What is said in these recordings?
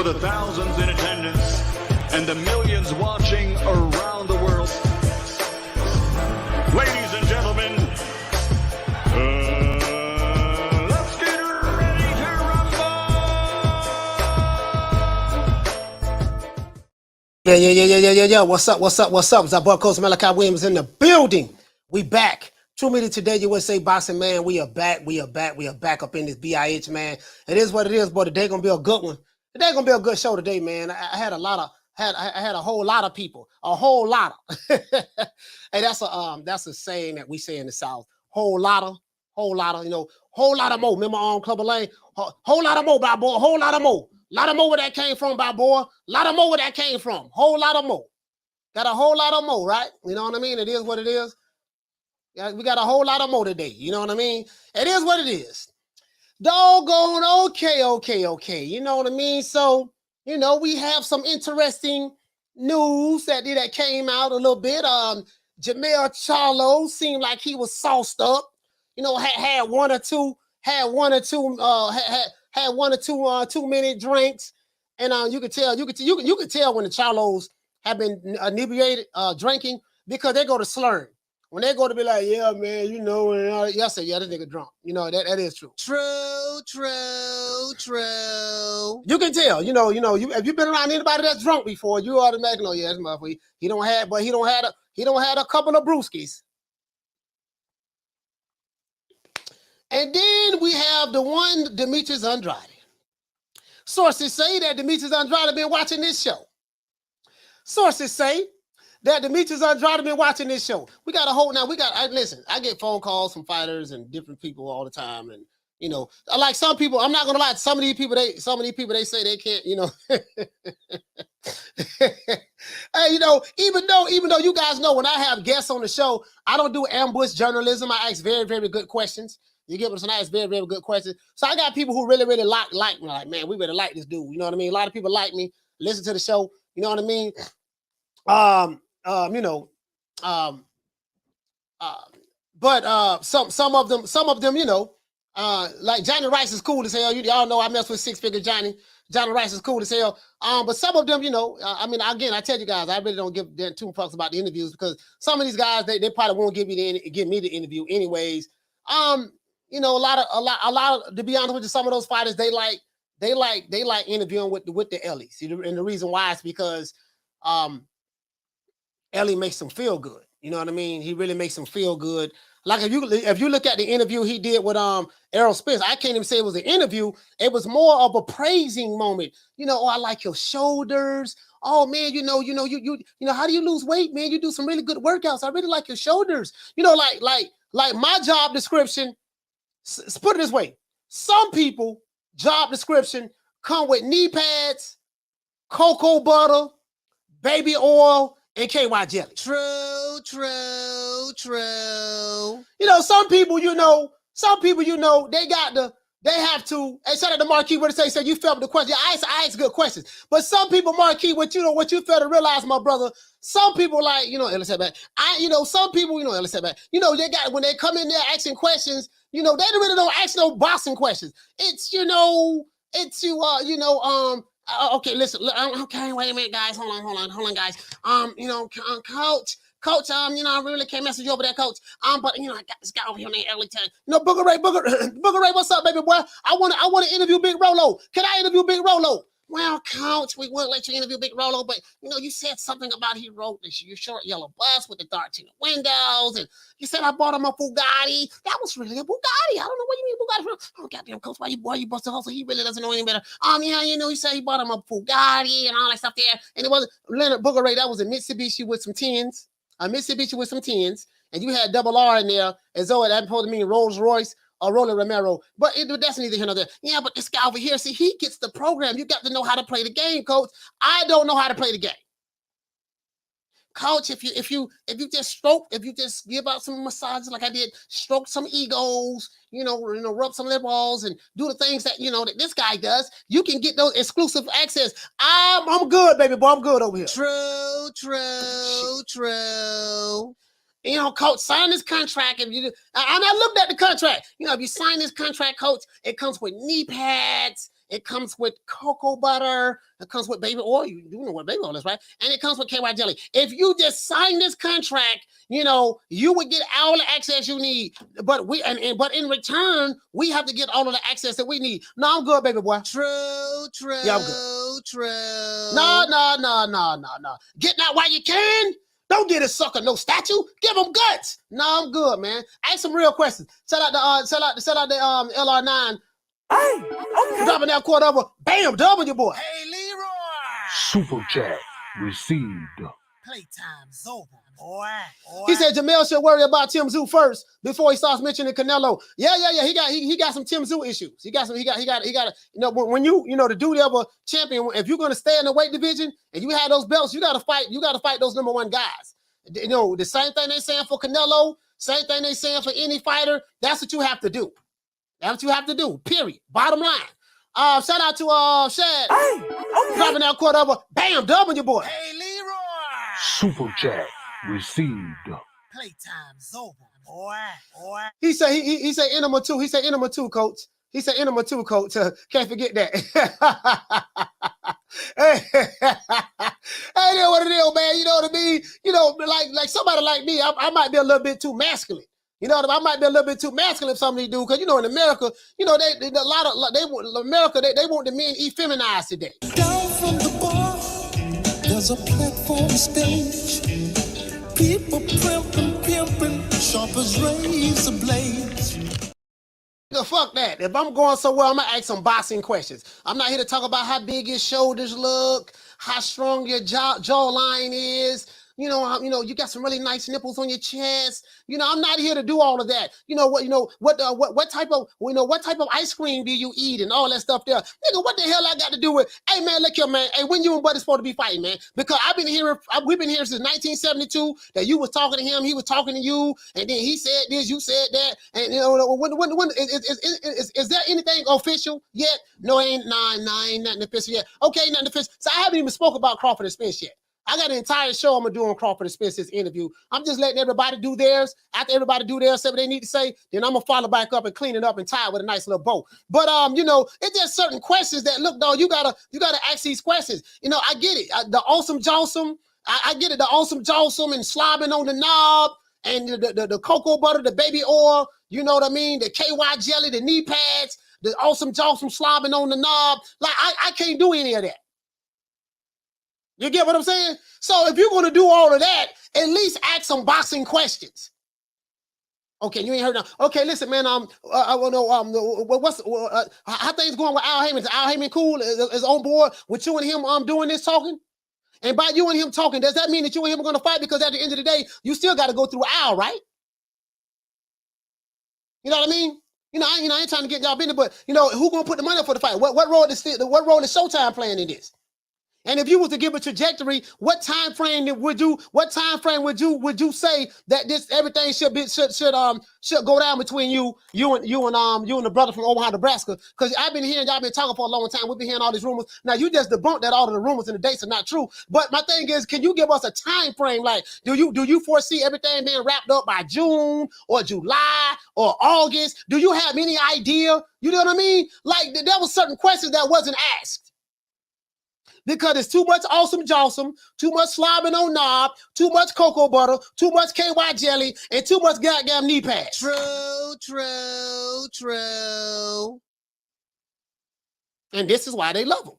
the thousands in attendance and the millions watching around the world. Ladies and gentlemen, let's get ready to rumble! Yeah. What's up? It's our boy Coach Malachi Williams in the building. We back. True Media Today, USA Boxing, man. We are back up in this BIH, man. It is what it is, boy. Today gonna be a good one. Today gonna be a good show today, man. I had a whole lot of people. Hey, that's a saying that we say in the South. Whole lot of, you know, whole lot of more. Remember on Club of Lane? Whole lot of more, Balboa. Whole lot of more. Lot of more where that came from, Balboa. Lot of more where that came from. Whole lot of more. Got a whole lot of more, right? You know what I mean? It is what it is. Yeah, we got a whole lot of more today. You know what I mean? It is what it is. Doggone okay. You know what I mean? So, you know, we have some interesting news that came out a little bit. Jermell Charlo seemed like he was sauced up. You know, had one or two 2-minute drinks, and you could tell when the Charlos have been inebriated drinking because they go to slurring. When they go to be like, yeah, man, you know, and y'all say, yeah, this nigga drunk. You know, that is true. True. You can tell, if you've been around anybody that's drunk before, you automatically know, yeah, this motherfucker, he don't have a couple of brewskis. And then we have the one Demetrius Andrade. Sources say that Demetrius Andrade been watching this show. We got a whole listen, I get phone calls from fighters and different people all the time. And, you know, like some people, I'm not going to lie, some of these people, they say they can't, you know. Hey, you know, even though you guys know when I have guests on the show, I don't do ambush journalism. I ask very, very good questions. You get what I'm saying? I ask very, very good questions. So I got people who really, really like me. Like, man, we really like this dude. You know what I mean? A lot of people like me, listen to the show. You know what I mean? But some of them, you know, like Johnny Rice is cool as hell. Y'all know I mess with Six Figure Johnny. Johnny Rice is cool as hell. But some of them, you know, I mean, again, I tell you guys, I really don't give them too fucks about the interviews because some of these guys, they probably won't give me the interview anyways. You know, a lot of, to be honest with you, some of those fighters, they like interviewing with the Ellies. And the reason why is because Ellie makes them feel good. You know what I mean? He really makes them feel good. Like if you look at the interview he did with Errol Spence, I can't even say it was an interview. It was more of a praising moment. You know, oh, I like your shoulders. Oh man, you know, how do you lose weight, man? You do some really good workouts. I really like your shoulders. You know, like my job description. Put it this way: some people job description come with knee pads, cocoa butter, baby oil, and KY jelly. True. You know, some people, they have to. Hey, shout out to Marquis. What it say? You felt the question. I ask good questions. But some people, Marquis, what you fail to realize, my brother. Some people like, you know, some people, they got when they come in there asking questions. You know, they really don't ask no boxing questions. Okay, listen. Okay, wait a minute, guys. Hold on, guys. Coach, I really can't message you over there, Coach. But you know, I got this guy over here named Ellie Tan. You know, Booger Ray, what's up, baby boy? I want to interview Big Rolo. Can I interview Big Rolo? Well, Coach, we wouldn't let you interview Big Rolo, but you know, you said something about he rode your short yellow bus with the dark tinted windows, and you said I bought him a Bugatti. That was really a Bugatti. I don't know what you mean Bugatti from. Oh, goddamn, Coach, why you busted hustle? He really doesn't know any better. Yeah, you know, he said he bought him a Bugatti and all that stuff there, and it wasn't Leonard Booger Ray. That was a Mitsubishi with some tins. And you had double R in there, as though that supposed to mean Rolls Royce or Rolando Romero. But that's neither here nor there. Yeah, but this guy over here, see, he gets the program. You got to know how to play the game, Coach. I don't know how to play the game. Coach, if you just give out some massages like I did, stroke some egos, you know, rub some lip balls and do the things that, you know, that this guy does, you can get those exclusive access. I'm good, baby boy. I'm good over here. True. You know, Coach, sign this contract. And I looked at the contract. You know, if you sign this contract, Coach, it comes with knee pads. It comes with cocoa butter. It comes with baby oil. You do know what baby oil is, right? And it comes with KY jelly. If you just sign this contract, you know, you would get all the access you need. But but in return, we have to get all of the access that we need. No, I'm good, baby boy. True. Yeah, I'm good. No. Get out while you can. Don't get a sucker no statue. Give them guts. No, I'm good, man. Ask some real questions. Shout out the LR9. Hey, okay. Dropping that quarter over. Bam, W boy. Hey, Leroy. Super chat received. Playtime's over, boy. He said Jermell should worry about Tim Tszyu first before he starts mentioning Canelo. Yeah. He got some Tim Tszyu issues. He got. You know, when you the dude ever champion. If you're gonna stay in the weight division and you have those belts, you gotta fight. You gotta fight those number one guys. You know, the same thing they saying for Canelo. Same thing they saying for any fighter. That's what you have to do. That's what you have to do. Period. Bottom line. Shout out to Shad. Hey, okay. Dropping that quarter over. Bam, W boy. Hey, Leroy. Super chat received. Playtime's over, boy. He said he said Enema 2. He said Enema 2, coach. He said Enema 2, coach. Can't forget that. Hey, you know what it is, man. You know what I mean? You know, like somebody like me, I might be a little bit too masculine. You know, I might be a little bit too masculine for some of these dudes, because you know in America, you know they want the men effeminized today. Down from the bar, there's a platform stage. People pimping, sharp as razor blades. Fuck that. If I'm going somewhere, I'm gonna ask some boxing questions. I'm not here to talk about how big your shoulders look, how strong your jawline is. You know, you got some really nice nipples on your chest. You know, I'm not here to do all of that. What type of ice cream do you eat and all that stuff there? Nigga, what the hell I got to do with? Hey man, look here, man. Hey, when you and Buddy supposed to be fighting, man? Because we've been here since 1972. That you was talking to him, he was talking to you, and then he said this, you said that, and you know, when is there anything official yet? No, ain't nothing official yet. Okay, nothing official. So I haven't even spoke about Crawford and Spence yet. I got an entire show I'm gonna do on Crawford and Spence's interview. I'm just letting everybody do theirs. After everybody do theirs, say what they need to say, then I'm gonna follow back up and clean it up and tie it with a nice little bow. But you know, it's just certain questions that look, dog, you gotta ask these questions. You know, I get it. The awesome Jawsome, I get it. The awesome Jawsome and slobbing on the knob and the cocoa butter, the baby oil. You know what I mean? The KY jelly, the knee pads, the awesome Jawsome slobbing on the knob. Like I can't do any of that. You get what I'm saying? So if you're going to do all of that, at least ask some boxing questions. Okay, you ain't heard now. Okay, listen, man. I want to know how things going with Al Heyman. Is Al Heyman cool? Is on board with you and him doing this talking? And by you and him talking, does that mean that you and him are going to fight? Because at the end of the day, you still got to go through Al, right? You know what I mean? You know, I ain't trying to get y'all business, but you know, who gonna put the money up for the fight? What role is Showtime playing in this? And if you was to give a trajectory, what time frame would you say that this everything should go down between you and the brother from Omaha, Nebraska? Because I've been hearing y'all been talking for a long time. We've been hearing all these rumors. Now you just debunked that all of the rumors and the dates are not true. But my thing is, can you give us a time frame? Like, do you foresee everything being wrapped up by June or July or August? Do you have any idea? You know what I mean? Like there was certain questions that wasn't asked. Because it's too much awesome Jawsome, too much slobbing on knob, too much cocoa butter, too much KY jelly, and too much goddamn knee pads. True. And this is why they love him.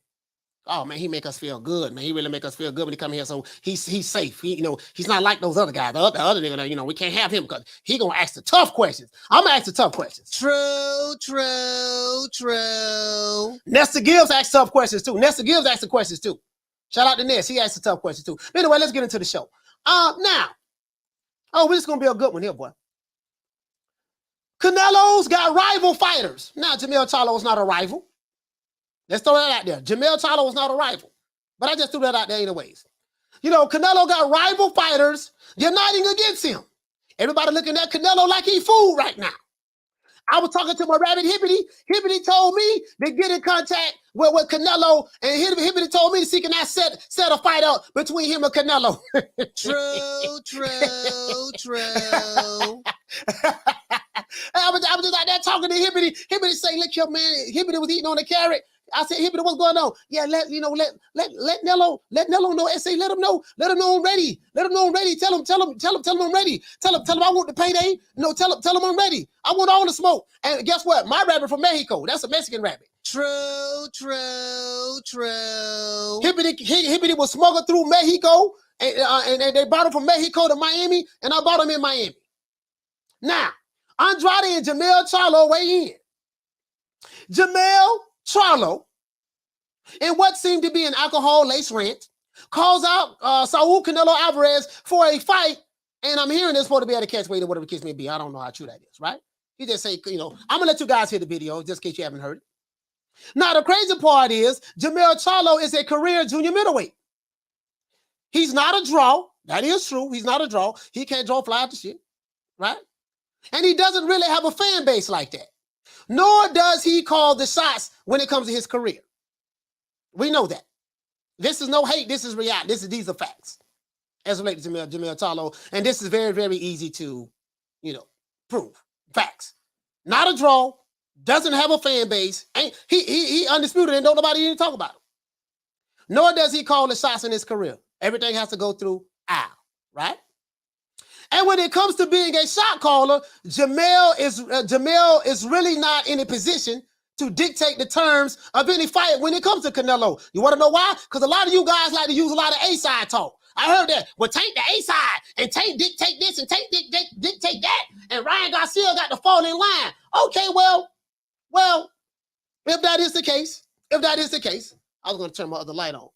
Oh man, he make us feel good, man. He really make us feel good when he come here. So he's safe. He's not like those other guys. The other nigga, we can't have him because he gonna ask the tough questions. I'm gonna ask the tough questions. True. Nestor Gibbs asks tough questions too. Shout out to Ness. He asked the tough questions too. But anyway, let's get into the show. Now, this is gonna be a good one here, boy. Canelo's got rival fighters. Now, Jermell Charlo is not a rival. Let's throw that out there. Jermell Charlo was not a rival. But I just threw that out there anyways. You know, Canelo got rival fighters uniting against him. Everybody looking at Canelo like he fooled right now. I was talking to my rabbit Hibbity. Hibbity told me to get in contact with Canelo, and Hibbity told me to see can I set a fight up between him and Canelo. True. I was just like that talking to Hibbity. Hibbity say, look here, man. Hibbity was eating on the carrot. I said, Hibbity, what's going on? Yeah, let Nello know. I say, let him know I'm ready. Let him know I'm ready. Tell him I'm ready. Tell him I want the payday. No, tell him I'm ready. I want all the smoke. And guess what? My rabbit from Mexico. That's a Mexican rabbit. True. Hibbity was smuggled through Mexico, and they brought him from Mexico to Miami, and I bought him in Miami. Now, Andrade and Jermell Charlo weigh in. Jermell Charlo, in what seemed to be an alcohol-laced rant, calls out Saul Canelo Alvarez for a fight, and I'm hearing this supposed to be at a catchweight or whatever the case may be. I don't know how true that is, right? He just say, I'm going to let you guys hear the video just in case you haven't heard it. Now, the crazy part is Jermell Charlo is a career junior middleweight. He's not a draw. That is true. He's not a draw. He can't draw fly out the shit, right? And he doesn't really have a fan base like that. Nor does he call the shots when it comes to his career. We know that. This is no hate. This is reality. These are facts as related to Jermell Charlo. And this is very, very easy to, prove. Facts. Not a draw. Doesn't have a fan base. He undisputed and don't nobody even talk about him. Nor does he call the shots in his career. Everything has to go through Al, right? And when it comes to being a shot caller, Jermell is really not in a position to dictate the terms of any fight when it comes to Canelo. You want to know why? Because a lot of you guys like to use a lot of A-side talk. I heard that. Well, Tank the A-side, and Tank dictate this, and Tank dictate that, and Ryan Garcia got to fall in line. Okay, well, if that is the case, I was going to turn my other light on.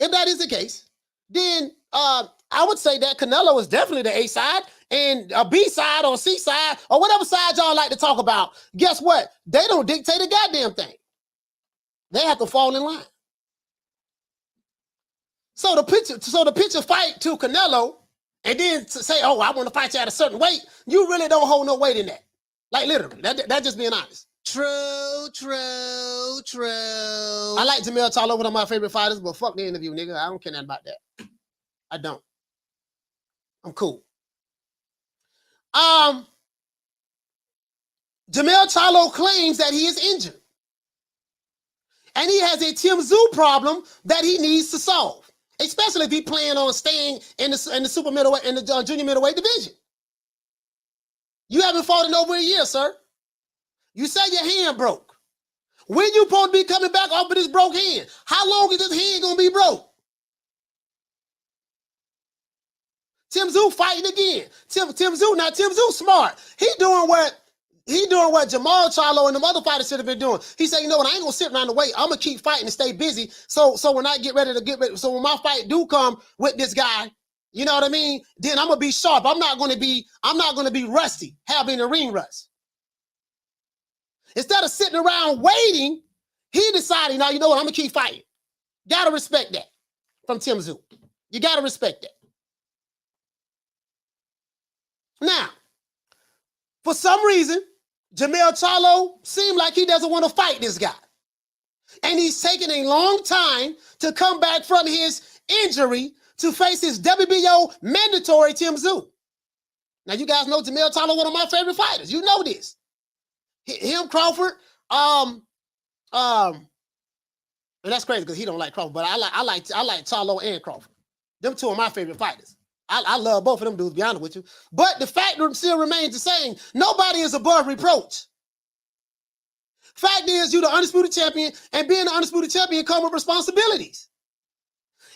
If that is the case, then I would say that Canelo is definitely the A side, and a B side or C side or whatever side y'all like to talk about. Guess what? They don't dictate a goddamn thing. They have to fall in line. So the picture fight to Canelo, and then to say, oh, I want to fight you at a certain weight, you really don't hold no weight in that. Like literally, that's just being honest. True. I like Jermell Charlo, one of my favorite fighters, but fuck the interview, nigga. I don't care nothing about that. I don't. I'm cool. Jermell Charlo claims that he is injured. And he has a Tim Tszyu problem that he needs to solve, especially if he plan on staying in the super middleweight, in the junior middleweight division. You haven't fought in over a year, sir. You say your hand broke. When you supposed to be coming back off of this broke hand? How long is this hand gonna be broke? Tim Tszyu fighting again. Tim Tszyu smart. He doing what Jermell Charlo and the other fighters should have been doing. He said, you know what, I ain't gonna sit around the way. I'm gonna keep fighting and stay busy. So when I get ready, so when my fight do come with this guy, you know what I mean? Then I'm gonna be sharp. I'm not gonna be rusty, having a ring rust. Instead of sitting around waiting, he decided, now you know what, I'm gonna keep fighting. Gotta respect that from Tim Tszyu. You gotta respect that. Now, for some reason, Jermell Charlo seemed like he doesn't want to fight this guy. And he's taking a long time to come back from his injury to face his WBO Mandatory Tim Tszyu. Now, you guys know Jermell Charlo, one of my favorite fighters. You know this. Him, Crawford, and that's crazy because he don't like Crawford, but I like Charlo and Crawford. Them two are my favorite fighters. I love both of them dudes, to be honest with you. But the fact still remains the same. Nobody is above reproach. Fact is, you're the undisputed champion, and being the undisputed champion comes with responsibilities.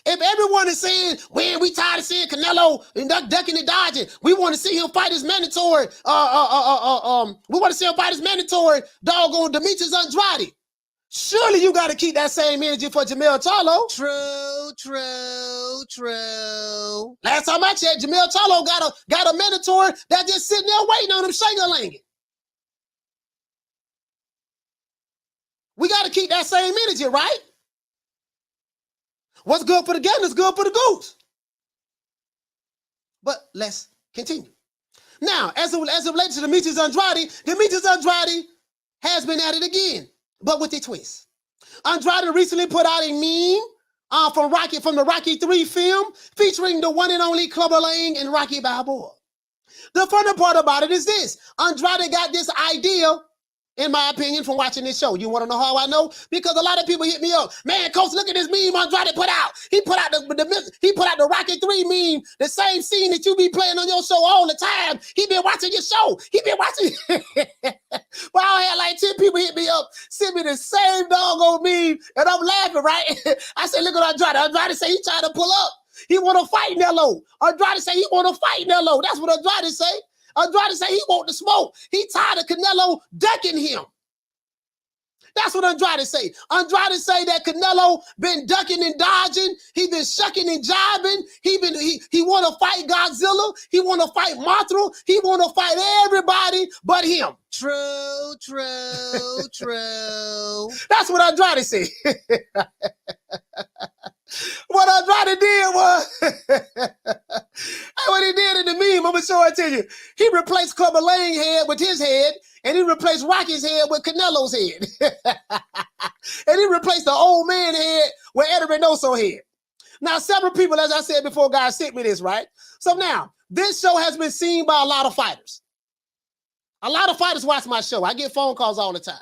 If everyone is saying, man, we tired of seeing Canelo and ducking and dodging, we want to see him fight his mandatory, we want to see him fight his mandatory doggone Demetrius Andrade. Surely you got to keep that same energy for Jermell Charlo. True. Last time I checked, Jermell Charlo got a mandatory that just sitting there waiting on him, shang-a-langing. We got to keep that same energy, right? What's good for the gander is good for the goose. But let's continue. Now, as it relates to Demetrius Andrade has been at it again, but with a twist. Andrade recently put out a meme from the Rocky 3 film featuring the one and only Clubber Lang and Rocky Balboa. The funny part about it is this. Andrade got this idea in my opinion, from watching this show. You want to know how I know? Because a lot of people hit me up. Man, coach, look at this meme Andrade put out. He put out the Rocket 3 meme, the same scene that you be playing on your show all the time. He been watching your show. He been watching. Well, I had like 10 people hit me up, send me the same doggone meme, and I'm laughing, right? I said, look at Andrade. Andrade say he trying to pull up. He want to fight Nello. Andrade say he want to fight Nello. That's what Andrade say. Andrade say he want the smoke. He tired of Canelo ducking him. That's what Andrade say. Andrade say that Canelo been ducking and dodging. He been shucking and jiving. He want to fight Godzilla. He want to fight Mothra. He want to fight everybody but him. True. That's what Andrade say. What Andrade did was, what he did in the meme, I'm going to show it to you. He replaced Clubber Lane's head with his head, and he replaced Rocky's head with Canelo's head. And he replaced the old man head with Eddie Reynoso head. Now, several people, as I said before, guys, sent me this, right? So now, this show has been seen by a lot of fighters. A lot of fighters watch my show. I get phone calls all the time.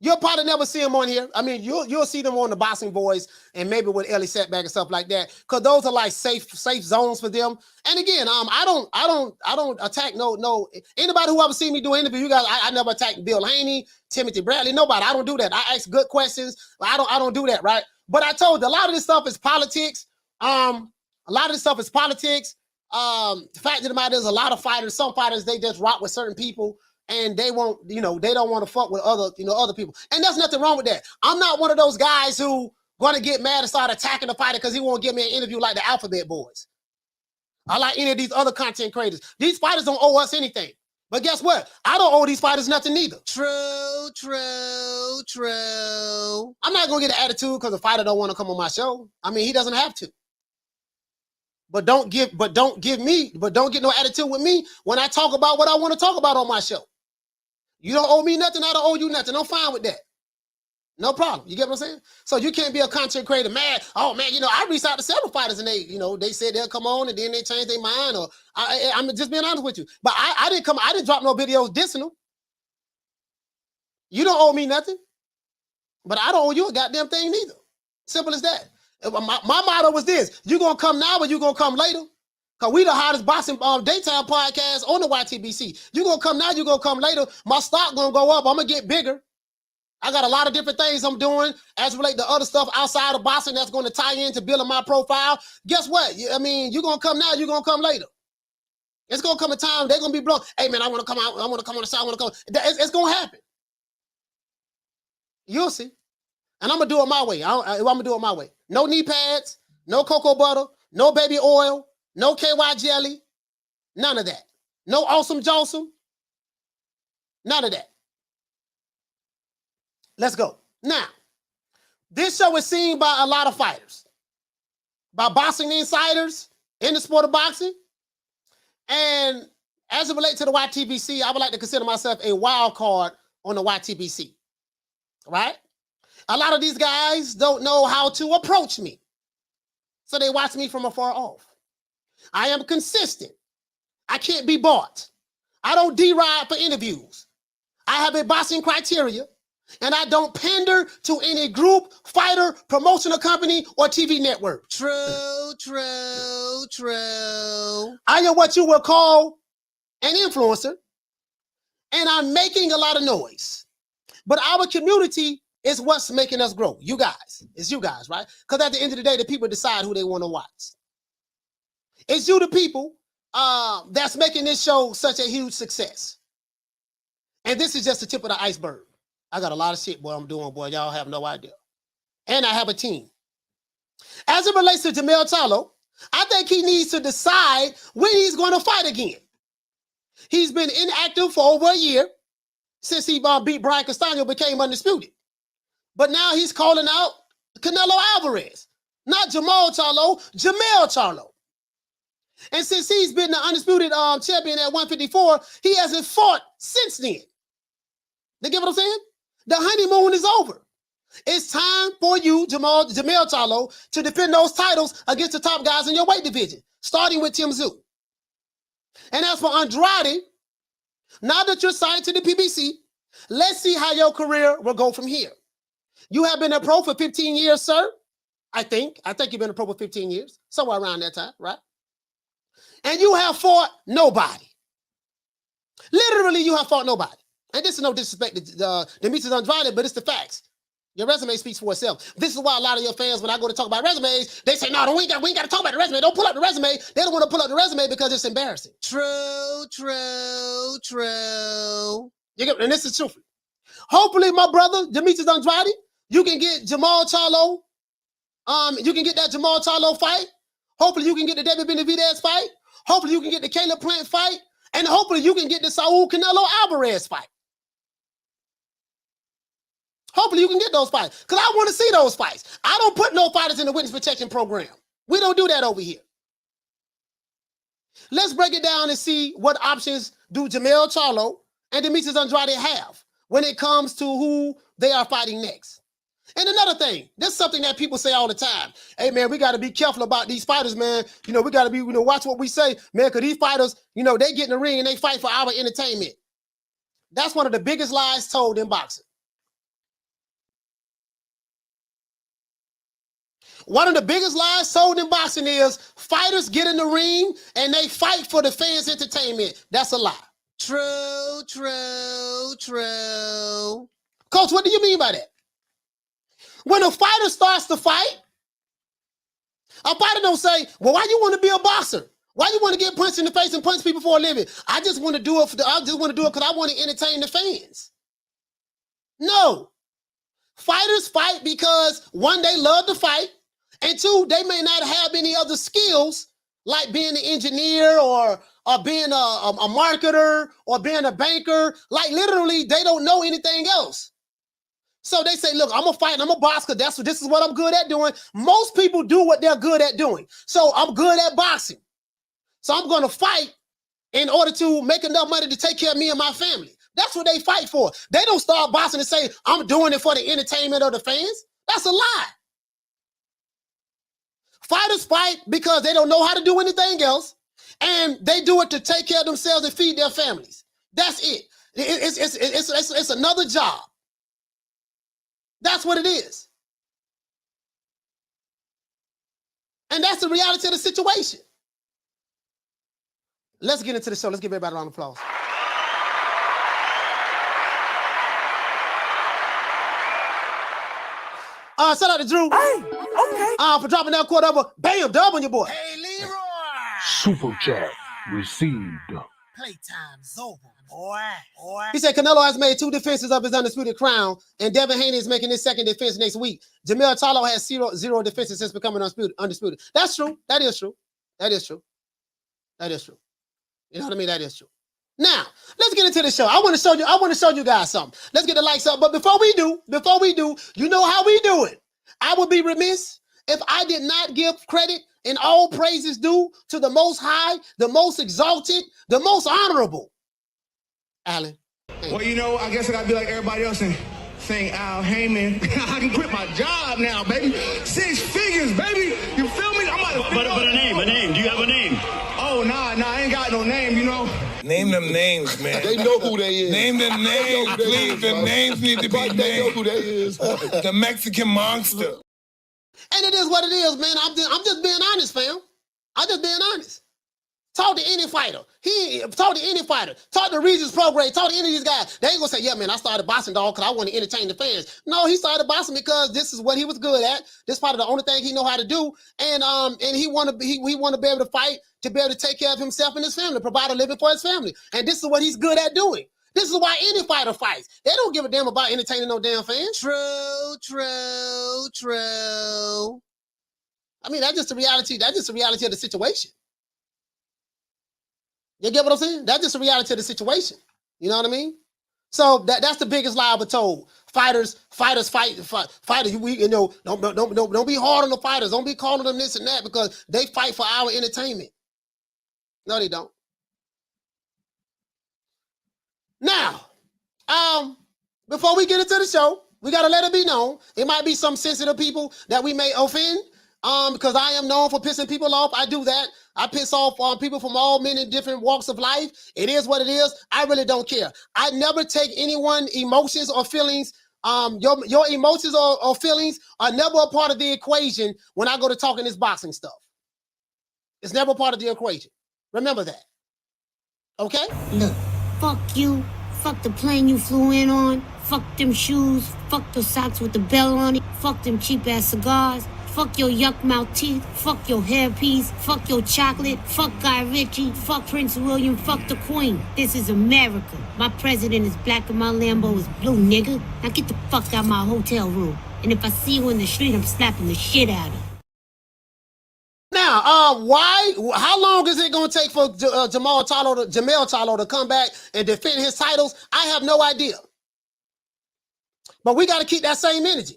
You'll probably never see them on here. I mean, you'll see them on the Boxing Boys and maybe with Ellie Setback and stuff like that, because those are like safe zones for them. And again, I don't attack no anybody who ever seen me do an interview. You guys, I never attack Bill Haney, Timothy Bradley, nobody. I don't do that. I ask good questions. I don't do that, right? But I told you, a lot of this stuff is politics. The fact of the matter is, a lot of fighters, some fighters, they just rock with certain people. And they won't, they don't want to fuck with other people. And there's nothing wrong with that. I'm not one of those guys who going to get mad and start attacking the fighter because he won't give me an interview like the Alphabet Boys. I like any of these other content creators. These fighters don't owe us anything. But guess what? I don't owe these fighters nothing either. True. I'm not going to get an attitude because the fighter don't want to come on my show. I mean, he doesn't have to. But don't get no attitude with me when I talk about what I want to talk about on my show. You don't owe me nothing, I don't owe you nothing. I'm fine with that. No problem. You get what I'm saying? So you can't be a content creator mad. Oh man, I reached out to several fighters and they said they'll come on and then they changed their mind. Or I'm just being honest with you. But I didn't drop no videos dissing them. You don't owe me nothing. But I don't owe you a goddamn thing neither. Simple as that. My motto was this: you gonna come now or you gonna come later? Because we the hottest boxing daytime podcast on the YTBC. You gonna come now, you gonna come later. My stock gonna go up. I'm gonna get bigger. I got a lot of different things I'm doing as relate to other stuff outside of boxing that's gonna tie into building my profile. Guess what? I mean, you gonna come now, you gonna come later. It's gonna come a time they're gonna be blown. Hey man, I wanna come out, I wanna come on the side, I wanna come. It's gonna happen. You'll see. And I'm gonna do it my way. I'm gonna do it my way. No knee pads, no cocoa butter, no baby oil, no KY jelly, none of that. No awesome Jawsome, none of that. Let's go. Now, this show is seen by a lot of fighters, by boxing insiders in the sport of boxing. And as it relates to the YTBC, I would like to consider myself a wild card on the YTBC, right? A lot of these guys don't know how to approach me, so they watch me from afar off. I am consistent. I can't be bought. I don't deride for interviews. I have a boxing criteria, and I don't pander to any group, fighter, promotional company, or TV network. True. I am what you would call an influencer, and I'm making a lot of noise. But our community is what's making us grow. You guys. It's you guys, right? Because at the end of the day, the people decide who they want to watch. It's you, the people, that's making this show such a huge success. And this is just the tip of the iceberg. I got a lot of shit, boy, I'm doing, boy. Y'all have no idea. And I have a team. As it relates to Jermell Charlo, I think he needs to decide when he's going to fight again. He's been inactive for over a year since he beat Brian Castano, became undisputed. But now he's calling out Canelo Alvarez. Not Jermell Charlo, Jermell Charlo. And since he's been the undisputed champion at 154, he hasn't fought since then. You get what I'm saying? The honeymoon is over. It's time for you, Jermell Charlo, to defend those titles against the top guys in your weight division, starting with Tim Tszyu. And as for Andrade, now that you're signed to the PBC, Let's see how your career will go from here. You have been a pro for 15 years, sir. I think you've been a pro for 15 years, somewhere around that time, right? And you have fought nobody. Literally, you have fought nobody. And this is no disrespect to Demetrius Andrade, but it's the facts. Your resume speaks for itself. This is why a lot of your fans, when I go to talk about resumes, they say, no, we ain't got to talk about the resume. Don't pull up the resume. They don't want to pull up the resume because it's embarrassing. True, true, true. And this is truthful. Hopefully, my brother, Demetrius Andrade, you can get Jermell Charlo. You can get that Jermell Charlo fight. Hopefully, you can get the David Benavidez fight. Hopefully, you can get the Caleb Plant fight. And hopefully, you can get the Saul Canelo Alvarez fight. Hopefully, you can get those fights. Because I want to see those fights. I don't put no fighters in the witness protection program. We don't do that over here. Let's break it down and see what options do Jermell Charlo and Demetrius Andrade have when it comes to who they are fighting next. And another thing, this is something that people say all the time. Hey, man, we got to be careful about these fighters, man. We got to be, watch what we say, man, because these fighters, they get in the ring and they fight for our entertainment. That's one of the biggest lies told in boxing. One of the biggest lies told in boxing is fighters get in the ring and they fight for the fans' entertainment. That's a lie. True, true, true. Coach, what do you mean by that? When a fighter starts to fight, a fighter don't say, well, why you want to be a boxer? Why you want to get punched in the face and punch people for a living? I just want to do it because I want to entertain the fans. No. Fighters fight because, one, they love to fight, and two, they may not have any other skills like being an engineer or being a marketer or being a banker. Like literally, they don't know anything else. So they say, look, I'm going to fight and I'm a boxer. This is what I'm good at doing. Most people do what they're good at doing. So I'm good at boxing. So I'm going to fight in order to make enough money to take care of me and my family. That's what they fight for. They don't start boxing and say, I'm doing it for the entertainment of the fans. That's a lie. Fighters fight because they don't know how to do anything else, and they do it to take care of themselves and feed their families. That's it. It's another job. That's what it is. And that's the reality of the situation. Let's get into the show. Let's give everybody a round of applause. Shout out to Drew. Hey, okay. For dropping that quarter over. Bam, dub on your boy. Hey, Leroy. Super chat received. Playtime's over, boy. He said Canelo has made 2 defenses of his undisputed crown, and Devin Haney is making his 2nd defense next week. Jermell Charlo has zero defenses since becoming undisputed. That's true. That is true. That is true. That is true. You know what I mean? That is true. Now, let's get into the show. I want to show you guys something. Let's get the likes up. But before we do, you know how we do it. I would be remiss if I did not give credit and all praises due to the most high, the most exalted, the most honorable. Alan. Well, I guess I gotta be like everybody else and sing Al Heyman. I can quit my job now, baby. 6 figures, baby. You feel me? I'm about to But a name. Do you have a name? Oh, nah, I ain't got no name, Name them names, man. They know who they is. Name them names, please. The names need to be named. They know who they is. The Mexican monster. And it is what it is, man. I'm just being honest, fam. I'm just being honest. Talk to any fighter. Talk to Regis Prograde. Talk to any of these guys. They ain't gonna say, yeah, man, I started boxing, dog, because I want to entertain the fans. No, he started boxing because this is what he was good at. This is probably the only thing he know how to do. And he want to be able to fight to be able to take care of himself and his family, provide a living for his family. And this is what he's good at doing. This is why any fighter fights. They don't give a damn about entertaining no damn fans. True, true, true. I mean, that's just the reality. That's just the reality of the situation. You get what I'm saying? That's just the reality of the situation. You know what I mean? So that's the biggest lie ever told. Fighters fight. Fighters, don't be hard on the fighters. Don't be calling them this and that because they fight for our entertainment. No, they don't. Now, before we get into the show, we gotta let it be known. It might be some sensitive people that we may offend. because I am known for pissing people off. I do that. I piss off people from all many different walks of life. It is what it is. I really don't care. I never take anyone emotions or feelings. Your emotions or feelings are never a part of the equation when I go to talking this boxing stuff. It's never a part of the equation. Remember that. Okay? Look, fuck you. Fuck the plane you flew in on. Fuck them shoes. Fuck the socks with the bell on it. Fuck them cheap-ass cigars. Fuck your yuck mouth teeth. Fuck your hairpiece. Fuck your chocolate. Fuck Guy Ritchie. Fuck Prince William. Fuck the Queen. This is America. My president is black and my Lambo is blue, nigga. Now get the fuck out of my hotel room. And if I see you in the street, I'm slapping the shit out of you. Now, how long is it going to take for Jermell Charlo to come back and defend his titles? I have no idea. But we got to keep that same energy.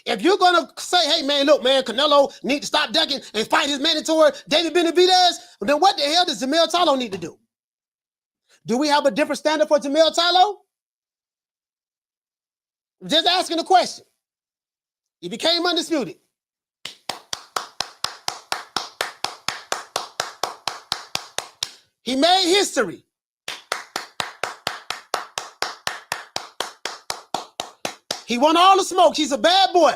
If you're going to say, hey, man, look, man, Canelo need to stop ducking and fight his mandatory David Benavidez, then what the hell does Jermell Charlo need to do? Do we have a different standard for Jermell Charlo? Just asking a question. He became undisputed. He made history. He won all the smoke. He's a bad boy.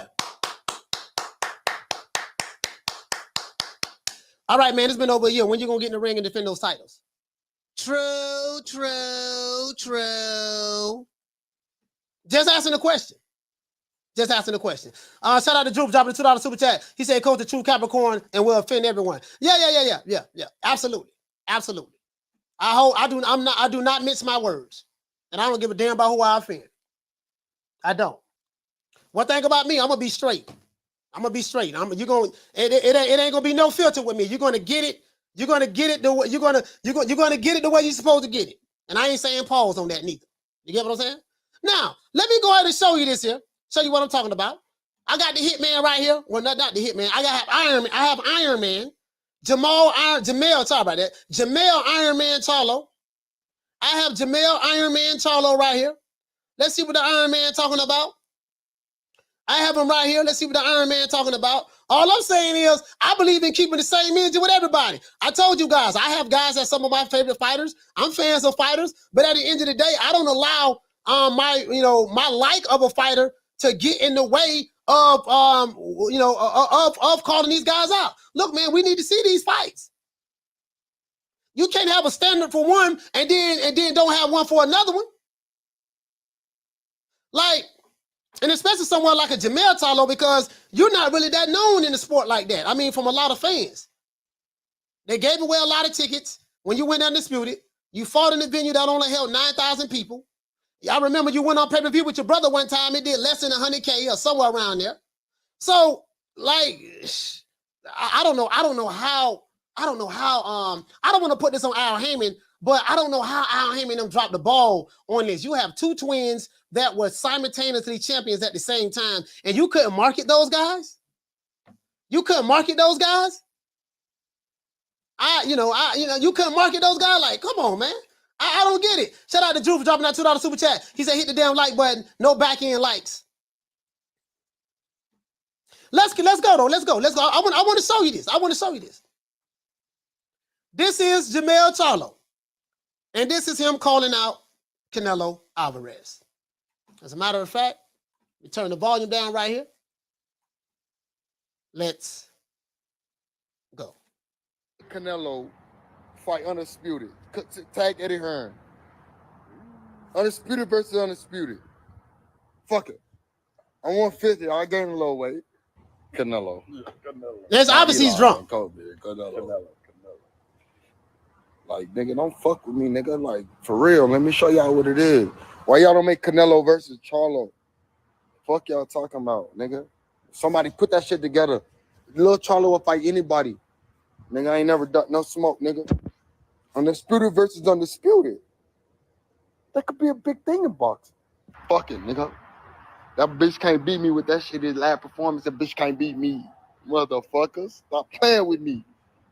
All right, man, it's been over a year. When you going to get in the ring and defend those titles? True, true, true. Just asking a question. Just asking a question. Shout out to Drew dropping the $2 super chat. He said, "Coach, the true Capricorn and will offend everyone." Yeah. Absolutely. Absolutely. I do not mince my words. And I don't give a damn about who I offend. I don't. One thing about me, I'm gonna be straight. I'm gonna be straight. It ain't gonna be no filter with me. You're gonna get it. You're gonna get it the way you're gonna get it the way you're supposed to get it. And I ain't saying pause on that neither. You get what I'm saying? Now, let me go ahead and show you this here. Show you what I'm talking about. I got the Hitman right here. Well, not the Hitman. I have Iron Man. Jermell, sorry about that. Jermell Iron Man Charlo. I have Jermell Iron Man Charlo right here. Let's see what the Iron Man talking about. I have him right here. Let's see what the Iron Man talking about. All I'm saying is, I believe in keeping the same energy with everybody. I told you guys, I have guys that's some of my favorite fighters. I'm fans of fighters, but at the end of the day, I don't allow my like of a fighter to get in the way of calling these guys out. Look, man, we need to see these fights. You can't have a standard for one and then don't have one for another one. Like, and especially someone like a Jermell Charlo, because you're not really that known in the sport like that. I mean, from a lot of fans. They gave away a lot of tickets when you went undisputed. You fought in a venue that only held 9,000 people. I remember you went on pay-per-view with your brother one time. It did less than 100K or somewhere around there. So, like, I don't know how. I don't want to put this on Al Heyman, but I don't know how Al Heyman them dropped the ball on this. You have two twins that were simultaneously champions at the same time, and you couldn't market those guys. You couldn't market those guys. You couldn't market those guys. Like, come on, man. I don't get it. Shout out to Drew for dropping that $2 super chat. He said, hit the damn like button. No back end likes. Let's go though. Let's go. I want to show you this. This is Jermell Charlo. And this is him calling out Canelo Alvarez. As a matter of fact, we turn the volume down right here. Let's go. Canelo fight undisputed. Tag Eddie Hearn. Undisputed versus undisputed. Fuck it. I'm 150. I gained a little weight. Canelo. There's obviously he's drunk. Canelo. Like, nigga, don't fuck with me, nigga. Like, for real. Let me show y'all what it is. Why y'all don't make Canelo versus Charlo? Fuck y'all talking about, nigga. Somebody put that shit together. Little Charlo will fight anybody. Nigga, I ain't never done no smoke, nigga. Undisputed versus undisputed. That could be a big thing in boxing. Fuck it, nigga. That bitch can't beat me with that shit. His last performance, that bitch can't beat me. Motherfuckers, stop playing with me.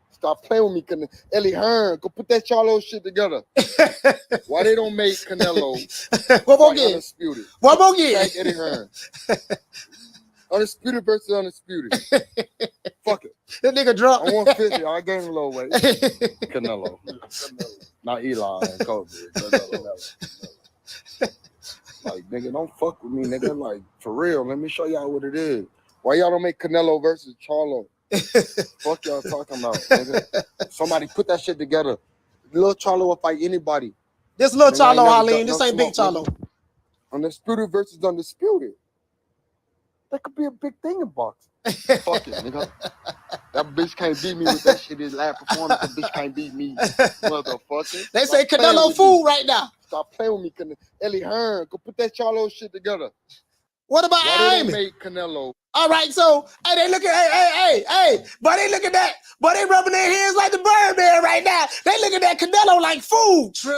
Stop playing with me. Eddie Hearn, go put that Charlo shit together. Why they don't make Canelo One more game. undisputed? One more game. Thank Eddie Hearn. Undisputed versus undisputed. Fuck it. This nigga drunk. I'm 150. I gained a little weight. Canelo. Not Eli and Kobe. Canelo. Like, nigga, don't fuck with me, nigga. Like, for real. Let me show y'all what it is. Why y'all don't make Canelo versus Charlo? Fuck y'all talking about, nigga. Somebody put that shit together. Little Charlo will fight anybody. This little Charlo, Harleen. This ain't big Charlo. Undisputed versus undisputed. That could be a big thing in boxing. Fuck it, nigga. That bitch can't beat me with that shit. His last performance, that bitch can't beat me, motherfucker. They say Canelo fool right now. Stop playing with me, Ellie Hearn. Go put that Charlo shit together. What about Why Amy? they make Canelo? All right, so hey, they look at but they look at that, but they rubbing their hands like the Birdman right now. They look at that Canelo like food. True.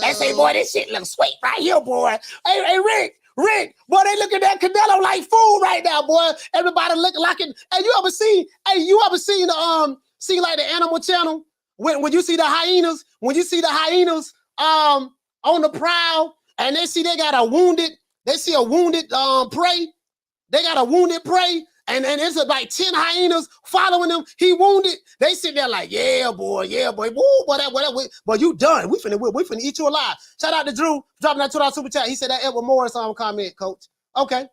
They say, boy, this shit looks sweet right here, boy. Hey, Rick, boy, they look at that Canelo like food right now, boy. Everybody looking like it. Hey, you ever seen like the Animal Channel when you see the hyenas? When you see the hyenas on the prowl and they see they got a wounded prey. They got a wounded prey, and it's like 10 hyenas following them. He wounded. They sit there like, yeah, boy. Woo, boy, but you done. We finna eat you alive. Shout out to Drew, dropping that $2 super chat. He said that Edward Morris comment, coach. Okay.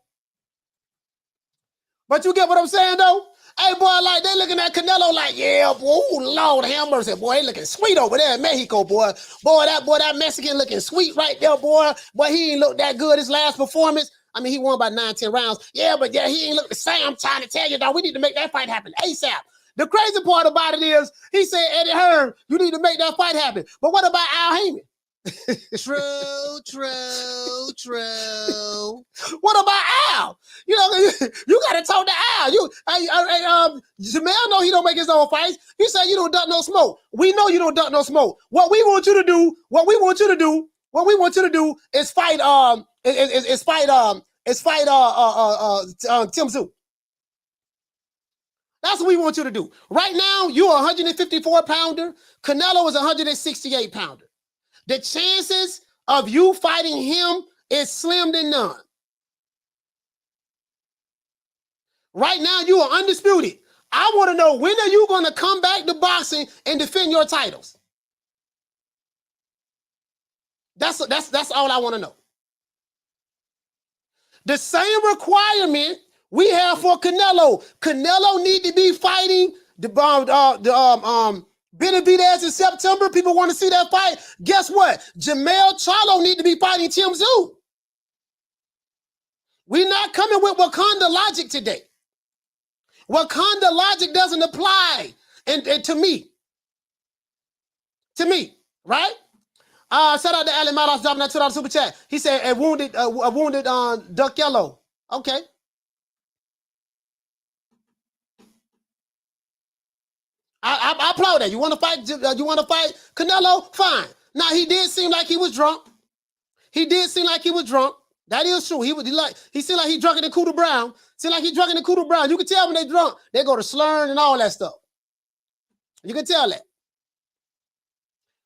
But you get what I'm saying, though? Hey, boy, like, they looking at Canelo like, yeah, boy, ooh, Lord have mercy, boy, he looking sweet over there in Mexico, boy. That Mexican looking sweet right there, boy. Boy, he ain't look that good his last performance. I mean, he won by 9-10 rounds. Yeah, but yeah, he ain't look the same. I'm trying to tell you, dog, we need to make that fight happen ASAP. The crazy part about it is, he said, Eddie Hearn, you need to make that fight happen. But what about Al Heyman? True. What about Al? You know, you gotta talk to Al. Jermell know he don't make his own fights. He said you don't duck no smoke. We know you don't duck no smoke. What we want you to do is fight Tim Tszyu. That's what we want you to do. Right now, you're a 154 pounder. Canelo is a 168 pounder. The chances of you fighting him is slim to none. Right now, you are undisputed. I want to know, when are you going to come back to boxing and defend your titles? That's all I want to know. The same requirement we have for Canelo. Canelo need to be fighting Benavidez in September. People want to see that fight. Guess what? Jermell Charlo need to be fighting Tim Tszyu. We're not coming with Wakanda logic today. Wakanda logic doesn't apply and to me. Right? Shout out to Ali Mados dropping that $2 super chat. He said a wounded Duck Yellow. Okay. I applaud that. You want to fight Canelo? Fine. Now, he did seem like he was drunk. That is true. He seemed like he drunk in the Cooter Brown. You can tell when they drunk, they go to slurring and all that stuff. You can tell that.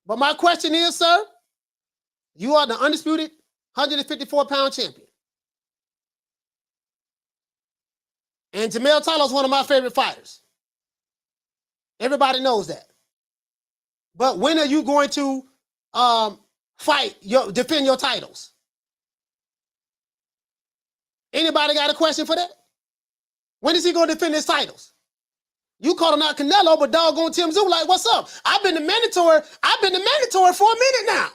But my question is, sir, you are the undisputed 154-pound champion. And Jermell Charlo is one of my favorite fighters. Everybody knows that. But when are you going to defend your titles? Anybody got a question for that? When is he going to defend his titles? You calling out Canelo, but doggone Tim Tszyu like, what's up? I've been the mandatory for a minute now.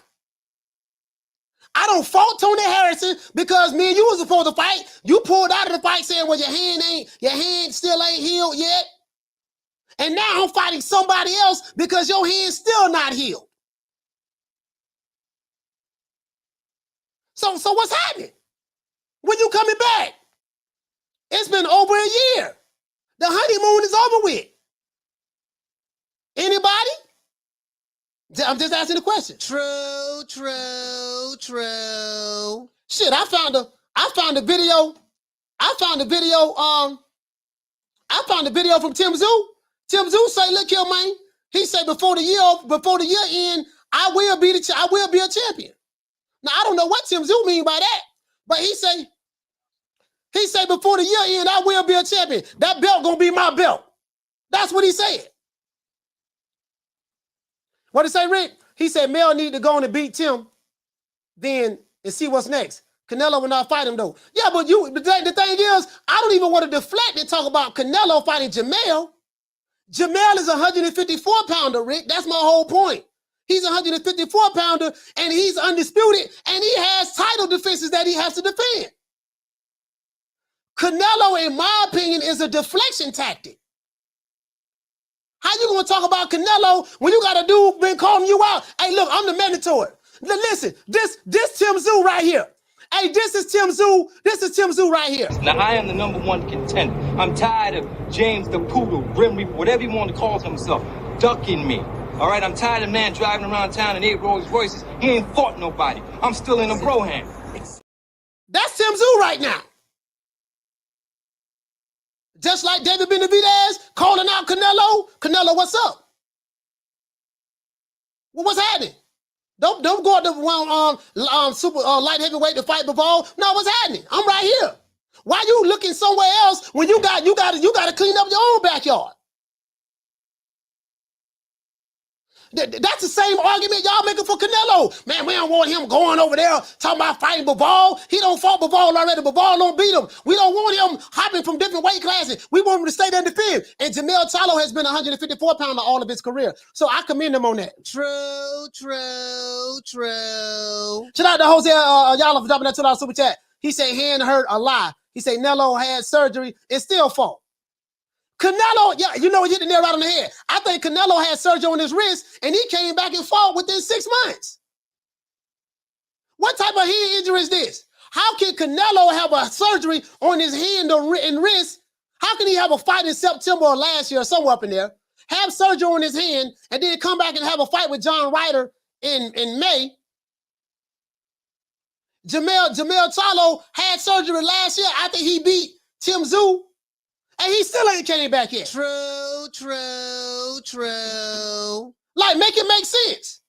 I don't fault Tony Harrison because me and you was supposed to fight. You pulled out of the fight saying, well, your hand still ain't healed yet. And now I'm fighting somebody else because your hand's still not healed. So what's happening? When you coming back? It's been over a year. The honeymoon is over with. Anybody? I'm just asking the question. True. Shit, I found a video. I found a video from Tim Tszyu. Tim Tszyu say, look here, man. He said before the year end, I will be a champion. Now I don't know what Tim Tszyu mean by that, but he say He said before the year end, I will be a champion. That belt gonna be my belt. That's what he said. What did he say, Rick? He said Mel need to go on and beat Tim, then and see what's next. Canelo will not fight him though. Yeah, but the thing is, I don't even want to deflect and talk about Canelo fighting Jermell. Jermell is a 154-pounder, Rick. That's my whole point. He's a 154-pounder, and he's undisputed, and he has title defenses that he has to defend. Canelo, in my opinion, is a deflection tactic. How you gonna talk about Canelo when you got a dude been calling you out? Hey, look, I'm the mandatory. Listen, this Tim Tszyu right here. Hey, this is Tim Tszyu. This is Tim Tszyu right here. Now, I am the #1 contender. I'm tired of James the Poodle, Grim Reaper, whatever you want to call himself, ducking me. All right, I'm tired of man driving around town in 8 Rolls Royces. He ain't fought nobody. I'm still in a bro hand. That's Tim Tszyu right now. Just like David Benavidez calling out Canelo. Canelo, what's up? Well, what's happening? Don't go up to super light heavyweight to fight Bivol. No, what's happening? I'm right here. Why you looking somewhere else when you got to clean up your own backyard? That's the same argument y'all making for Canelo. Man, we don't want him going over there talking about fighting Bivol. He don't fought Bivol already. Bivol don't beat him. We don't want him hopping from different weight classes. We want him to stay there and defend. And Jermell Charlo has been a 154-pounder all of his career. So I commend him on that. True. Shout out to Jose y'all for dropping that $2 super chat. He said hand hurt a lie. He said Canelo had surgery and still fought. Canelo, yeah, you know, he hit the nail right on the head. I think Canelo had surgery on his wrist, and he came back and fought within 6 months. What type of hand injury is this? How can Canelo have a surgery on his hand and wrist? How can he have a fight in September or last year or somewhere up in there, have surgery on his hand, and then come back and have a fight with John Ryder in May? Jermell Charlo had surgery last year after he beat Tim Tszyu. And he still ain't came back yet. True. Like, make it make sense.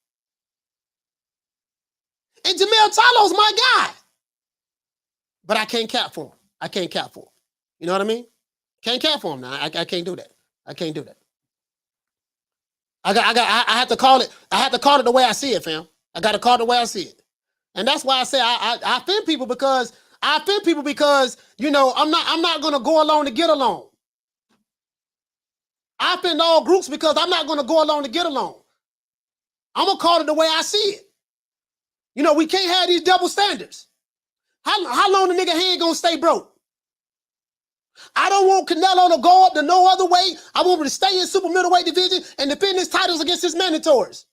And Jermell Charlo's my guy. But I can't cap for him. I can't cap for him. You know what I mean? Can't cap for him now. I can't do that. I can't do that. I have to call it. I have to call it the way I see it, fam. I got to call it the way I see it. And that's why I say I offend people because you know, I'm not gonna go along to get along. I offend all groups because I'm not gonna go along to get along. I'm gonna call it the way I see it. You know, we can't have these double standards. How long the nigga hand gonna stay broke? I don't want Canelo to go up to no other weight. I want him to stay in super middleweight division and defend his titles against his mandatories.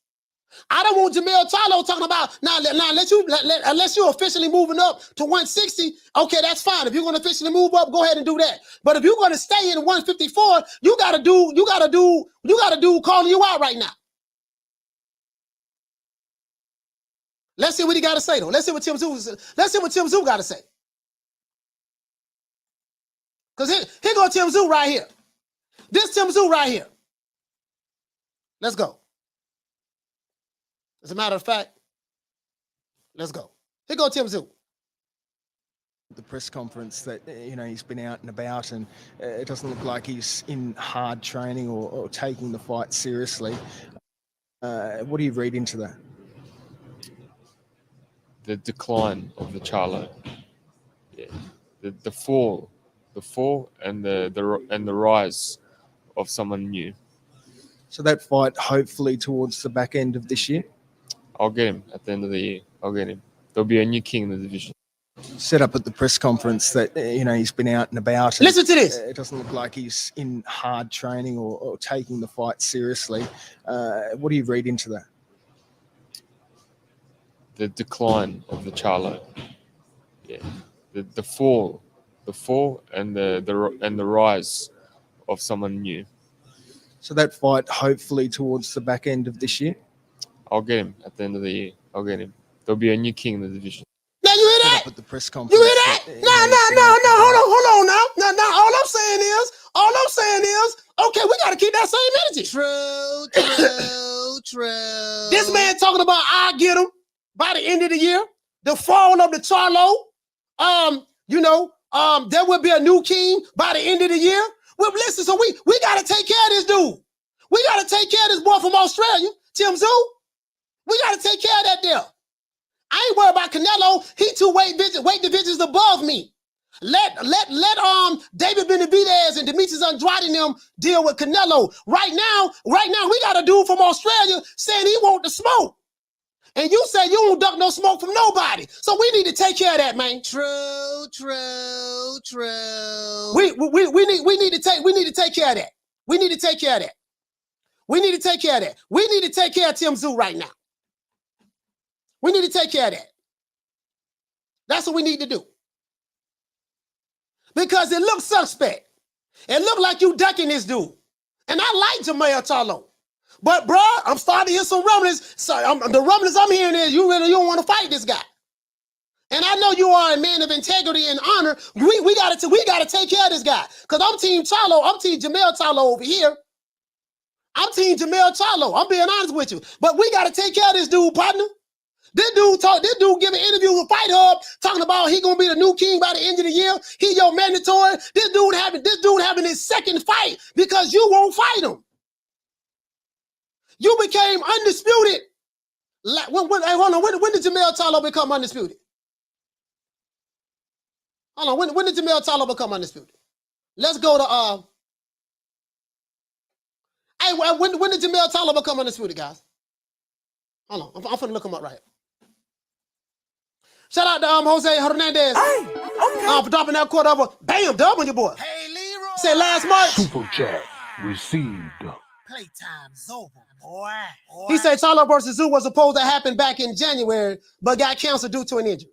I don't want Jermell Charlo talking about unless you're officially moving up to 160. Okay, that's fine. If you're going to officially move up, go ahead and do that. But if you're going to stay in 154, you got to do calling you out right now. Let's see what he got to say though. Let's see what Tim Tszyu got to say. Because here go Tim Tszyu right here. This Tim Tszyu right here. Let's go. As a matter of fact, let's go. Here go Tim Tszyu. The press conference that, you know, he's been out and about and it doesn't look like he's in hard training or taking the fight seriously. What do you read into that? The decline of the Charlo. Yeah. The fall and the rise of someone new. So that fight hopefully towards the back end of this year? I'll get him at the end of the year. I'll get him. There'll be a new king in the division. Set up at the press conference that, you know, he's been out and about. Listen to this. It doesn't look like he's in hard training or taking the fight seriously. What do you read into that? The decline of the Charlo. Yeah. The fall and the rise of someone new. So that fight hopefully towards the back end of this year? I'll get him at the end of the year. I'll get him. There'll be a new king in the division. Now you hear that? At the press conference. You hear that? No. Hold on now. No. All I'm saying is, okay, we got to keep that same energy. True. This man talking about I get him by the end of the year. The fall of the Charlo. You know, there will be a new king by the end of the year. Well, listen, so we got to take care of this dude. We got to take care of this boy from Australia, Tim Tszyu. We got to take care of that deal. I ain't worried about Canelo. He 2 weight divisions above me. Let David Benavidez and Demetrius Andrade and them deal with Canelo. Right now, we got a dude from Australia saying he want the smoke. And you say you don't duck no smoke from nobody. So we need to take care of that, man. True, true, true. We need to take care of that. We need to take care of that. We need to take care of that. We need to take care of Tim Tszyu right now. We need to take care of that. That's what we need to do. Because it looks suspect. It looked like you ducking this dude. And I like Jermell Charlo. But, bro, I'm starting to hear some rumblings. So the rumblings I'm hearing is you don't want to fight this guy. And I know you are a man of integrity and honor. We gotta take care of this guy. Because I'm Team Charlo. I'm Team Jermell Charlo over here. I'm Team Jermell Charlo. I'm being honest with you. But we gotta take care of this dude, partner. This dude giving interviews with Fight Hub, talking about he gonna be the new king by the end of the year. He your mandatory. This dude having his second fight because you won't fight him. You became undisputed. Hold on, when did Jermell Charlo become undisputed? Hold on, when did Jermell Charlo become undisputed? Let's go to when did Jermell Charlo become undisputed, guys? Hold on, I'm finna look him up right here. Shout out to Jose Hernandez. Hey, okay. For dropping that quarter over. Bam, dub on your boy. Hey, Leroy. Say last March. Super chat received. Playtime's over, boy. He said Charlo versus Tszyu was supposed to happen back in January, but got canceled due to an injury.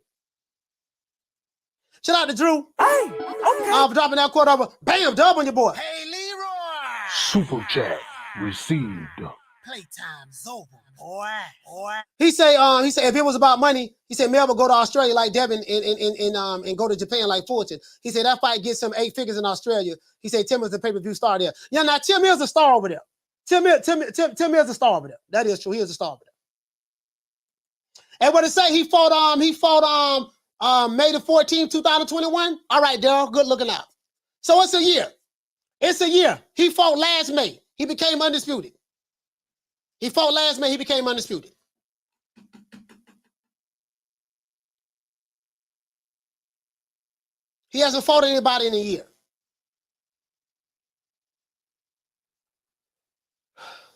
Shout out to Drew. Hey, okay. For dropping that quarter over. Bam, dub on your boy. Hey, Leroy. Super chat received. Playtime's over, boy. He say if it was about money, he said Mel would go to Australia like Devin and go to Japan like Fulton. He said that fight gets him 8 figures in Australia. He said Tim is the pay-per-view star there. Yeah, now Tim is a star over there. Tim is a star over there. That is true. He is a star over there. And what it say, he fought May the 14th, 2021. All right, Daryl, good looking out. So it's a year. It's a year. He fought last May. He became undisputed. He fought last May. He became undisputed. He hasn't fought anybody in a year.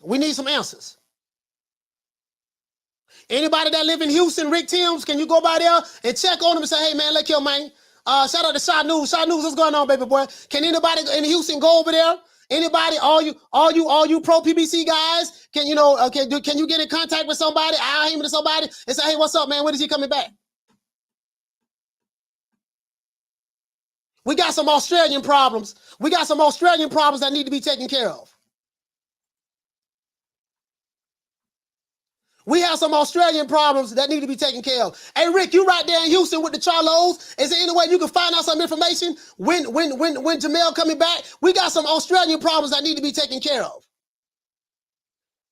We need some answers. Anybody that live in Houston, Rick Timms, can you go by there and check on him and say, hey, man, look here, man. Shout out to Shot News. Shot News, what's going on, baby boy? Can anybody in Houston go over there? Anybody, all you pro PBC guys, can you get in contact with somebody, Al Heyman to somebody, and say, hey, what's up, man? When is he coming back? We got some Australian problems. We got some Australian problems that need to be taken care of. We have some Australian problems that need to be taken care of. Hey, Rick, you right there in Houston with the Charlos. Is there any way you can find out some information when Jermell coming back? We got some Australian problems that need to be taken care of.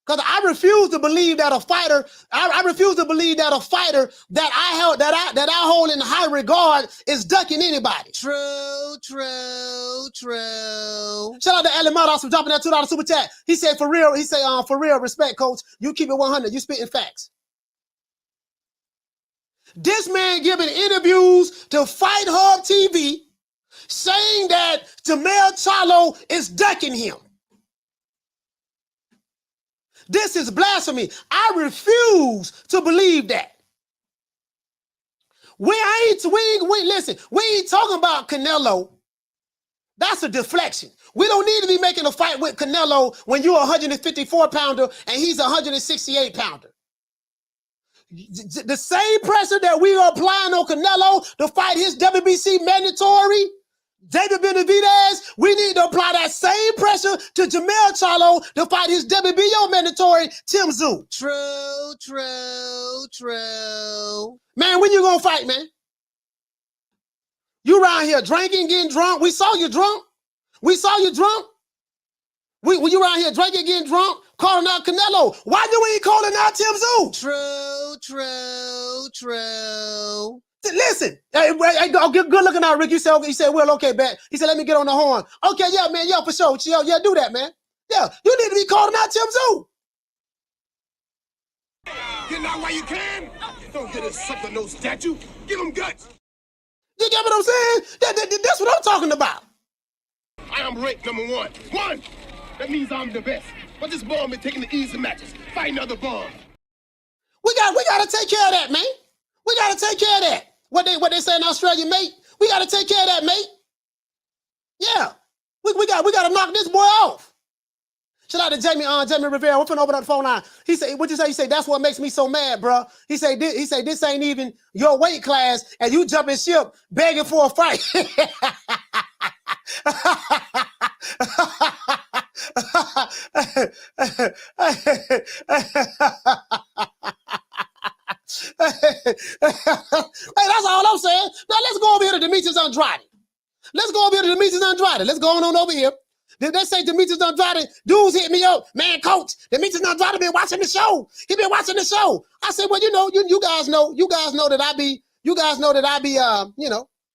Because I refuse to believe that a fighter, I refuse to believe that a fighter that I hold in high regard is ducking anybody. True, true, true. Shout out to Alan Modos for dropping that $2 super chat. He said, for real, for real, respect, coach. You keep it 100. You spitting facts. This man giving interviews to Fight Hub TV saying that Jermell Charlo is ducking him. This is blasphemy. I refuse to believe that. Listen, we ain't talking about Canelo. That's a deflection. We don't need to be making a fight with Canelo when you're a 154-pounder and he's a 168-pounder. The same pressure that we are applying on Canelo to fight his WBC mandatory, David Benavidez, we need to apply that same pressure to Jermell Charlo to fight his WBO mandatory, Tim Tszyu. True, true, true. Man, when you gonna fight, man? You around here drinking, getting drunk. We saw you drunk. We saw you drunk. You around here drinking, getting drunk, calling out Canelo. Why you ain't calling out Tim Tszyu? True, true, true. Listen, hey, good looking out, Rick. You said, okay, well, okay, bet. He said, let me get on the horn. Okay, yeah, man, yeah, for sure. Yeah, do that, man. Yeah, you need to be calling out Tim Tszyu. Get out while you can. Don't get a sucker no statue. Give him guts. You get what I'm saying? That's what I'm talking about. I am ranked number one. One. That means I'm the best. But this bum been taking the easy matches, fighting other bums. We gotta take care of that, man. We gotta take care of that. What they say in Australia, mate? We gotta take care of that, mate. Yeah. We gotta knock this boy off. Shout out to Jamie Rivera. We're finna open up the phone line. He said, what you say? He said, that's what makes me so mad, bro. He said, this ain't even your weight class, and you jumping ship begging for a fight. Hey, that's all I'm saying. Now let's go over here to Demetrius Andrade. Let's go over here to Demetrius Andrade. Let's go on over here. They say Demetrius Andrade, dudes hit me up. Man, coach, Demetrius Andrade been watching the show. He been watching the show. I said, well, you guys know that I be,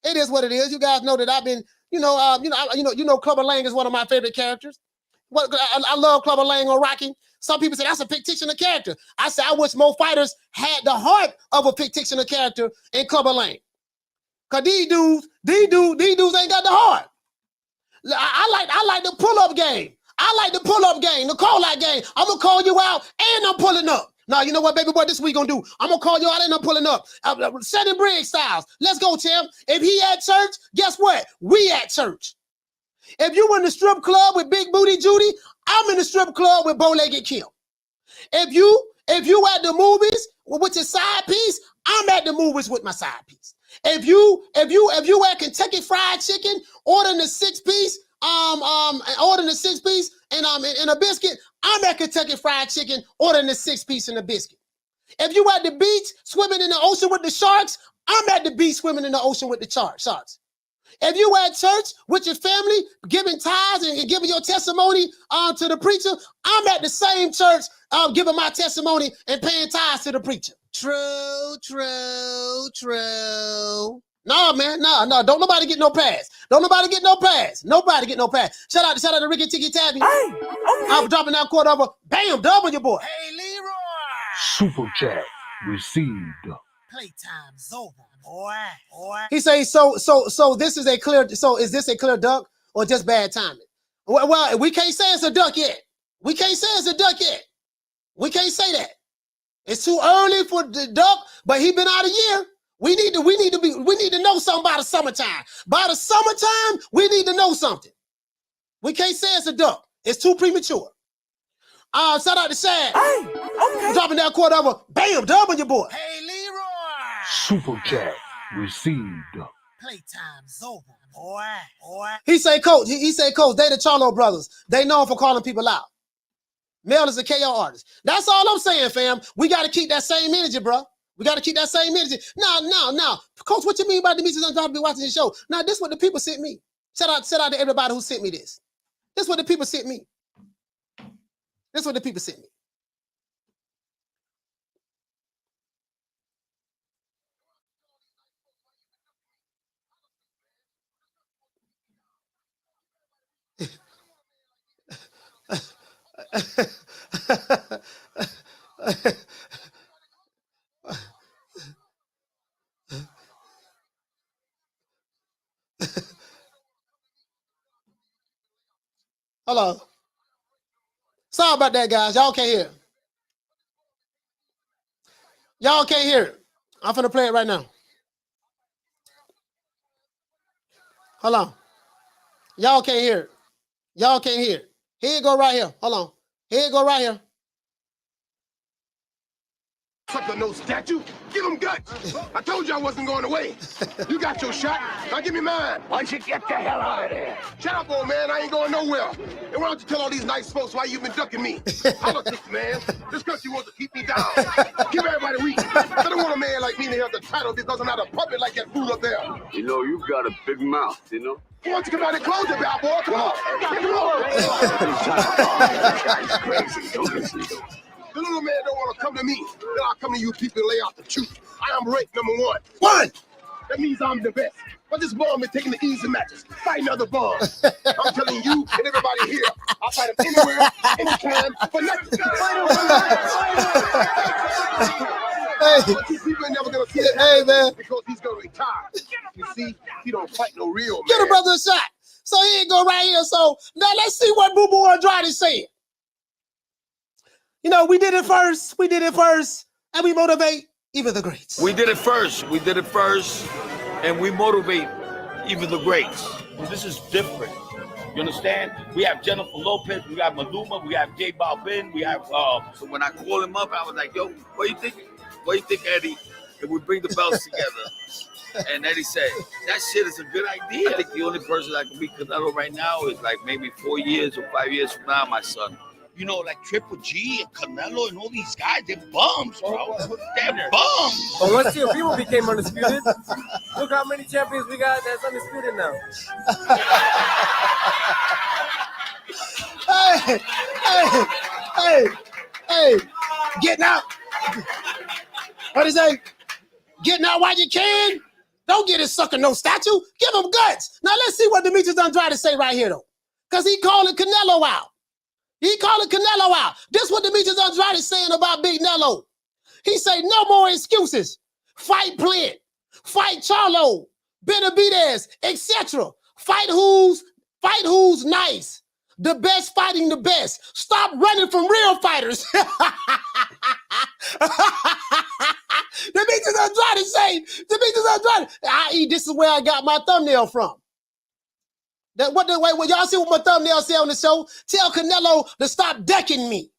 it is what it is. You guys know that I've been, Clubber Lang is one of my favorite characters. I love Clubber Lang on Rocky. Some people say that's a fictional character. I said I wish more fighters had the heart of a fictional character in Clubber Lang. Cause these dudes ain't got the heart. I like the pull-up game. I like the pull-up game, the call-out game. I'm gonna call you out and I'm pulling up. Now, you know what, baby boy, this we gonna do? I'm gonna call you out and I'm pulling up. Setting Briggs styles. Let's go, Tim. If he at church, guess what? We at church. If you in the strip club with Big Booty Judy, I'm in the strip club with Bow-Legged Kim. If you at the movies with your side piece, I'm at the movies with my side piece. If you at Kentucky Fried Chicken ordering a 6-piece, and a biscuit, I'm at Kentucky Fried Chicken ordering a 6-piece and a biscuit. If you at the beach swimming in the ocean with the sharks, I'm at the beach swimming in the ocean with the sharks. If you at church with your family giving tithes and giving your testimony to the preacher, I'm at the same church giving my testimony and paying tithes to the preacher. True. No, man, no. Don't nobody get no pass. Nobody get no pass. Shout out to Ricky Tiki Tabby. Hey, okay. I'm dropping that quarter over. Bam, double your boy. Hey, Leroy. Super chat received. Playtime's over, boy. He says, so this is a clear. So is this a clear duck or just bad timing? Well, we can't say it's a duck yet. We can't say that. It's too early for the duck, but he been out a year. We need to know something by the summertime. By the summertime, we need to know something. We can't say it's a duck. It's too premature. Shout out to Shad. Hey, okay. Dropping that quarter over. Bam, double your boy. Hey, Leroy. Super chat received. Playtime's over, boy. He say, coach, they the Charlo brothers. They known for calling people out. Mel is a KO artist. That's all I'm saying, fam. We got to keep that same energy, bro. We got to keep that same energy. Now. Coach, what you mean by Demetrius Andrade be watching the show? Now, this is what the people sent me. Shout out to everybody who sent me this. This is what the people sent me. Hello. Sorry about that, guys. Y'all can't hear it. I'm finna play it right now. Hold on. Y'all can't hear it. Here you go right here. Hold on. Here you go right here. Sucker no statue. Give him guts. I told you I wasn't going away. You got your shot. Now give me mine. Why don't you get the hell out of there? Shut up, old man. I ain't going nowhere. And why don't you tell all these nice folks why you've been ducking me? Politics, man. This country wants to keep me down. Give everybody reach. I don't want a man like me to have the title because I'm not a puppet like that fool up there. You know, you've got a big mouth, you know? Why don't you come out and close it, Balboa? Come on. This guy's crazy. Don't listen to him. The little man don't want to come to me. Then I'll come to you people and lay out the truth. I am ranked number one. that means I'm the best. But this bum been taking the easy matches, fighting other bums. I'm telling you and everybody here, I'll fight him anywhere, anytime, for nothing. Hey, But you people ain't never gonna see that hey, man. because he's gonna retire. You see, he don't fight no real man. Get a brother a shot. So he ain't go right here. So now let's see what Boo Boo Andrade said. You know, we did it first, and we motivate even the greats. We did it first, and we motivate even the greats. This is different. You understand? We have Jennifer Lopez, we have Maluma, we have J Balvin, we have. So when I called him up, I was like, "Yo, what do you think? What do you think, Eddie? If we bring the belts together?" And Eddie said, "That shit is a good idea." I think the only person that can beat Canelo right now is like maybe 4 years or 5 years from now, my son. You know, like Triple G and Canelo and all these guys, they're bums, bro. They're bums. But once your people became undisputed, look how many champions we got that's undisputed now. Hey, getting out. What is that? Getting out while you can. Don't get his sucker no statue. Give him guts. Now let's see what Demetrius Andrade say right here though. Because he calling Canelo out. He calling Canelo out. This is what Demetrius Andrade is saying about Big Nello. He say no more excuses. Fight Plant. Fight Charlo. Benavidez, etc. Fight who's nice. The best fighting the best. Stop running from real fighters. Demetrius Andrade say, i.e. this is where I got my thumbnail from. What y'all see what my thumbnail say on the show? Tell Canelo to stop decking me.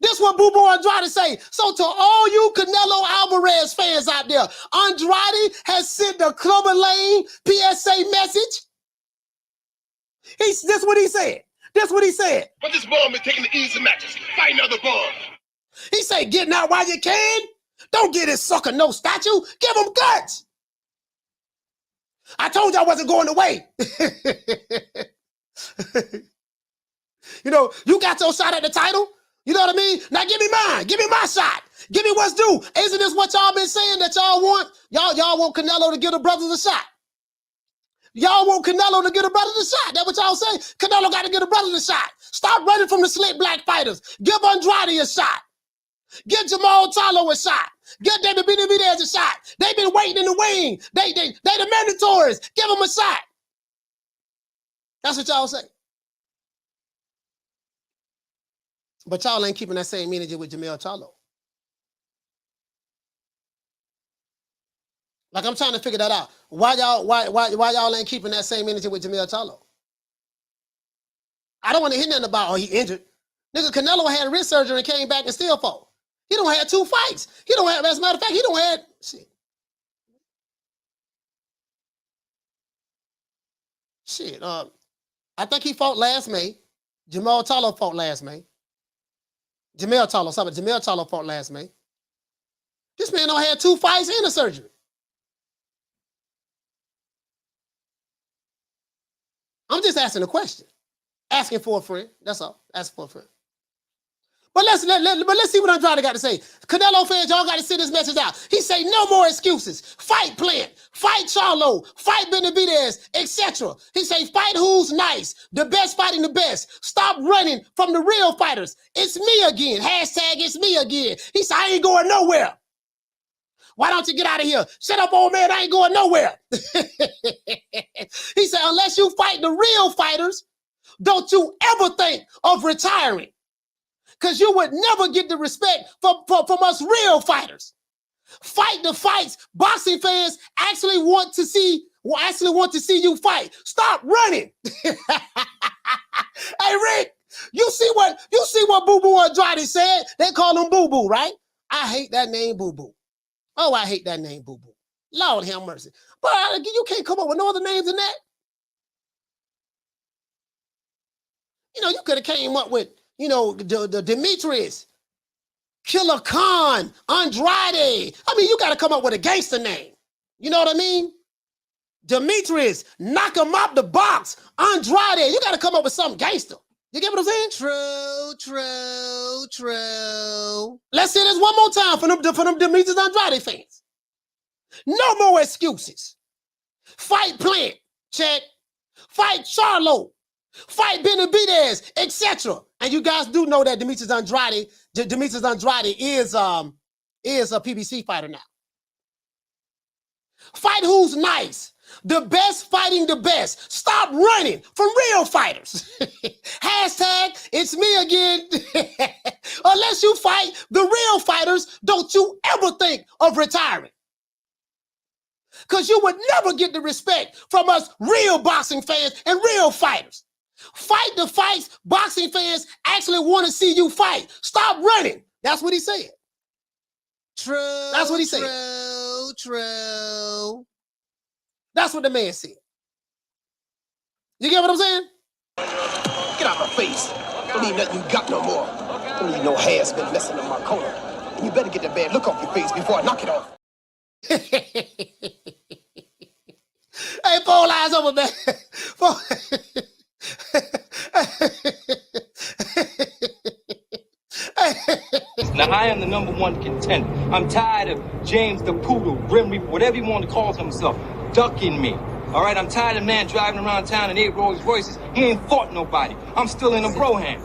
This what Boo Boo Andrade say. So to all you Canelo Alvarez fans out there, Andrade has sent the Clubber Lane PSA message. This what he said. This what he said. But this bum is taking the easy matches, fighting other bums. He say, getting out while you can. Don't get his sucker no statue. Give him guts. I told you I wasn't going away. You know, you got your shot at the title. You know what I mean? Now give me mine. Give me my shot. Give me what's due. Isn't this what y'all been saying that y'all want? Y'all want Canelo to give the brothers a shot. Y'all want Canelo to get a brother the shot. That's what y'all say. Canelo got to get a brother the shot. Stop running from the slick black fighters. Give Andrade a shot. Give Jermell Charlo a shot. Give Benavidez a shot. They've been waiting in the wing. They the mandatories. Give them a shot. That's what y'all say. But y'all ain't keeping that same energy with Jermell Charlo. Like I'm trying to figure that out. Why y'all ain't keeping that same energy with Jermell Charlo? I don't want to hear nothing about, oh, he injured. Nigga, Canelo had wrist surgery and came back and still fought. He don't have 2 fights. He don't have, as a matter of fact, he don't have, shit. I think he fought last May. Jermell Charlo fought last May. Jermell Charlo fought last May. This man don't have 2 fights and a surgery. I'm just asking a question. Asking for a friend. That's all. Asking for a friend. But let's see what Andrade got to say. Canelo fans, y'all got to send this message out. He say no more excuses. Fight Plant. Fight Charlo. Fight Benavidez, etc. He say fight who's nice. The best fighting the best. Stop running from the real fighters. It's me again. Hashtag it's me again. He say I ain't going nowhere. Why don't you get out of here? Shut up, old man. I ain't going nowhere. He said, unless you fight the real fighters, don't you ever think of retiring. Because you would never get the respect from us real fighters. Fight the fights. Boxing fans actually want to see you fight. Stop running. Hey, Rick, you see what Boo Boo Andrade said? They call him Boo Boo, right? I hate that name, Boo Boo. Oh, I hate that name, Boo Boo. Lord have mercy. But you can't come up with no other names than that. You know, you could have came up with, you know, the Demetrius, Killer Khan, Andrade. I mean, you got to come up with a gangster name. You know what I mean? Demetrius, knock him out the box. Andrade, you got to come up with something gangster. You get what I'm saying? True. Let's say this one more time for them Demetrius Andrade fans. No more excuses. Fight Plant, check. Fight Charlo. Fight Benavidez, etc. And you guys do know that Demetrius Andrade is a PBC fighter now. Fight who's nice. The best fighting the best. Stop running from real fighters. Hashtag it's me again. Unless you fight the real fighters, don't you ever think of retiring. Because you would never get the respect from us real boxing fans and real fighters. Fight the fights boxing fans actually want to see you fight. Stop running. That's what he said. True. That's what he said. True. That's what the man said. You get what I'm saying? Get out my face. Don't need nothing you got no more. Don't need no hair's been messing up my corner. And you better get that bad look off your face before I knock it off. Hey, 4 lines over, man. Now, I am the #1 contender. I'm tired of James the Poodle, Grim Reaper, whatever you want to call himself, ducking me. All right, I'm tired of man driving around town in 8 Rolls Royces. He ain't fought nobody. I'm still in a bro hand.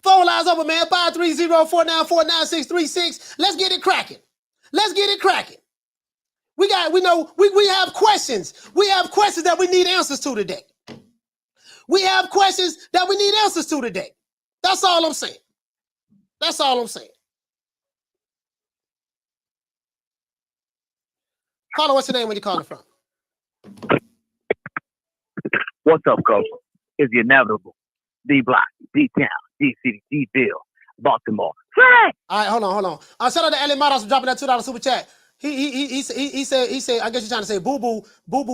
4 lines over, man. 530-494-9636. Let's get it cracking. Let's get it cracking. We have questions. We have questions that we need answers to today. We have questions that we need answers to today. That's all I'm saying. That's all I'm saying. Caller, what's your name? Where you calling from? What's up, Coach? It's the inevitable. D-Block, D-Town, D-City, D-Bill, Baltimore. All right, hold on. Shout out to Ellie Matos for dropping that $2 super chat. He said, I guess you're trying to say boo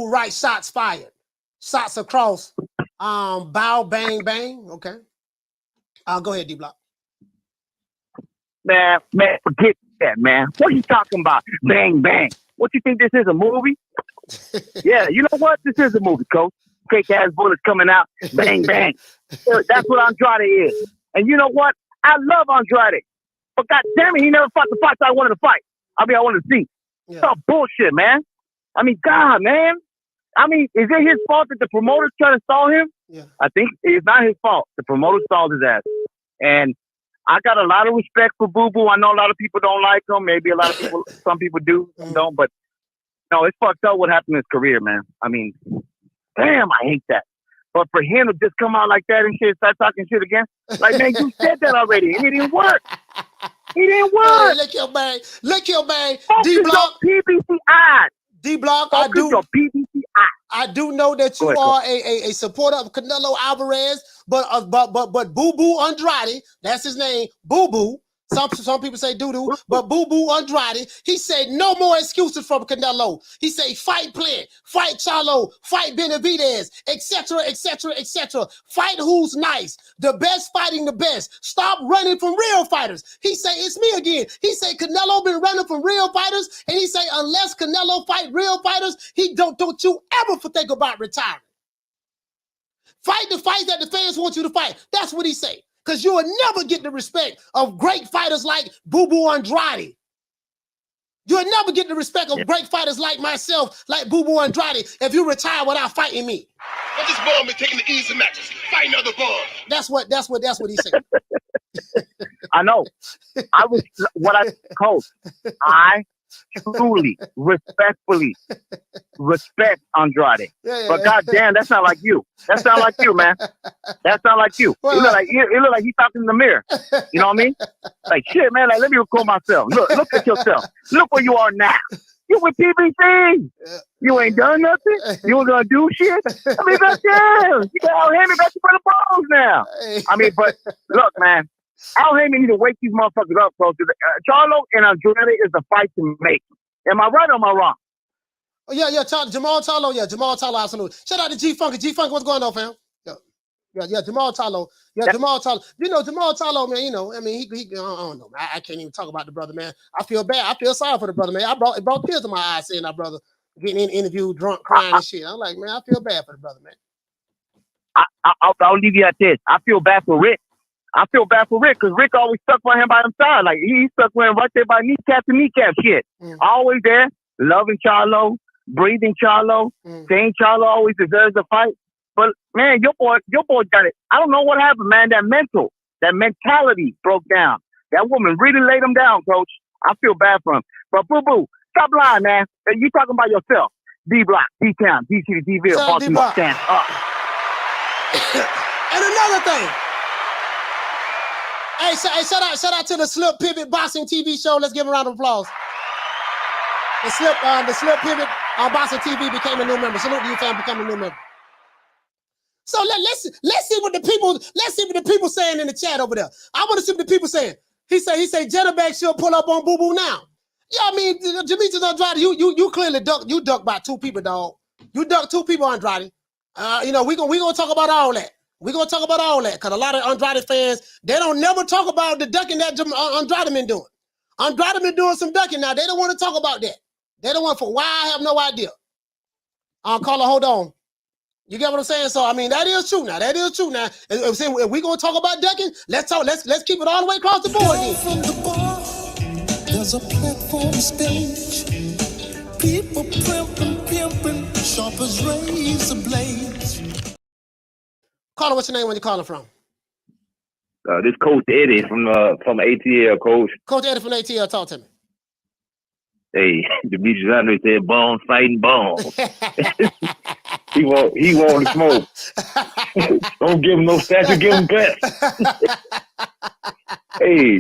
right, shots fired. Shots across. Bow, bang, bang. Okay. Go ahead, D-Block. Man, forget that, man. What are you talking about? Bang, bang. What you think this is, a movie? Yeah, you know what? This is a movie, Coach. Fake-ass bullets coming out. Bang, bang. That's what Andrade is. And you know what? I love Andrade. But God damn it, he never fought the fights I wanted to fight. I wanted to see. Yeah. It's all bullshit, man. God, man. Is it his fault that the promoters try to stall him? Yeah. I think it's not his fault. The promoter stalled his ass. And I got a lot of respect for Boo Boo. I know a lot of people don't like him. Maybe a lot of people, some people do, some don't. But no, it's fucked up what happened in his career, man. Damn, I hate that. But for him to just come out like that and shit, start talking shit again, like, man, you said that already, and it didn't work. It didn't work. Hey, look your man. D-Block. PBC eyes. D-Block, I do know that you are a supporter of Canelo Alvarez, but Boo Boo Andrade, that's his name, Boo Boo. Some people say doo-doo, but Boo Boo Andrade, he said no more excuses from Canelo. He said fight Plant, fight Charlo, fight Benavidez, etc., etc., etc. Fight who's nice. The best fighting the best. Stop running from real fighters. He say it's me again. He say Canelo been running from real fighters, and he say unless Canelo fight real fighters, he don't you ever think about retiring. Fight the fights that the fans want you to fight. That's what he say. Because you will never get the respect of great fighters like Boo Boo Andrade. You'll never get the respect of great fighters like myself, like Boo Boo Andrade, if you retire without fighting me. Let this bum be taking the easy matches. Fight another bum. That's what he said. I know. Coach, I truly, respectfully respect Andrade. But goddamn, that's not like you. That sound like you, man. That sound like you. It look like he's talking in the mirror. You know what I mean? Like shit, man. Like let me record myself. Look at yourself. Look where you are now. You with PBC. You ain't done nothing. You ain't gonna do shit. Goddamn. You got Al Heyman back to the balls now. But look, man. Al Heyman need to wake these motherfuckers up, bro. Charlo and Andrade is a fight to make. Am I right or am I wrong? Oh, yeah, Jermell Charlo. Yeah, Jermell Charlo, absolutely. Shout out to G-Funk. G-Funk, what's going on, fam? Yeah, Jermell Charlo. Yeah, Jermell Charlo. Jermell Charlo, man, he I don't know, man. I can't even talk about the brother, man. I feel bad. I feel sorry for the brother, man. It brought tears to my eyes seeing that brother getting interviewed, drunk, crying and shit. I'm like, man, I feel bad for the brother, man. I'll leave you at this. I feel bad for Rick. Because Rick always stuck by him by his side. Like he stuck with him right there by kneecap to kneecap shit. Always there. loving Charlo, breathing Charlo, saying Charlo always deserves a fight. But man, your boy got it. I don't know what happened, man. That mentality broke down. That woman really laid him down, Coach. I feel bad for him. But boo, stop lying, man. You talking about yourself. D-Block, D-Town, D-City, D-Ville, Baltimore, stand up. And another thing. Hey, shout out to the Slip Pivot Boxing TV show. Let's give a round of applause. The Slip Pivot Boxing TV became a new member. Salute to you, fam, become a new member. So let's see what the people saying in the chat over there. I want to see what the people saying. He say Jetterback should pull up on Boo Boo now. Yeah, I mean, Demetrius Andrade, you clearly ducked by 2 people, dog. You ducked 2 people, Andrade. We gonna talk about all that. We're gonna talk about all that because a lot of Andrade fans, they don't never talk about the ducking that Andrade been doing. Andrade been doing some ducking now. They don't want to talk about that. They don't want for why I have no idea. Caller, hold on. You get what I'm saying? So I mean that is true now. That is true now. If we gonna talk about ducking, let's keep it all the way across the board. From the bar, there's a platform stage. People pimping, sharp as razor blades. Caller, what's your name? When you calling from? This Coach Eddie from ATL, Coach. Coach Eddie from ATL, talk to me. Hey, Demetrius Andrade said, "Bones fighting bones." he want to smoke. Don't give him no statue, give him guts. Hey,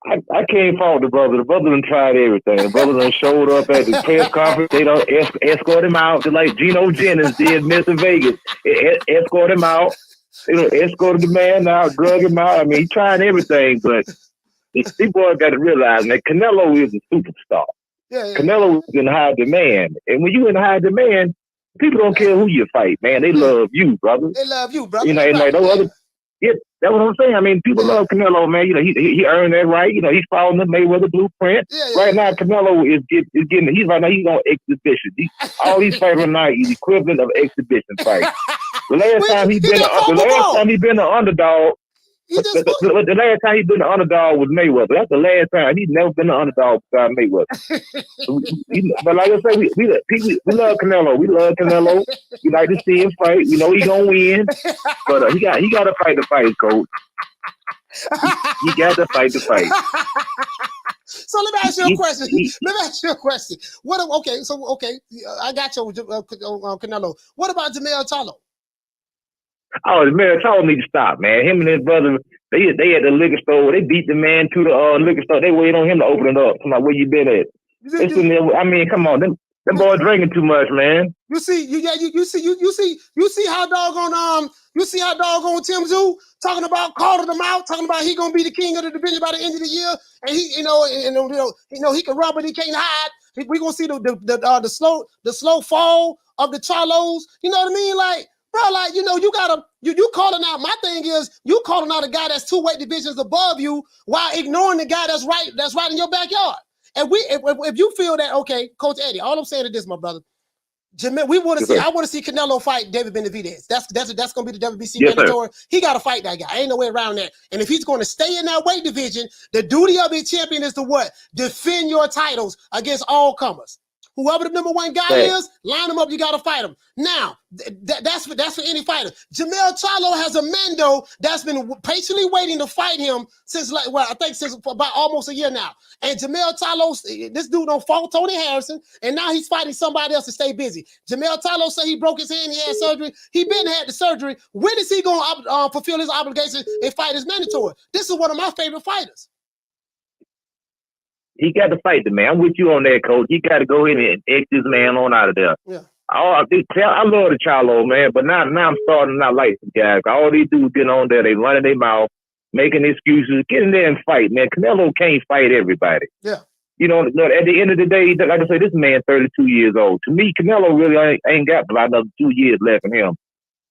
I can't fault the brother. The brother done tried everything. The brother done showed up at the press conference. They don't escort him out, just like Geno Jennings did Mr. Vegas. Escort him out. They don't escort the man out, drug him out. I mean, he tried everything, but these boys got to realize, man, Canelo is a superstar. Yeah. Canelo is in high demand. And when you in high demand, people don't care who you fight, man. They love you, brother. They love you, brother. You know, and like those other, yeah, that's what I'm saying. I mean, people love Canelo, man. You know, he earned that right. You know, he's following the Mayweather blueprint. Right now, Canelo is getting. He's on exhibition. All these fights tonight is equivalent of exhibition fight. The last time he been an underdog. The last time he been an underdog was Mayweather. That's the last time. He's never been an underdog beside Mayweather. But like I say, we love Canelo. We love Canelo. We like to see him fight. We know he's gonna win. But he got to fight the fight, Coach. He got to fight the fight. So let me ask you a question. I got you, Canelo. What about Jermell Charlo? Oh, the man told me to stop, man. Him and his brother, they at the liquor store. They beat the man to the liquor store. They waited on him to open it up. I'm like, where you been at? I mean, come on, them boys drinking too much, man. You see how doggone Tim Tszyu talking about calling them out, talking about he gonna be the king of the division by the end of the year, and he, he can run but he can't hide. We gonna see the slow fall of the Charlos. You know what I mean, like. Bro, like, you calling out, my thing is, you calling out a guy that's 2 weight divisions above you while ignoring the guy that's right in your backyard. And if you feel that, okay, Coach Eddie, all I'm saying is this, my brother. I want to see Canelo fight David Benavidez. That's going to be the WBC mandatory. He got to fight that guy. Ain't no way around that. And if he's going to stay in that weight division, the duty of a champion is to what? Defend your titles against all comers. Whoever the number 1 guy is, line them up. You got to fight him. Now, that's for any fighter. Jermell Charlo has a Mando that's been patiently waiting to fight him since about almost a year now. And Jermell Charlo, this dude don't fault Tony Harrison, and now he's fighting somebody else to stay busy. Jermell Charlo said he broke his hand, he had surgery. He been had the surgery. When is he going to fulfill his obligation and fight his mandatory? This is one of my favorite fighters. He got to fight the man. I'm with you on that, Coach. He got to go in and X this man on out of there. Yeah. I love the Charlo, man, but now I'm starting to not like the guys. All they do is get on there, they running their mouth, making excuses. Get in there and fight, man. Canelo can't fight everybody. Yeah. You know, at the end of the day, like I say, this man 32 years old. To me, Canelo really ain't got about another 2 years left in him.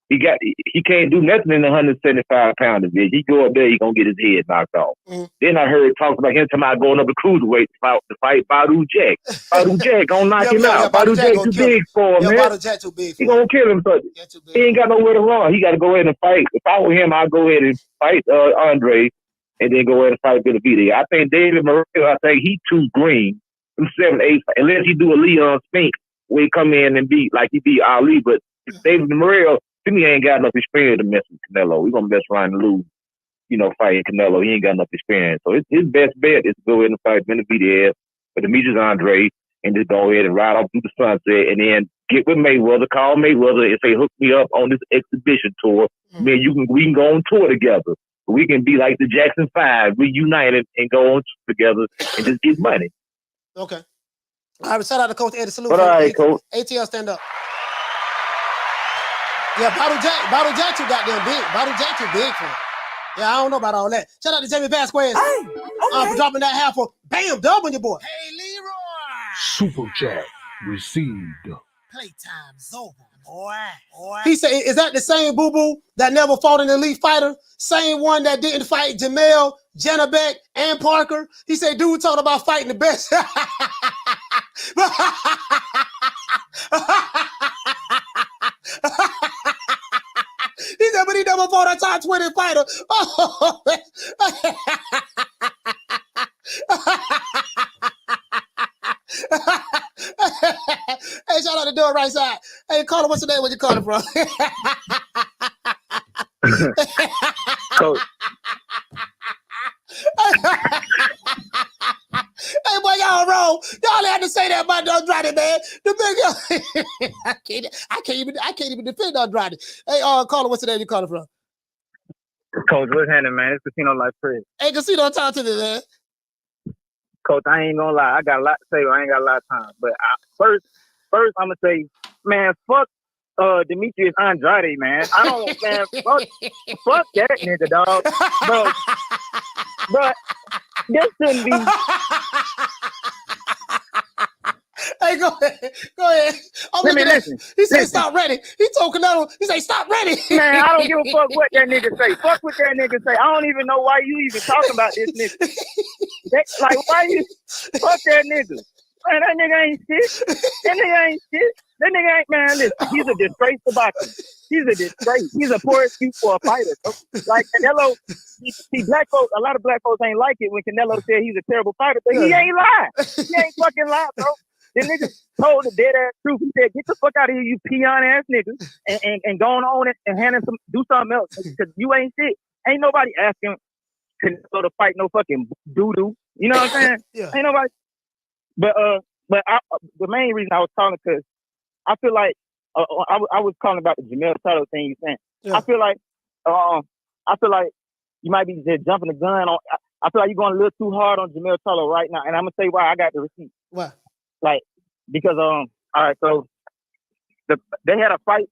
He can't do nothing in the 175-pound division. He go up there, he gonna get his head knocked off. Then I heard talk about him going up the cruiserweight to fight Badu Jack. Badu Jack gonna knock him out. Badu Jack too big for him, man. Badu Jack too big. He gonna kill him, but he ain't got nowhere to run. He got to go ahead and fight. If I were him, I'd go ahead and fight Andre, and then go ahead and fight Benavidez. I think David Morrell, he too green them 7, 8, unless he do a Leon Spink where he come in and beat like he beat Ali. But David Morrell, to me, ain't got enough experience to mess with Canelo. We gonna mess around and lose, fighting Canelo. He ain't got enough experience. So his best bet is to go ahead and fight Benavidez or Demetrius Andrade and just go ahead and ride off through the sunset and then get with Mayweather, call Mayweather and say, hook me up on this exhibition tour. Man, we can go on tour together. We can be like the Jackson 5, reunite and go on tour together and just get money. Okay. All right, shout out to Coach Eddie. Salute. All right, Coach. ATL, stand up. Yeah, Bottle Jack too goddamn big. Bottle Jack too big for him. Yeah, I don't know about all that. Shout out to Jamie Vasquez for dropping that half for bam, dub on your boy. Hey, Leroy. Super chat received. Playtime's over, boy. He said, is that the same boo-boo that never fought an elite fighter? Same one that didn't fight Jermell, Janabek, and Parker? He said, dude talking about fighting the best. He said, but he never fought a top 20 fighter. Hey, shout out to door right side. Hey, Carter, what's the name? Where you calling from? Coach. Hey, boy, y'all wrong. Y'all had to say that about Andrade, man. The big I can't even defend Andrade. Hey, Carter, what's the name you calling from? Coach, what's happening, man? It's Casino Life Chris. Hey, Casino, talk to me, man. Coach, I ain't gonna lie. I got a lot to say, but I ain't got a lot of time. But first, I'm gonna say, man, fuck Demetrius Andrade, man. I don't, man, fuck that nigga, dog. But this shouldn't be. Hey, go ahead. Let me listen. He said, stop ready. He told Canelo, he said, stop ready. Man, I don't give a fuck what that nigga say. Fuck what that nigga say. I don't even know why you even talking about this nigga. Like, why you fuck that nigga? Man, that nigga ain't shit. That nigga ain't shit. That nigga ain't, man, listen, he's a disgrace to boxing. He's a disgrace. He's a poor excuse for a fighter. Like Canelo, see, black folks, a lot of black folks ain't like it when Canelo said he's a terrible fighter, but he ain't lying. He ain't fucking lying, bro. The nigga told the dead ass truth. He said, get the fuck out of here, you peon ass niggas, and going on and do something else. Because you ain't shit. Ain't nobody asking Canelo to fight no fucking doo-doo. You know what I'm saying? Yeah. Ain't nobody. But the main reason I was calling, because I feel like I was calling about the Jermell Charlo thing you saying. Yeah. I feel like you might be just jumping the gun on. I feel like you're going a little too hard on Jermell Charlo right now, and I'm gonna say why. I got the receipt. Why? Like, because all right, so they had a fight.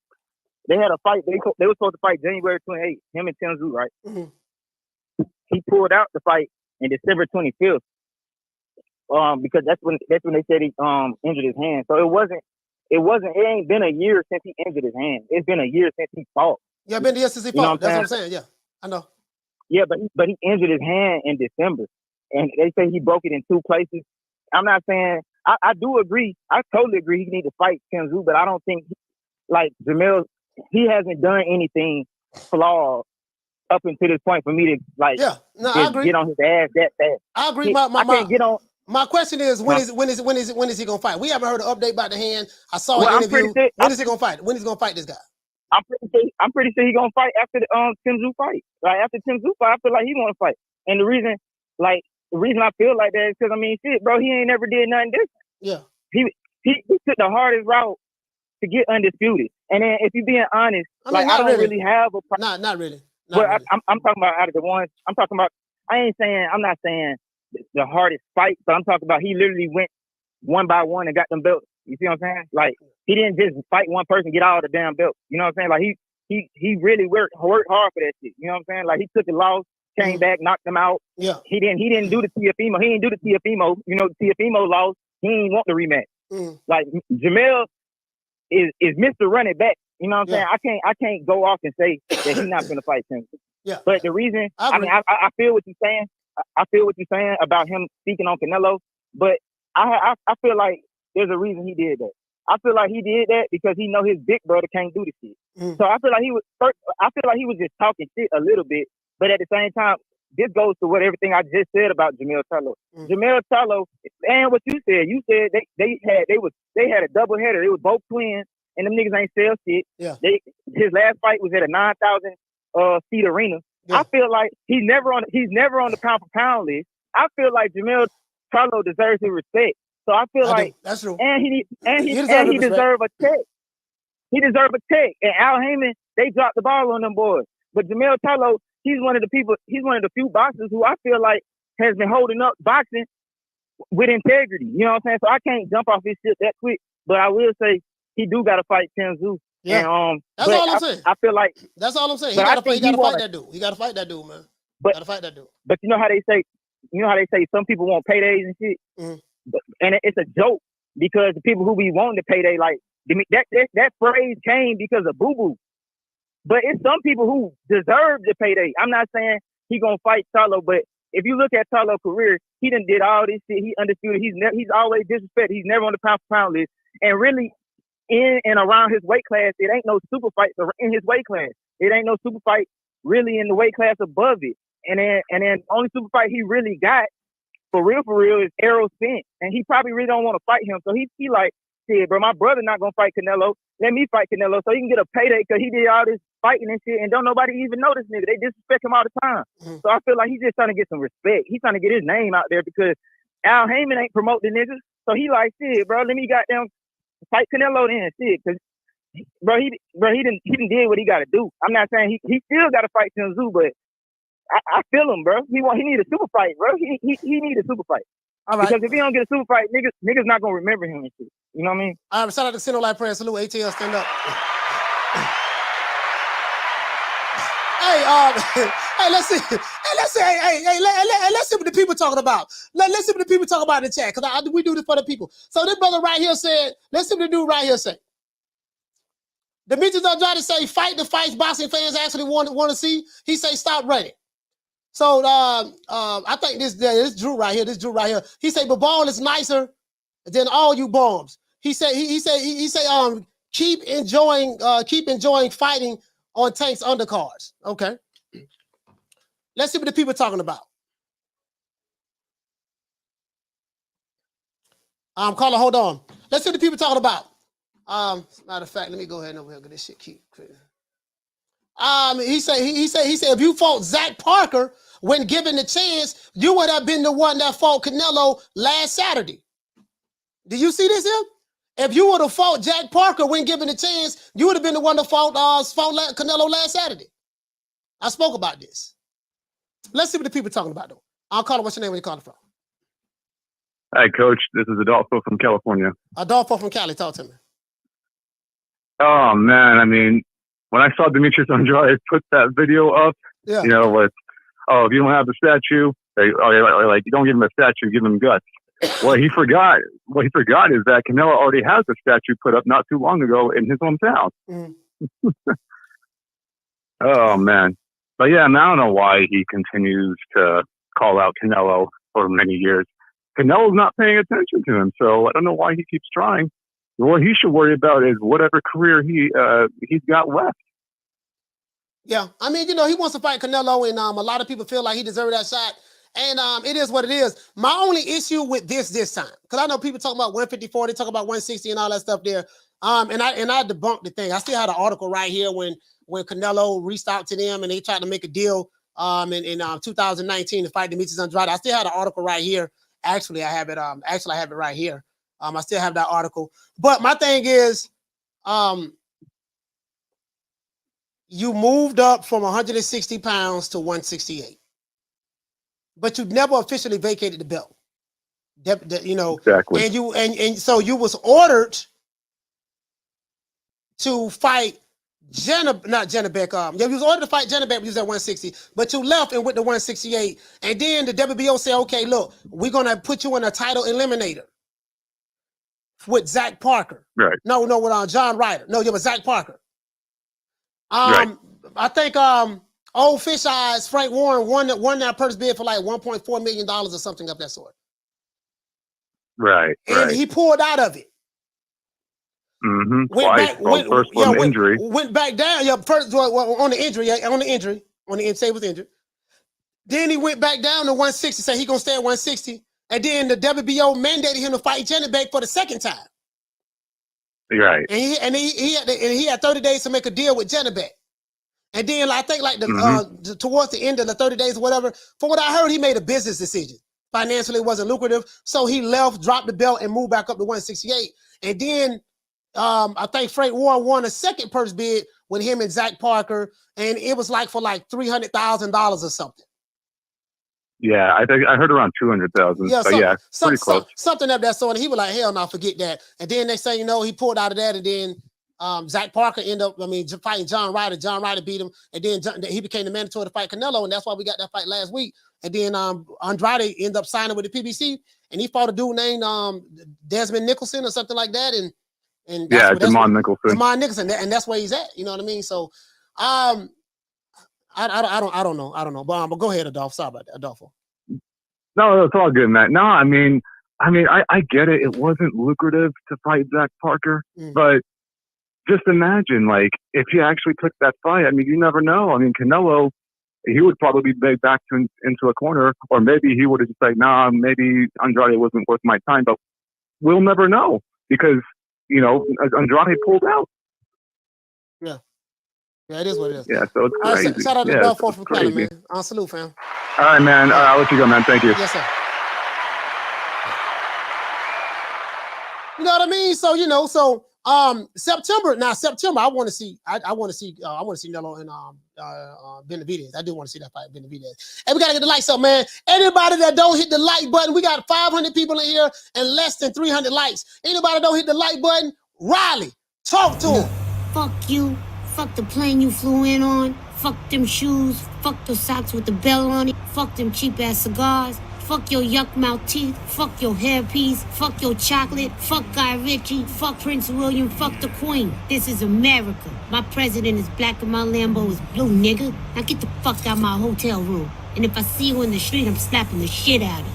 They were supposed to fight January 28th, him and Tim Tszyu, right? Mm-hmm. He pulled out the fight in December 25th. Because that's when they said he injured his hand. So it ain't been a year since he injured his hand. It's been a year since he fought. Yeah, been a year since he fought. That's what I'm saying. Yeah, I know. Yeah, but he injured his hand in December, and they say he broke it in 2 places. I'm not saying I do agree. I totally agree. He need to fight Tim Tszyu, but I don't think like Jermell. He hasn't done anything flawed up until this point for me to like. Yeah, no, I agree. Get on his ass that fast. I agree. I can't get on. My question is, when is he gonna fight? We haven't heard an update about the hand. I saw an interview. When is he gonna fight? When is he gonna fight this guy? I'm pretty sure he gonna fight after the Tim Tszyu fight. Like after Tim Tszyu fight, I feel like he gonna fight. And the reason I feel like that is because I mean, shit, bro, he ain't never did nothing different. Yeah. He took the hardest route to get undisputed. And then if you're being honest, I don't really have a problem. Not really. But I'm talking about out of the ones. I'm talking about. I'm not saying the hardest fight. So I'm talking about he literally went one by one and got them belts. You see what I'm saying? Like he didn't just fight one person, get all the damn belts. You know what I'm saying? Like he really worked hard for that shit. You know what I'm saying? Like he took a loss, came back, knocked them out. Yeah. He didn't do the Tiafimo. He didn't do the Tiafimo. You know, the Tiafimo loss. He didn't want the rematch. Like Jermell is Mr. Run It Back. You know what I'm saying? I can't go off and say that he's not gonna fight him. Yeah. But the reason I feel what you're saying. I feel what you're saying about him speaking on Canelo, but I feel like there's a reason he did that. I feel like he did that because he know his big brother can't do the shit. So I feel like he was just talking shit a little bit, but at the same time, this goes to what everything I just said about Jermell Charlo. Jermell Charlo, and what you said they had a double header. It was both twins, and them niggas ain't sell shit. Yeah. His last fight was at a 9,000 seat arena. Yeah. I feel like he's never on the pound for pound list. I feel like Jermell Charlo deserves his respect. So I feel that's true. And he deserves a check. He deserves a check. And Al Heyman, they dropped the ball on them boys. But Jermell Charlo, he's one of the few boxers who I feel like has been holding up boxing with integrity. You know what I'm saying? So I can't jump off his shit that quick. But I will say he do got to fight Tim Tszyu. Yeah. And, that's all I'm saying. I feel like that's all I'm saying. He got to fight that dude. He got to fight that dude, man. Got to fight that dude. But you know how they say some people want paydays and shit, and it's a joke because the people who be wanting the payday, like that phrase came because of Boo Boo. But it's some people who deserve the payday. I'm not saying he gonna fight Charlo, but if you look at Charlo's career, he done did all this shit. He undisputed. He's always disrespected. He's never on the pound for pound list. And really, in and around his weight class, it ain't no super fights in his weight class. It ain't no super fight really in the weight class above it. And then the only super fight he really got for real is Errol Spence. And he probably really don't want to fight him. So he like, shit, bro, my brother not gonna fight Canelo. Let me fight Canelo so he can get a payday because he did all this fighting and shit and don't nobody even know this nigga. They disrespect him all the time. So I feel like he's just trying to get some respect. He's trying to get his name out there because Al Heyman ain't promote the niggas. So he like, shit, bro, let me goddamn fight Canelo then, shit. Cause bro, he didn't did what he got to do. I'm not saying he still got to fight Tim Tszyu, but I feel him, bro. He need a super fight, bro. He need a super fight. All right. Because if he don't get a super fight, niggas not gonna remember him and shit. You know what I mean? All right, shout out to Sino Life Prayer. Salute ATL, stand up. Let's see what the people talking about. Let's see what the people talk about in the chat, because we do this for the people. So this brother right here said, let's see what the dude right here say. Demetrius Andrade say, fight the fights boxing fans actually want to see. He say, stop running. So I think this Drew right here, he say, but ball is nicer than all you bombs. He say, keep enjoying fighting on Tank's undercards. Okay. Let's see what the people are talking about. Carla, hold on. Let's see what the people are talking about. Matter of fact, let me go ahead and over here get this shit keep clear. He said if you fought Zach Parker when given the chance, you would have been the one that fought Canelo last Saturday. Did you see this here? If you would have fought Jack Parker when given the chance, you would have been the one that fought Canelo last Saturday. I spoke about this. Let's see what the people are talking about, though. I'll call it. What's your name? Where you calling from? Hi, Coach. This is Adolfo from California. Adolfo from Cali. Talk to me. Oh, man. I mean, when I saw Demetrius Andrade put that video up, yeah. You know, with, oh, if you don't have the statue, like you don't give him a statue, give him guts. What he forgot is that Canelo already has a statue put up not too long ago in his hometown. Oh, man. But yeah, man, I don't know why he continues to call out Canelo for many years. Canelo's not paying attention to him, so I don't know why he keeps trying. What he should worry about is whatever career he's got left. Yeah, I mean, you know, he wants to fight Canelo, and a lot of people feel like he deserved that shot. And it is what it is. My only issue with this time, because I know people talking about 154, they talk about 160 and all that stuff there. And I debunked the thing. I still had an article right here when Canelo reached out to them and they tried to make a deal in 2019 to fight Demetrius Andrade. I still had an article right here. Actually, I have it. I have it right here. I still have that article. But my thing is, you moved up from 160 pounds to 168. But you never officially vacated the belt. You know, exactly. And so you was ordered to fight you was ordered to fight Janabek, you was at 160, but you left and went to 168. And then the WBO said, okay, look, we're gonna put you in a title eliminator with Zach Parker. Right. No, with John Ryder. No, it was Zach Parker. Right. I think Old Fish Eyes, Frank Warren won that purse bid for like $1.4 million or something of that sort. Right. And he pulled out of it. Mm-hmm. First from injury. Went back down. Yeah, first on the injury. Say it was injured. Then he went back down to 160, said he gonna stay at 160. And then the WBO mandated him to fight Janibek for the second time. Right. And he had 30 days to make a deal with Janibek. And then I think like towards the end of the 30 days or whatever, from what I heard, he made a business decision. Financially, it wasn't lucrative. So he left, dropped the belt, and moved back up to 168. And then I think Frank Warren won a second purse bid with him and Zach Parker. And it was like for like $300,000 or something. Yeah, I think I heard around 200,000. Yeah, pretty close. Something of that sort. And he was like, hell no, forget that. And then they say, he pulled out of that. And then Zach Parker ended up, fighting John Ryder. John Ryder beat him. And then he became the mandatory to fight Canelo. And that's why we got that fight last week. And then Andrade ended up signing with the PBC. And he fought a dude named Desmond Nicholson or something like that. And Demond Nicholson. Demond Nicholson. And that's where he's at. You know what I mean? So I don't know. But go ahead, Adolfo. Sorry about that, Adolfo. No, it's all good, man. No, I mean, I get it. It wasn't lucrative to fight Zach Parker, but just imagine, like, if he actually took that fight. I mean, you never know. I mean, Canelo, he would probably be back into a corner, or maybe he would have just said, nah, maybe Andrade wasn't worth my time. But we'll never know because, Andrade pulled out. Yeah. Yeah, it is what it is. Yeah, so it's crazy. Right, shout out to Adolfo from Canada, man. Salute, fam. All right, man. I'll let you go, man. Thank you. Yes, sir. You know what I mean? So, September. I want to see Canelo and Benavidez. I do want to see that fight, Benavidez. And we gotta get the likes up, man. Anybody that don't hit the like button, we got 500 people in here and less than 300 likes. Anybody that don't hit the like button, Riley, talk to him. Fuck you. Fuck the plane you flew in on. Fuck them shoes. Fuck the socks with the bell on it. Fuck them cheap-ass cigars. Fuck your yuck mouth teeth. Fuck your hairpiece. Fuck your chocolate. Fuck Guy Ritchie. Fuck Prince William. Fuck the Queen. This is America. My president is black and my Lambo is blue, nigga. Now get the fuck out of my hotel room. And if I see you in the street, I'm slapping the shit out of you.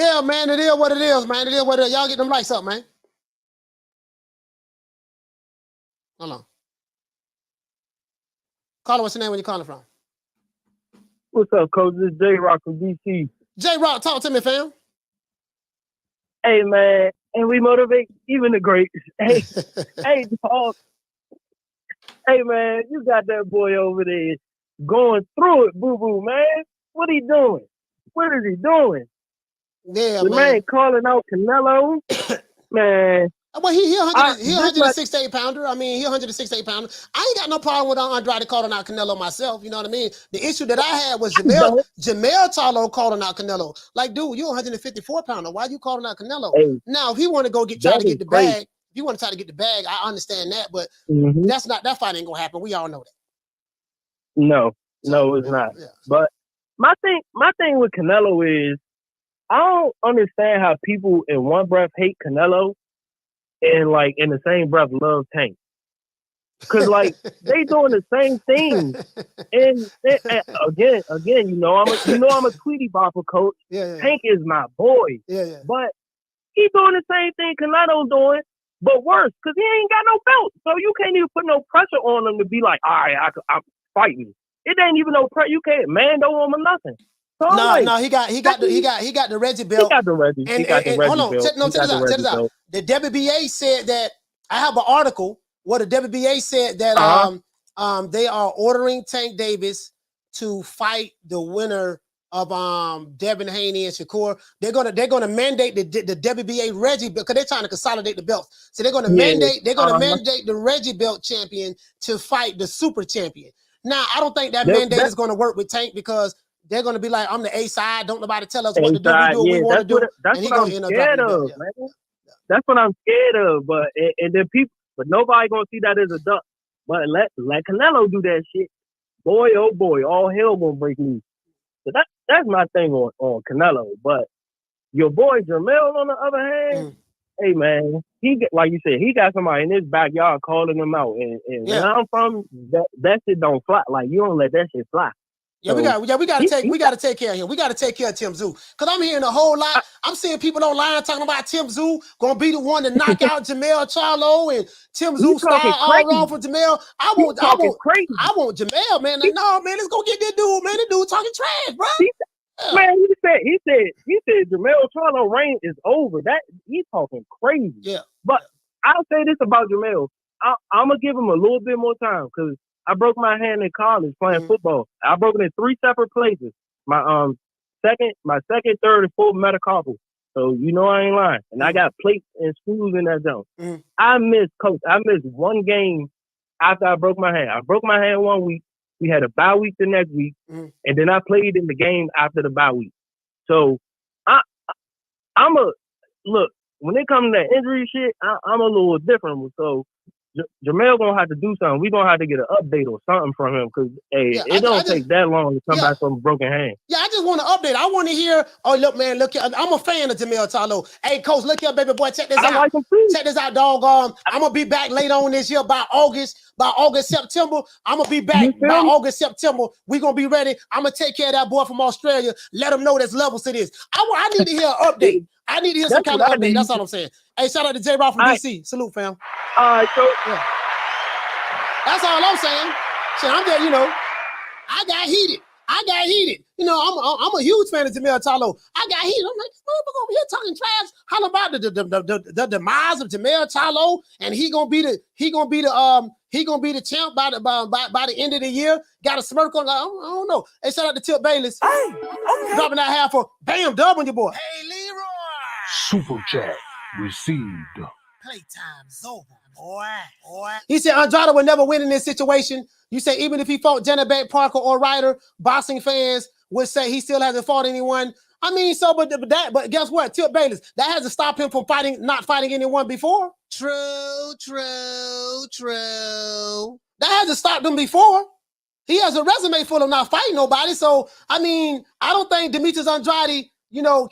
Yeah, man, it is what it is, man. It is what it is. Y'all get them likes up, man. Hold on. Caller, what's your name? Where you calling from? What's up, Coach? This is J-Rock from DC. J-Rock, talk to me, fam. Hey, man. And we motivate even the greats. Hey, hey, dog. Hey, man, you got that boy over there going through it, boo-boo, man. What he doing? What is he doing? Yeah, the man calling out Canelo. Man. Well, he 168 pounder. I mean, he 168 pounder. I ain't got no problem with Andrade calling out Canelo myself. You know what I mean? The issue that I had was Jermell Charlo calling out Canelo. Like, dude, you're 154 pounder. Why are you calling out Canelo? Hey, now, if he want to go try to get the bag, if you want to try to get the bag, I understand that. But that fight ain't gonna happen. We all know that. No, it's not. Yeah. But my thing with Canelo is I don't understand how people in one breath hate Canelo and like in the same breath love Tank. Cause like they doing the same thing. And again, I'm a Tweety Bopper coach. Yeah. Tank is my boy. Yeah. But he doing the same thing Canelo's doing, but worse, because he ain't got no belt. So you can't even put no pressure on him to be like, all right, I'm fighting. It ain't even no pressure. You can't Mando him or nothing. So no, he got the Reggie belt. He got the Reggie. Hold on, check this out. The WBA said that I have an article where the WBA said that they are ordering Tank Davis to fight the winner of Devin Haney and Shakur. They're gonna mandate the WBA Reggie because they're trying to consolidate the belts. So they're gonna mandate the Reggie belt champion to fight the super champion. Now I don't think that mandate is gonna work with Tank because they're going to be like, I'm the A side. Don't nobody tell us what to do. We do what we want to do. That's what I'm scared of, man. That's what I'm scared of. But nobody going to see that as a duck. But let Canelo do that shit. Boy, oh boy, all hell going to break loose. So that's my thing on Canelo. But your boy Jermell, on the other hand, hey, man, like you said, he got somebody in his backyard calling him out. And where I'm from, that shit don't fly. Like, you don't let that shit fly. Yeah, we gotta take care of him. We gotta take care of Tim Tszyu. Cause I'm hearing a whole lot. I'm seeing people online talking about Tim Tszyu gonna be the one to knock out Jermell Charlo and Tim Tszyu style all wrong for Jermell. I want Jermell, man. No, man, let's go get this dude, man. This dude talking trash, bro. Man, he said Jermell Charlo reign is over. That he's talking crazy. Yeah. But I'll say this about Jermell. I'm gonna give him a little bit more time because I broke my hand in college playing football. I broke it in 3 separate places. My second, third, and fourth metacarpal. So you know I ain't lying. And I got plates and screws in that zone. I missed one game after I broke my hand. I broke my hand 1 week. We had a bye week the next week, and then I played in the game after the bye week. So I'm a look when it comes to that injury shit. I'm a little different. So Jermell gonna have to do something. We gonna have to get an update or something from him because it don't take that long to come back from a broken hand. Yeah, I just want to update. I want to hear. Oh, look, man, look here. I'm a fan of Jermell Charlo. Hey, coach, look here, baby boy. Check this out. Like him too. Check this out, dog. I'm gonna be back later on this year by August, September. I'm gonna be back by August, September. We gonna be ready. I'm gonna take care of that boy from Australia. Let him know there's levels to this. I need to hear an update. I need to hear some kind of update. That's all I'm saying. Hey, shout out to J-Rob from DC. Salute, fam. All right, so that's all I'm saying. So I'm just, I got heated. I'm a huge fan of Jermell Charlo. I got heated. I'm like, this motherfucker over here talking trash. How about the demise of Jermell Charlo? And he gonna be the champ by the end of the year. Got a smirk on. I don't know. Hey, shout out to Tip Bayless. Hey, okay. Dropping that half for bam dub on your boy. Hey, Leroy. Super chat received. Playtime's over, boy. He said Andrade would never win in this situation. You say even if he fought Janabek, Parker, or Ryder, boxing fans would say he still hasn't fought anyone. I mean, so but guess what? Tip Bayless, that hasn't stopped him from not fighting anyone before. True. That hasn't stopped him before. He has a resume full of not fighting nobody. So I mean, I don't think Demetrius Andrade,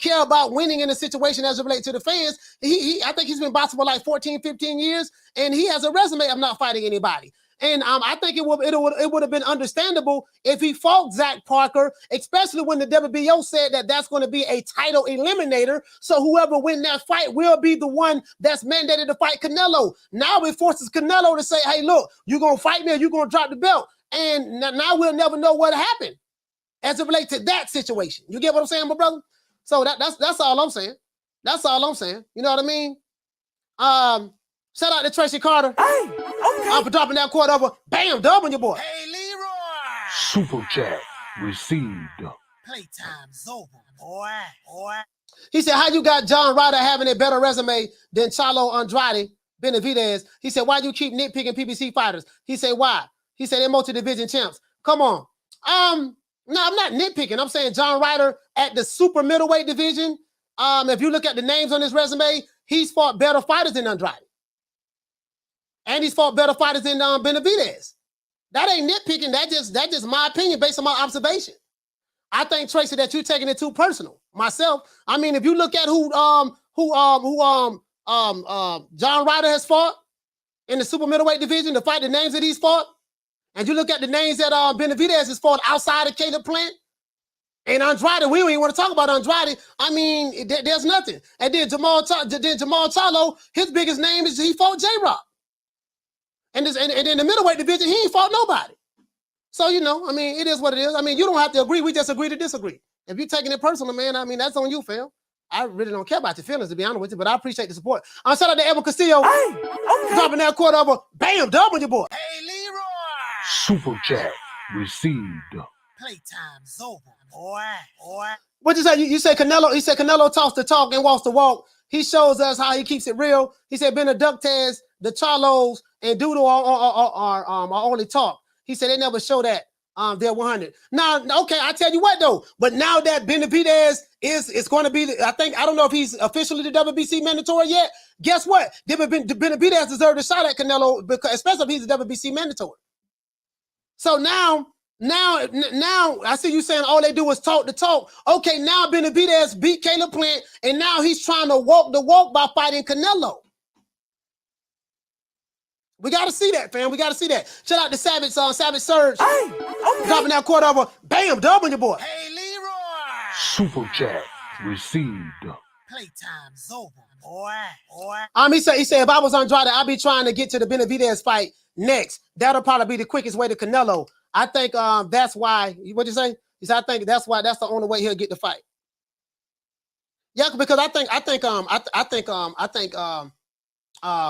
care about winning in a situation as it relates to the fans. I think he's been boxing for like 14, 15 years, and he has a resume of not fighting anybody. And I think it would have been understandable if he fought Zach Parker, especially when the WBO said that that's going to be a title eliminator. So whoever wins that fight will be the one that's mandated to fight Canelo. Now it forces Canelo to say, hey, look, you're going to fight me or you're going to drop the belt. And now we'll never know what happened as it relates to that situation. You get what I'm saying, my brother? So that's all I'm saying. That's all I'm saying. You know what I mean? Shout out to Tracy Carter. Hey, okay. For dropping that quarter over. Bam, dub on your boy. Hey, Leroy. Super chat received. Playtime's over, boy. He said, how you got John Ryder having a better resume than Charlo, Andrade, Benavidez? He said, why do you keep nitpicking PBC fighters? He said, why? He said, they're multi-division champs. Come on. No, I'm not nitpicking. I'm saying John Ryder at the super middleweight division. If you look at the names on his resume, he's fought better fighters than Andrade. And he's fought better fighters than Benavidez. That ain't nitpicking. That's just my opinion based on my observation. I think, Tracy, that you're taking it too personal. Myself, I mean, if you look at who John Ryder has fought in the super middleweight division, the names that he's fought, and you look at the names that Benavidez has fought outside of Caleb Plant and Andrade, we don't even want to talk about Andrade. I mean, there's nothing. And then Jermell Charlo, his biggest name is he fought J-Rock. And in the middleweight division, he ain't fought nobody. So, I mean, it is what it is. I mean, you don't have to agree. We just agree to disagree. If you're taking it personal, man, I mean, that's on you, fam. I really don't care about your feelings, to be honest with you, but I appreciate the support. Shout out to Evan Castillo. Hey, okay. Dropping that quarter over. Bam, dub on your boy. Hey, Leroy. Super chat received. Playtime's over, boy. What you say? You say Canelo? He said Canelo talks the talk and walks the walk. He shows us how he keeps it real. He said Benavidez, the Charlos, and Doodle are only talk. He said they never show that they're 100. Now, okay, I tell you what though. But now that Benavidez is going to be, I don't know if he's officially the WBC mandatory yet. Guess what? Benavidez deserves a shot at Canelo, because especially if he's the WBC mandatory. So now I see you saying all they do is talk the talk. Okay, now Benavidez beat Caleb Plant, and now he's trying to walk the walk by fighting Canelo. We got to see that, fam. We got to see that. Shout out to Savage Surge. Hey, okay. Dropping that quarter over. Bam, double your boy. Hey, Leroy. Super chat received. Playtime's over, boy. He said if I was Andrade, I'd be trying to get to the Benavidez fight next. That'll probably be the quickest way to Canelo. I think that's why. What'd you say? He said I think that's why that's the only way he'll get the fight. Yeah, because I think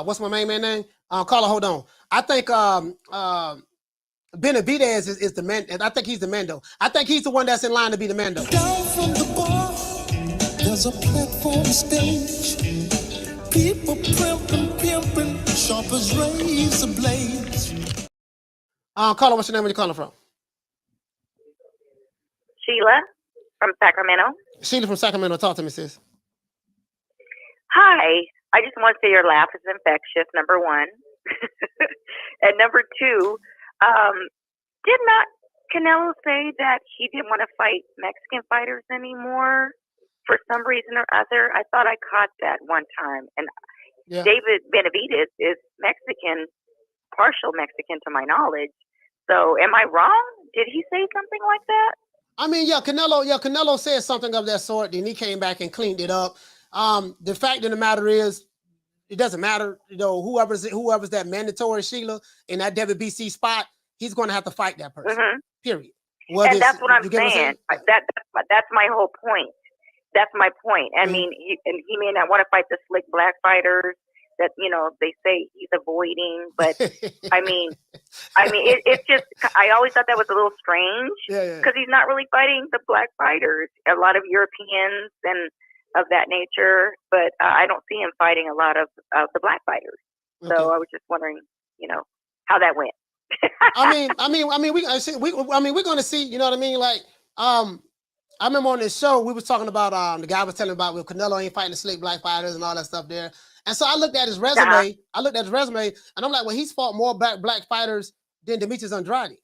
what's my main man name? Carla, hold on. I think Benavidez is the man, and I think he's the Mando. I think he's the one that's in line to be the Mando. Down from the bar, there's a platform stage. People pimping, sharp as razor blades. Carla, what's your name? Where you calling from? Sheila from Sacramento. Sheila from Sacramento. Talk to me, sis. Hi. I just want to say your laugh is infectious, number one. And number two, did not Canelo say that he didn't want to fight Mexican fighters anymore for some reason or other? I thought I caught that one time. And David Benavidez is Mexican, partial Mexican to my knowledge. So am I wrong? Did he say something like that? I mean, Canelo said something of that sort, then he came back and cleaned it up. The fact of the matter is, it doesn't matter, whoever's that mandatory Sheila in that WBC spot, he's going to have to fight that person. Mm-hmm. Period. And that's what I'm saying. That's my whole point. That's my point. I mean, he may not want to fight the slick black fighters that they say he's avoiding, but I mean, it's just I always thought that was a little strange because he's not really fighting the black fighters. A lot of Europeans and of that nature, but I don't see him fighting a lot of the black fighters. Okay. So I was just wondering, how that went. we're going to see. You know what I mean? Like, I remember on this show we was talking about the guy was telling about Canelo ain't fighting the slick black fighters and all that stuff there. And so I looked at his resume. And I'm like, well, he's fought more black fighters than Demetrius Andrade.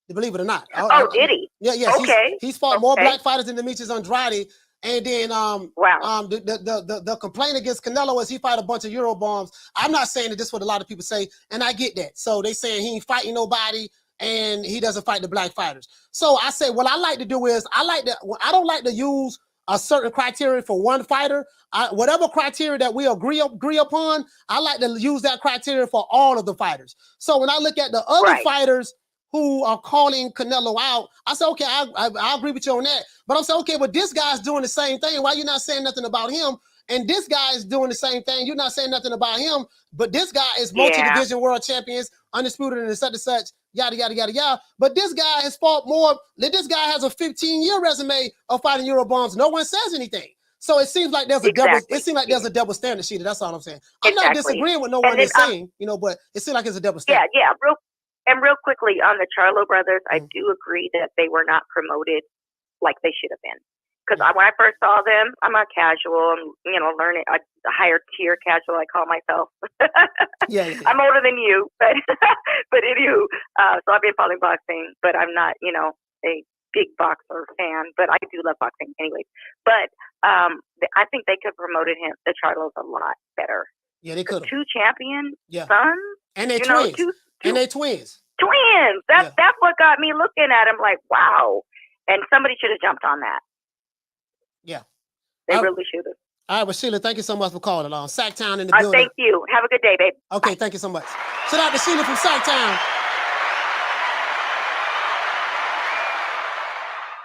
Believe it or not. Did he? Yeah, yes. Okay. He's fought more black fighters than Demetrius Andrade. And then the complaint against Canelo is he fight a bunch of Euro bombs. I'm not saying that this is what a lot of people say, and I get that. So they saying he ain't fighting nobody and he doesn't fight the black fighters. So I say what I like to do is I don't like to use a certain criteria for one fighter. Whatever criteria that we agree upon, I like to use that criteria for all of the fighters. So when I look at the other fighters who are calling Canelo out, I say, okay, I agree with you on that. But I'm saying, okay, but this guy's doing the same thing. Why you not saying nothing about him? And this guy is doing the same thing. You're not saying nothing about him. But this guy is multi-division world champions, undisputed and such and such, yada, yada, yada, yada. But this guy has fought more. This guy has a 15-year resume of fighting Euro bombs. No one says anything. So it seems like there's a double. It seems like there's a double standard, Sheeta. That's all I'm saying. I'm not disagreeing with no one is saying, but it seems like it's a double standard. Yeah. Real quickly on the Charlo brothers, I do agree that they were not promoted like they should have been. Because when I first saw them, I'm a casual, I'm learning a higher tier casual. I call myself. I'm older than you, but anywho, so I've been following boxing, but I'm not a big boxer fan, but I do love boxing anyway. But I think they could have promoted the Charlos a lot better. Yeah, they could have. 2 champion sons, and they twins. And they twins. Twins. That's what got me looking at him like, wow. And somebody should have jumped on that. Yeah. They really should have. All right, well, Sheila, thank you so much for calling on. Sacktown in the building. Thank you. Have a good day, babe. Okay, thank you so much. Shout out to Sheila from Sacktown.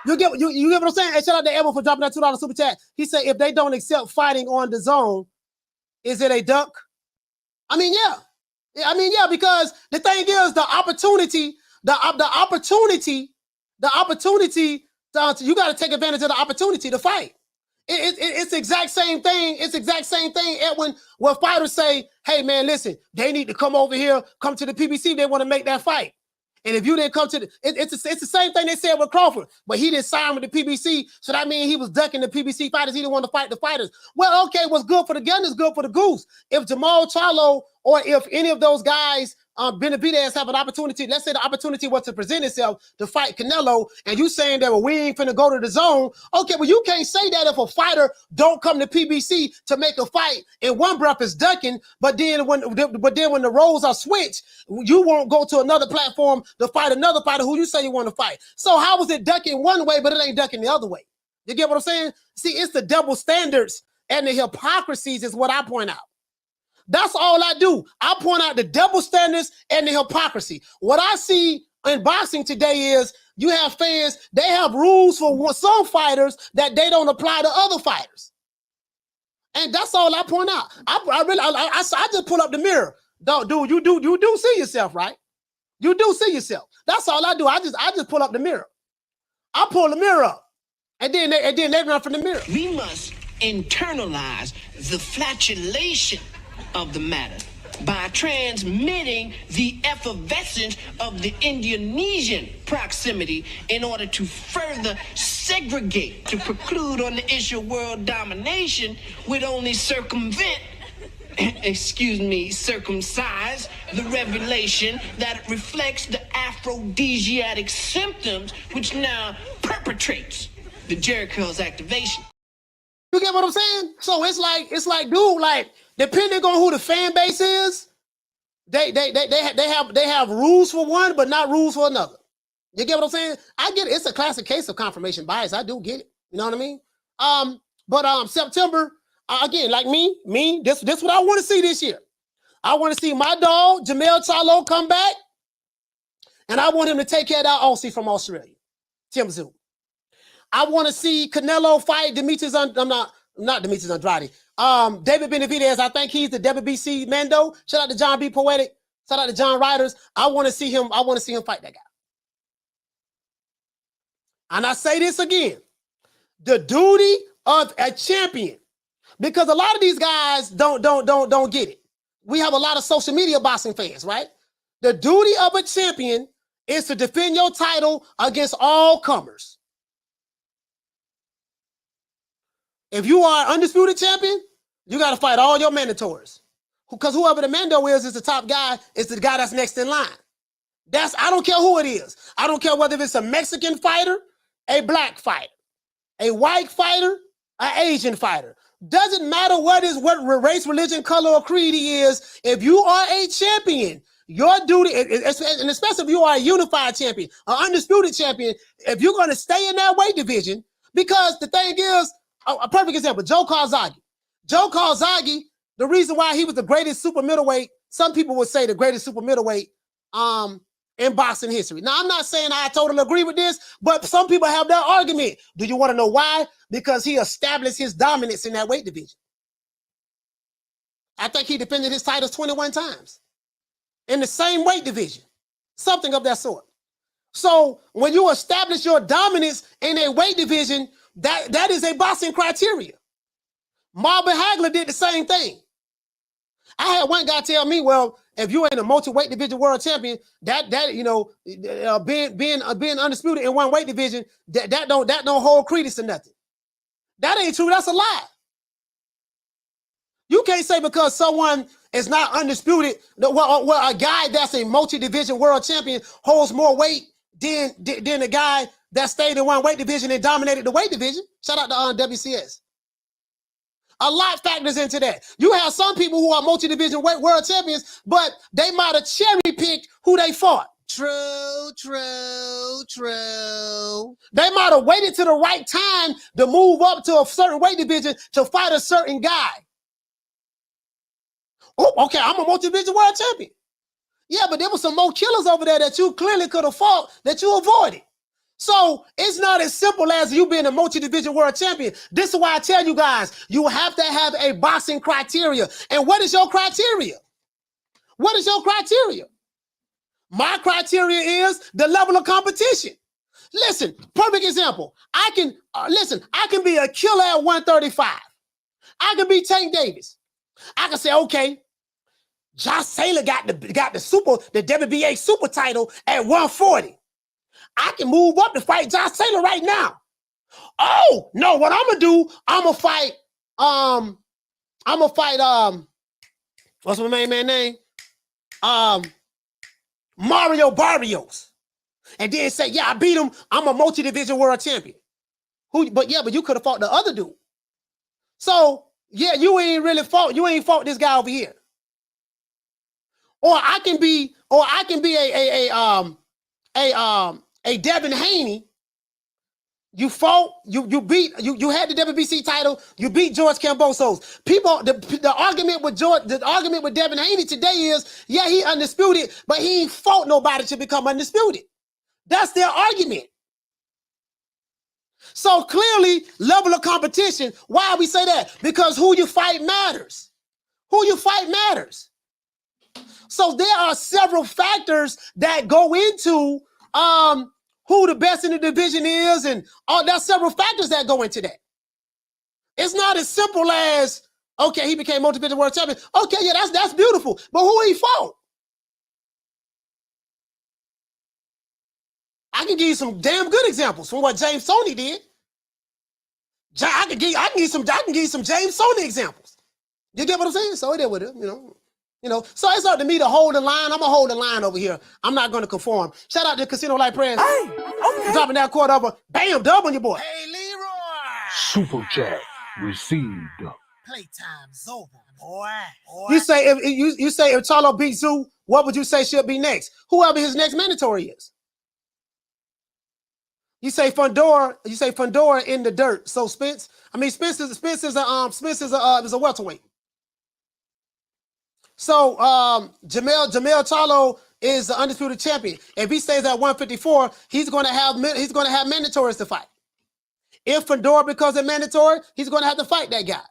You get what I'm saying? Hey, shout out to Evan for dropping that $2 super chat. He said, if they don't accept fighting on the zone, is it a duck? I mean, yeah. Because the thing is, the opportunity, you got to take advantage of the opportunity to fight. It's the exact same thing. It's the exact same thing, Edwin, where fighters say, hey, man, listen, they need to come over here, come to the PBC if they want to make that fight. And if you didn't come to it's the same thing they said with Crawford, but he didn't sign with the PBC, so that means he was ducking the PBC fighters. He didn't want to fight the fighters. Well, okay, what's good for the gun is good for the goose. If Jermell Charlo or if any of those guys Benavidez have an opportunity, let's say the opportunity was to present itself to fight Canelo, and you saying that, well, we ain't finna go to the zone. Okay, well, you can't say that if a fighter don't come to PBC to make a fight and one breath is ducking, but then when the roles are switched, you won't go to another platform to fight another fighter who you say you want to fight. So how was it ducking one way, but it ain't ducking the other way? You get what I'm saying? See, it's the double standards and the hypocrisies is what I point out. That's all I do. I point out the double standards and the hypocrisy. What I see in boxing today is you have fans, they have rules for some fighters that they don't apply to other fighters. And that's all I point out. I just pull up the mirror. Dude, you do see yourself, right? You do see yourself. That's all I do. I just pull up the mirror. I pull the mirror up. And then they run from the mirror. We must internalize the flatulation of the matter by transmitting the effervescence of the Indonesian proximity in order to further segregate, to preclude on the issue of world domination would only circumvent, circumcise the revelation that reflects the aphrodisiac symptoms which now perpetrates the Jericho's activation. You get what I'm saying? So it's like, dude, like, depending on who the fan base is, they have rules for one, but not rules for another. You get what I'm saying? I get it. It's a classic case of confirmation bias. I do get it. You know what I mean? But September, again, like me, this what I want to see this year. I want to see my dog, Jermell Charlo, come back. And I want him to take care of that Aussie from Australia, Tim Tszyu. I want to see Canelo fight Demetrius, not Demetrius Andrade. David Benavidez, I think he's the WBC Mando. Shout out to John B. Poetic. Shout out to John Riders. I want to see him fight that guy. And I say this again. The duty of a champion, because a lot of these guys don't get it. We have a lot of social media boxing fans, right? The duty of a champion is to defend your title against all comers. If you are undisputed champion, you got to fight all your mandatories. Because whoever the mando is the top guy, is the guy that's next in line. I don't care who it is. I don't care whether it's a Mexican fighter, a black fighter, a white fighter, an Asian fighter. Doesn't matter what race, religion, color, or creed he is. If you are a champion, your duty, and especially if you are a unified champion, an undisputed champion, if you're going to stay in that weight division, because the thing is, a perfect example, Joe Calzaghe. Joe Calzaghe, the reason why he was the greatest super middleweight, some people would say the greatest super middleweight in boxing history. Now, I'm not saying I totally agree with this, but some people have that argument. Do you want to know why? Because he established his dominance in that weight division. I think he defended his titles 21 times in the same weight division, something of that sort. So when you establish your dominance in a weight division, that is a boxing criteria. Marvin Hagler did the same thing. I had one guy tell me, well, if you ain't a multi-weight division world champion, being undisputed in one weight division, that don't hold credence to nothing. That ain't true. That's a lie. You can't say because someone is not undisputed, well, a guy that's a multi-division world champion holds more weight than the guy that stayed in one weight division and dominated the weight division. Shout out to WCS. A lot factors into that. You have some people who are multi-division world champions, but they might have cherry-picked who they fought. True. They might have waited to the right time to move up to a certain weight division to fight a certain guy. Oh, okay, I'm a multi-division world champion. Yeah, but there were some more killers over there that you clearly could have fought that you avoided. So it's not as simple as you being a multi-division world champion. This is why I tell you guys, you have to have a boxing criteria. And what is your criteria? What is your criteria? My criteria is the level of competition. Listen, perfect example. I can be a killer at 135. I can be Tank Davis. I can say, okay, Josh Taylor got the WBA super title at 140. I can move up to fight Josh Taylor right now. Oh, no, what I'm gonna do, I'm gonna fight, what's my main man name? Mario Barrios, and then say, yeah, I beat him. I'm a multi-division world champion. But you could have fought the other dude. So yeah, you ain't really fought. You ain't fought this guy over here. Or I can be a Devin Haney. You fought, you had the WBC title, you beat George Kambosos. People, the argument with Devin Haney today is, yeah, he undisputed, but he ain't fought nobody to become undisputed. That's their argument. So clearly, level of competition. Why we say that? Because who you fight matters. Who you fight matters. So there are several factors that go into who the best in the division is, and there's several factors that go into that. It's not as simple as, okay, he became multi-division world champion. Okay, yeah, that's beautiful. But who he fought? I can give you some damn good examples from what James Toney did. I can give you some James Toney examples. You get what I'm saying? So it did with him, So it's up to me to hold the line. I'm gonna hold the line over here. I'm not gonna conform. Shout out to Casino Light Press. Hey, okay. Dropping that quarter over. Bam, dub on your boy. Hey, Leroy. Super chat received. Playtime's over, boy. You say if Charlo beats Tszyu, what would you say should be next? Whoever his next mandatory is. You say Fundora in the dirt. So Spence is a welterweight. So Jermell Charlo is the undisputed champion. If he stays at 154, he's going to have mandatories to fight. If Fundora becomes a mandatory, he's going to have to fight that guy.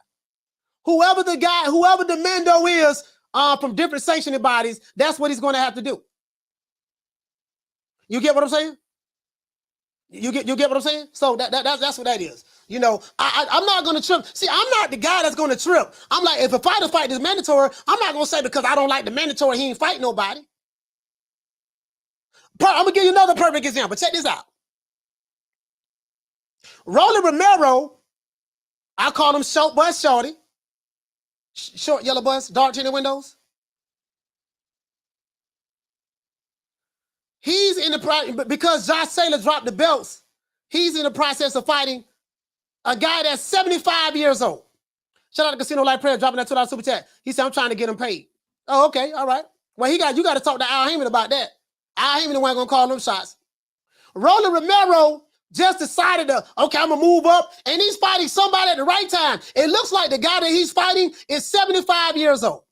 Whoever the Mando is from different sanctioning bodies, that's what he's going to have to do. You get what I'm saying? You get what I'm saying? So that's what that is. I'm not going to trip. See, I'm not the guy that's going to trip. I'm like, if a fighter fight is mandatory, I'm not going to say because I don't like the mandatory, he ain't fight nobody. I'm going to give you another perfect example. Check this out. Rolando Romero, I call him Short Bus Shorty. Short yellow bus, dark tinted windows. He's in the process, because Josh Saylor dropped the belts, he's in the process of fighting a guy that's 75 years old. Shout out to Casino Light Prayer, dropping that $2 super chat. He said, I'm trying to get him paid. Oh, okay, all right. Well, you got to talk to Al Heyman about that. Al Heyman the one going to call them shots. Rolando Romero just decided I'm going to move up, and he's fighting somebody at the right time. It looks like the guy that he's fighting is 75 years old.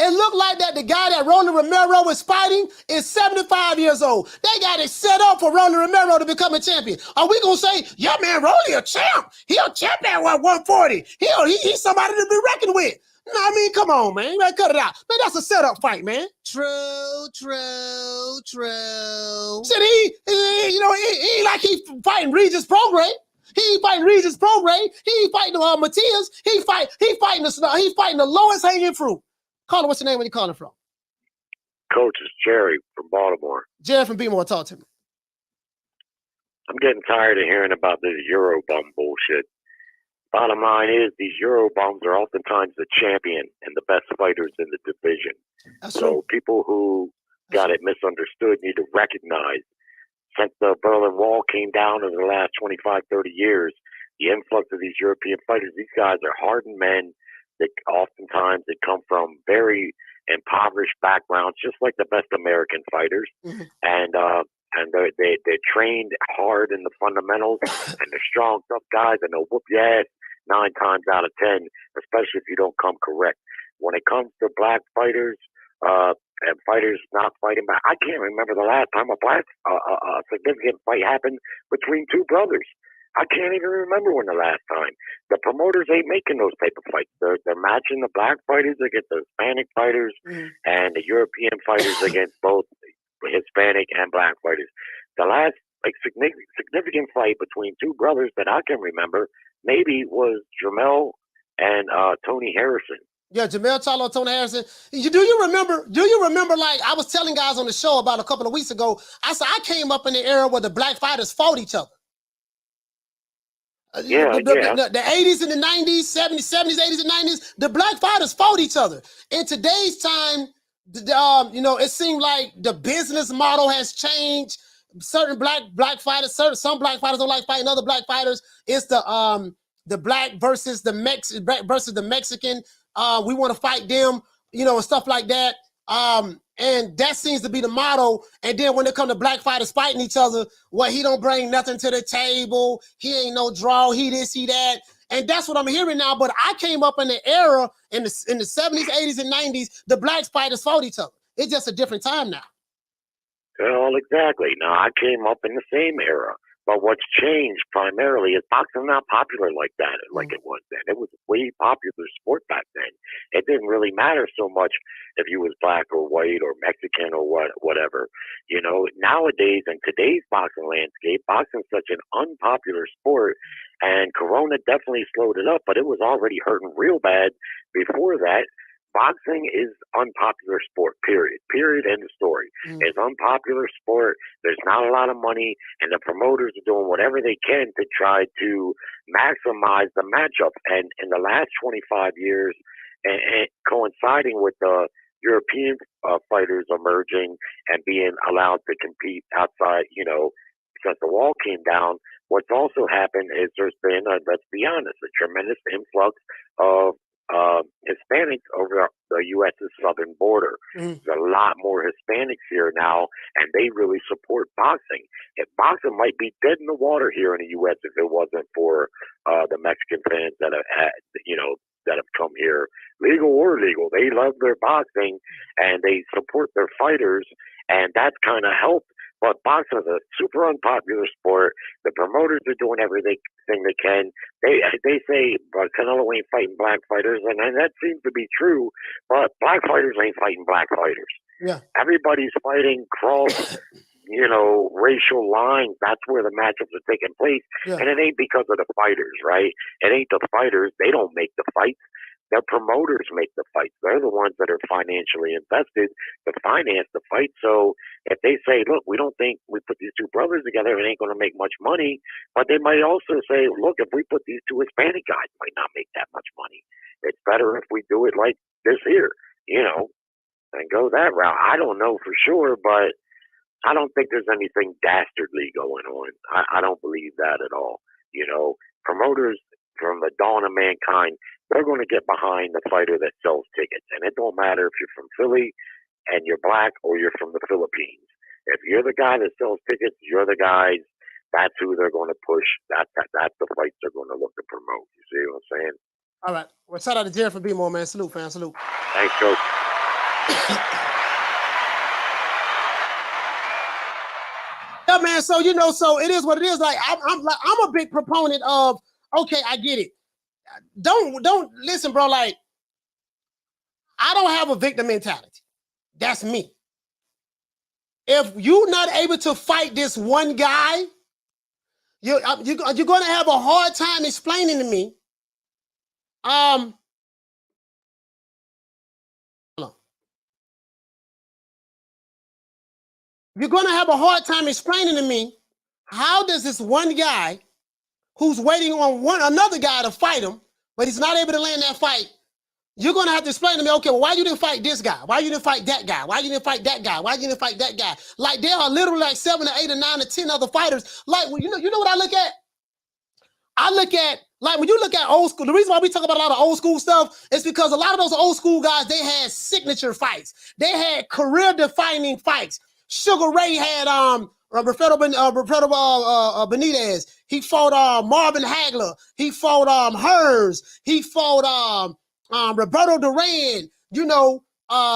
It looked like that the guy that Rolando Romero is fighting is 75 years old. They got it set up for Rolando Romero to become a champion. Are we going to say, yeah, man, Rolly a champ. He a champ at 140. He's somebody to be reckoned with. No, I mean, come on, man. You better cut it out. Man, that's a setup fight, man. True. Said he ain't like he fighting Regis Prograde. He ain't fighting Regis Prograde. He ain't fighting Matias. He fighting the lowest hanging fruit. Caller, what's your name? Where you calling from? Coach, is Jerry from Baltimore. Jerry from Baltimore, talk to me. I'm getting tired of hearing about this Eurobum bullshit. Bottom line is, these Eurobums are oftentimes the champion and the best fighters in the division. That's so true. People who got it misunderstood need to recognize, since the Berlin Wall came down in the last 25, 30 years, the influx of these European fighters, these guys are hardened men. That oftentimes they come from very impoverished backgrounds, just like the best American fighters, and they're trained hard in the fundamentals, and they're strong, tough guys, and they'll whoop your ass 9 times out of 10, especially if you don't come correct. When it comes to black fighters and fighters not fighting back, I can't remember the last time a significant fight happened between 2 brothers. I can't even remember when the last time. The promoters ain't making those type of fights. They're matching the black fighters against the Hispanic fighters and the European fighters against both Hispanic and black fighters. The last significant fight between 2 brothers that I can remember maybe was Jermell and Tony Harrison. Yeah, Jermell Charlo, Tony Harrison. Do you remember, like I was telling guys on the show about a couple of weeks ago, I said I came up in the era where the black fighters fought each other. The 80s and the 90s, 70s, 80s and 90s, the black fighters fought each other. In today's time, You know, it seemed like the business model has changed. Certain black fighters, some black fighters don't like fighting other black fighters. It's the black versus the Mexican. We want to fight them, you know, and stuff like that. And that seems to be the motto. And then when it comes to black fighters fighting each other, well, he don't bring nothing to the table. He ain't no draw. He this, he that. And that's what I'm hearing now. But I came up in the era in the 70s, 80s, and 90s. The black fighters fought each other. It's just a different time now. Well, exactly. Now, I came up in the same era. But what's changed primarily is boxing not popular like that, like it was then. It was a way popular sport back then. It didn't really matter so much if you was black or white or Mexican or whatever. You know, nowadays in today's boxing landscape, boxing's such an unpopular sport, and Corona definitely slowed it up, but it was already hurting real bad before that. Boxing is unpopular sport, period. Period, end of story. It's unpopular sport. There's not a lot of money, and the promoters are doing whatever they can to try to maximize the matchup. And in the last 25 years, and coinciding with the European fighters emerging and being allowed to compete outside, you know, since the wall came down, what's also happened is there's been, let's be honest, a tremendous influx of Hispanics over the U.S.'s southern border. There's a lot more Hispanics here now, and they really support boxing. If boxing might be dead in the water here in the U.S. if it wasn't for the Mexican fans that have had, you know, that have come here, legal or illegal. They love their boxing and they support their fighters, and that's kind of helped. But boxing is a super unpopular sport. The promoters are doing everything they can. They say Canelo ain't fighting black fighters, and that seems to be true. But black fighters ain't fighting black fighters. Yeah, everybody's fighting cross, you know, racial lines. That's where the matchups are taking place, and it ain't because of the fighters, right? It ain't the fighters. They don't make the fights. The promoters make the fights. They're the ones that are financially invested to finance the fight. So if they say, look, we don't think we put these two brothers together, it ain't going to make much money. But they might also say, look, if we put these two Hispanic guys, it might not make that much money. It's better if we do it like this here, you know, and go that route. I don't know for sure, but I don't think there's anything dastardly going on. I don't believe that at all. You know, promoters from the dawn of mankind, they're going to get behind the fighter that sells tickets. And it don't matter if you're from Philly and you're black or you're from the Philippines. If you're the guy that sells tickets, you're the guys, that's who they're going to push. That's the fights they're going to look to promote. You see what I'm saying? All right. Well, shout out to Jerry for being more, man. Salute, fam. Salute. Thanks, Coach. Yeah, man. So, you know, so it is what it is. Like, I'm a big proponent of, okay, I get it. Don't listen, bro. Like, I don't have a victim mentality. That's me. If you're not able to fight this one guy, you're going to have a hard time explaining to me. Hold on. You're going to have a hard time explaining to me how does this one guy who's waiting on another guy to fight him, but he's not able to land that fight. You're going to have to explain to me, okay, well, why you didn't fight this guy? Why you didn't fight that guy? Why you didn't fight that guy? Why you didn't fight that guy? Like, there are literally like 7 or 8 or 9 or 10 other fighters. Like, well, you know what I look at? I look at, like, when you look at old school, the reason why we talk about a lot of old school stuff is because a lot of those old school guys, they had signature fights. They had career-defining fights. Sugar Ray had Roberto Benitez. He fought Marvin Hagler. He fought Hearns. He fought Roberto Duran. You know,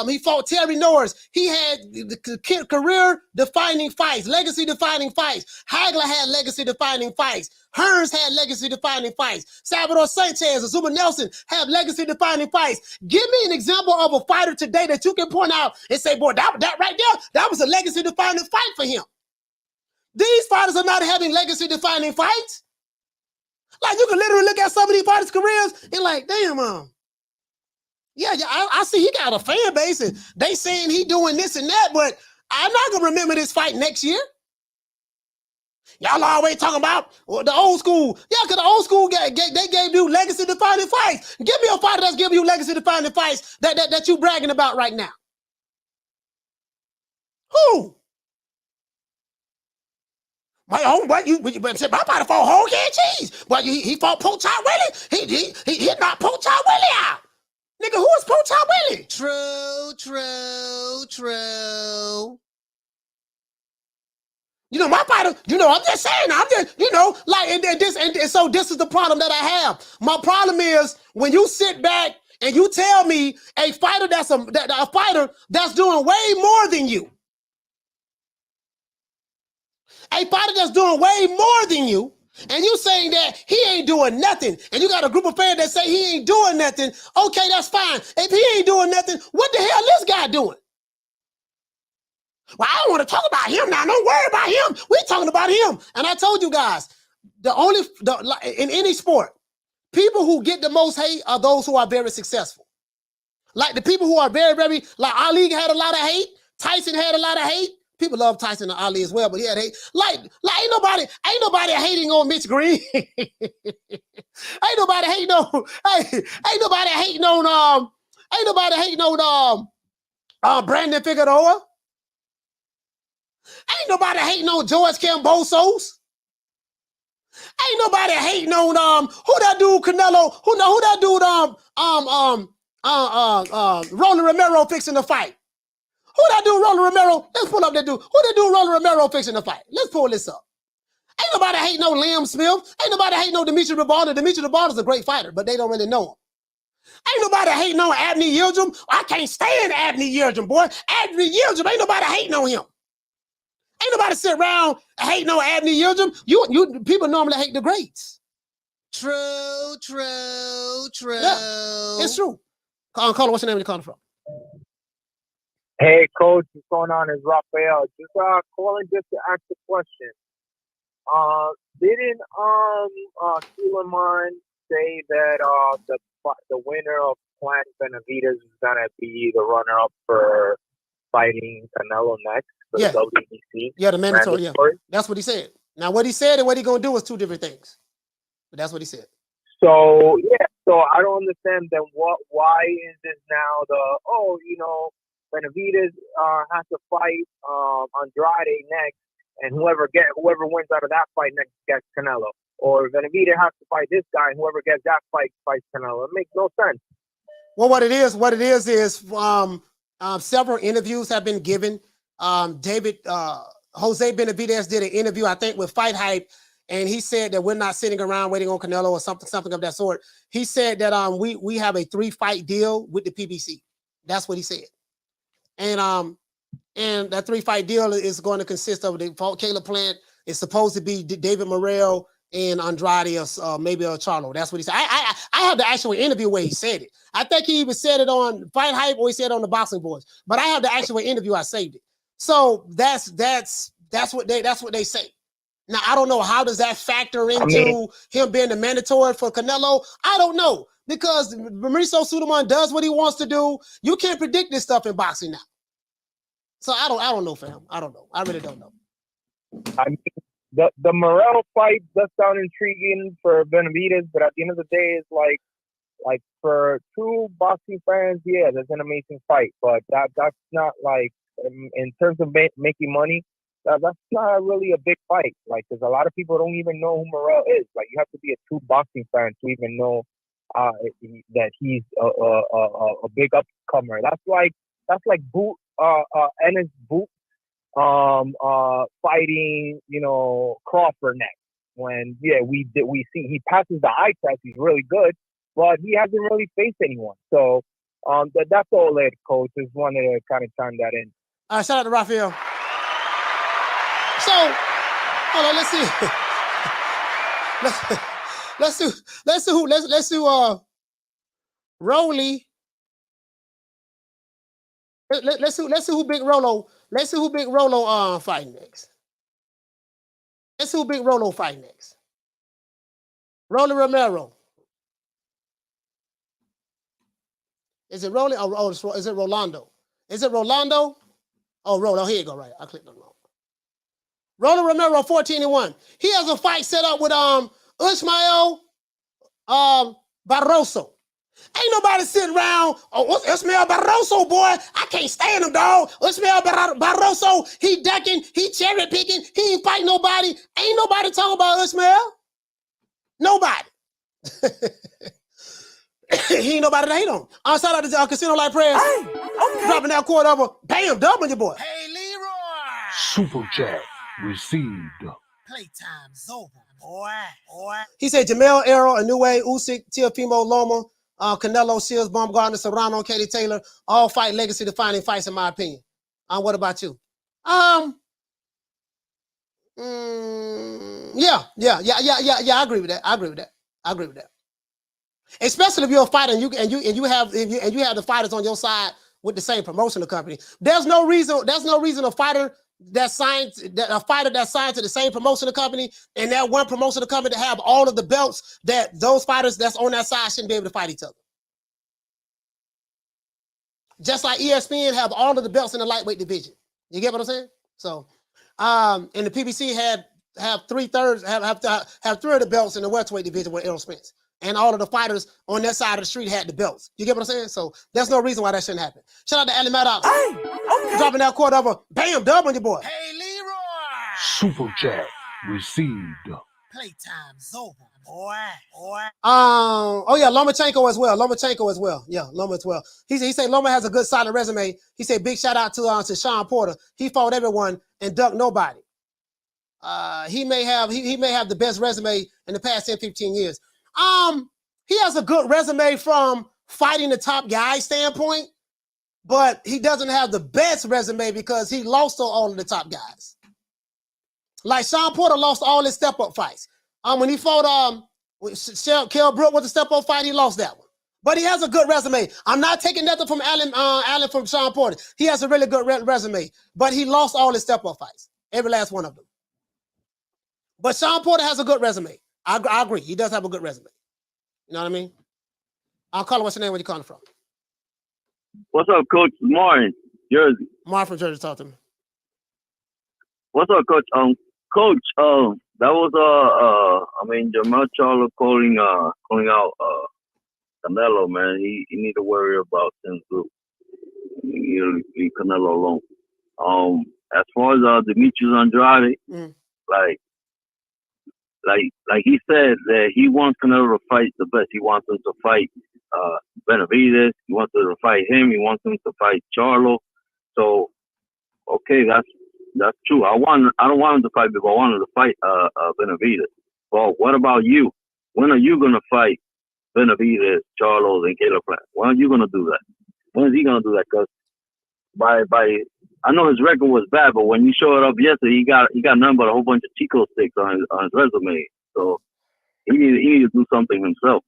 he fought Terry Norris. He had the career-defining fights, legacy-defining fights. Hagler had legacy-defining fights. Hearns had legacy-defining fights. Salvador Sanchez, Azuma Nelson have legacy-defining fights. Give me an example of a fighter today that you can point out and say, boy, that right there, that was a legacy-defining fight for him. These fighters are not having legacy-defining fights. Like, you can literally look at some of these fighters' careers and like, damn, yeah, I see he got a fan base and they saying he doing this and that, but I'm not going to remember this fight next year. Y'all always talking about the old school. Yeah, because the old school, they gave you legacy-defining fights. Give me a fighter that's giving you legacy-defining fights that you bragging about right now. Who? My own, what you said? My body fought whole can cheese. But he fought Poach Willie. He knocked Poach Willie out. Nigga, who is Poach Willie? True. You know, my fighter, you know, I'm just saying, you know, like, and so this is the problem that I have. My problem is when you sit back and you tell me a fighter that's a fighter that's doing way more than you. A fighter that's doing way more than you, and you saying that he ain't doing nothing, and you got a group of fans that say he ain't doing nothing, okay, that's fine. If he ain't doing nothing, what the hell this guy doing? Well, I don't want to talk about him now. Don't worry about him. We're talking about him. And I told you guys, in any sport, people who get the most hate are those who are very successful. Like the people who are very, very, like Ali had a lot of hate. Tyson had a lot of hate. People love Tyson and Ali as well, but he had hate. Like ain't nobody hating on Mitch Green. ain't nobody hating on Brandon Figueroa. Ain't nobody hating on George Kambosos. Ain't nobody hating on who that dude Canelo, who that dude Rolando Romero fixing the fight. Who that dude Rolando Romero? Let's pull up that dude. Who that dude Rolando Romero fixing the fight? Let's pull this up. Ain't nobody hating on Liam Smith. Ain't nobody hating on Demetrius Andrade. Demetrius Andrade is a great fighter, but they don't really know him. Ain't nobody hating on Abney Yildirim. I can't stand Abney Yildirim, boy. Abney Yildirim, ain't nobody hating on him. Ain't nobody sit around hating on Abney Yildirim. You people normally hate the greats. True. Yeah, it's true. Caller, what's your name? Where you calling from? Hey, Coach, what's going on? It's Raphael. Just calling just to ask a question. Didn't Suleiman say that the winner of Plant Benavidez is gonna be the runner-up for fighting Canelo next for the WBC? Yeah, the mandatory. Yeah, that's what he said. Now, what he said and what he gonna do is two different things. But that's what he said. So yeah, so I don't understand then why is this now Benavidez has to fight Andrade next, and whoever wins out of that fight next gets Canelo, or Benavidez has to fight this guy, and whoever gets that fight fights Canelo. It makes no sense. Well, what it is several interviews have been given. Jose Benavidez did an interview, I think, with Fight Hype, and he said that we're not sitting around waiting on Canelo or something of that sort. He said that we have a 3-fight deal with the PBC. That's what he said. And that 3-fight deal is going to consist of Caleb Plant. It's supposed to be David Morrell and Andrade or maybe Charlo. That's what he said. I have the actual interview where he said it. I think he either said it on Fight Hype or he said it on the Boxing Boys. But I have the actual interview. I saved it. So that's what they say. Now I don't know how does that factor into him being the mandatory for Canelo. I don't know, because Mauricio Suleiman does what he wants to do. You can't predict this stuff in boxing now. So I don't know, fam. I don't know. I really don't know. I mean, the Morrell fight does sound intriguing for Benavidez, but at the end of the day, it's like for true boxing fans, yeah, that's an amazing fight. But that's not like in terms of making money. That's not really a big fight. Like, because a lot of people don't even know who Morrell is. Like, you have to be a true boxing fan to even know that he's a big upcomer. That's like Boot Ennis Boot fighting Crawford next. When we see he passes the eye test, he's really good, but he hasn't really faced anyone. So that's all it, Coach. Just wanted to kind of chime that in. Shout out to Raphael. So, hold on, let's see. Let's do Rolly. Let's see who Big Rolo. Let's see who Big Rolo fighting next. Let's see who Big Rolo fighting next. Rolando Romero. Is it Rolly? Oh, is it Rolando? Is it Rolando? Oh, Rolo. Here you go. Right, I clicked on wrong. Rolando Romero, 14-1. He has a fight set up with Ismael Barroso. Ain't nobody sitting around, oh, Jermell Barroso, boy. I can't stand him, dog. Jermell Barroso, he ducking, he cherry picking, he ain't fighting nobody. Ain't nobody talking about Jermell. Nobody. He ain't nobody to hate on. Shout out to Casino Like Prayers. Hey, okay. Dropping that quarter over. Bam, double your boy. Hey, Leroy. Super chat received. Playtime's over, boy. He said Jermell, Errol, Inoue, Usyk, Teofimo, Loma, Canelo, Shields, Baumgartner, Serrano, Katie Taylor, all fight legacy defining fights, in my opinion. What about you? Yeah. I agree with that. Especially if you're a fighter and you have the fighters on your side with the same promotional company. There's no reason a fighter that's signed to the same promotional company and that one promotional company to have all of the belts that those fighters that's on that side shouldn't be able to fight each other. Just like ESPN have all of the belts in the lightweight division. You get what I'm saying? So, and the PBC have 3/3 have 3 of the belts in the welterweight division with Errol Spence. And all of the fighters on that side of the street had the belts. You get what I'm saying? So there's no reason why that shouldn't happen. Shout out to Ali Maddox. Hey, okay. Dropping that quarter over. Bam, dub on your boy. Hey, Leroy. Super chat received. Playtime's over, boy. Oh yeah, Lomachenko as well. Yeah, Loma as well. He said Loma has a good solid resume. He said big shout out to Sean Porter. He fought everyone and ducked nobody. He may have the best resume in the past 10, 15 years. He has a good resume from fighting the top guy standpoint, but he doesn't have the best resume because he lost to all of the top guys. Like Sean Porter lost all his step-up fights. When he fought Kell Brook with the step-up fight, he lost that one. But he has a good resume. I'm not taking nothing from Allen from Sean Porter. He has a really good resume, but he lost all his step-up fights, every last one of them. But Sean Porter has a good resume. I agree. He does have a good resume. You know what I mean? I'll call him. What's your name? Where you calling from? What's up, Coach? Martin, Jersey. Martin from Jersey. Talk to me. What's up, Coach? Coach, that was Jermell Charlo calling out Canelo, man. He need to worry about Tim Tszyu. You leave Canelo alone. As far as Demetrius Andrade, like he said that he wants Canelo to fight the best. He wants him to fight Benavidez. He wants him to fight him. He wants him to fight Charlo. So, okay, that's true. I don't want him to fight people. I want him to fight Benavidez. But what about you? When are you gonna fight Benavidez, Charlo, and Caleb Plant? When are you gonna do that? When is he gonna do that? Because I know his record was bad, but when you showed up yesterday, he got nothing but a whole bunch of Chico sticks on his resume. So he need to do something himself.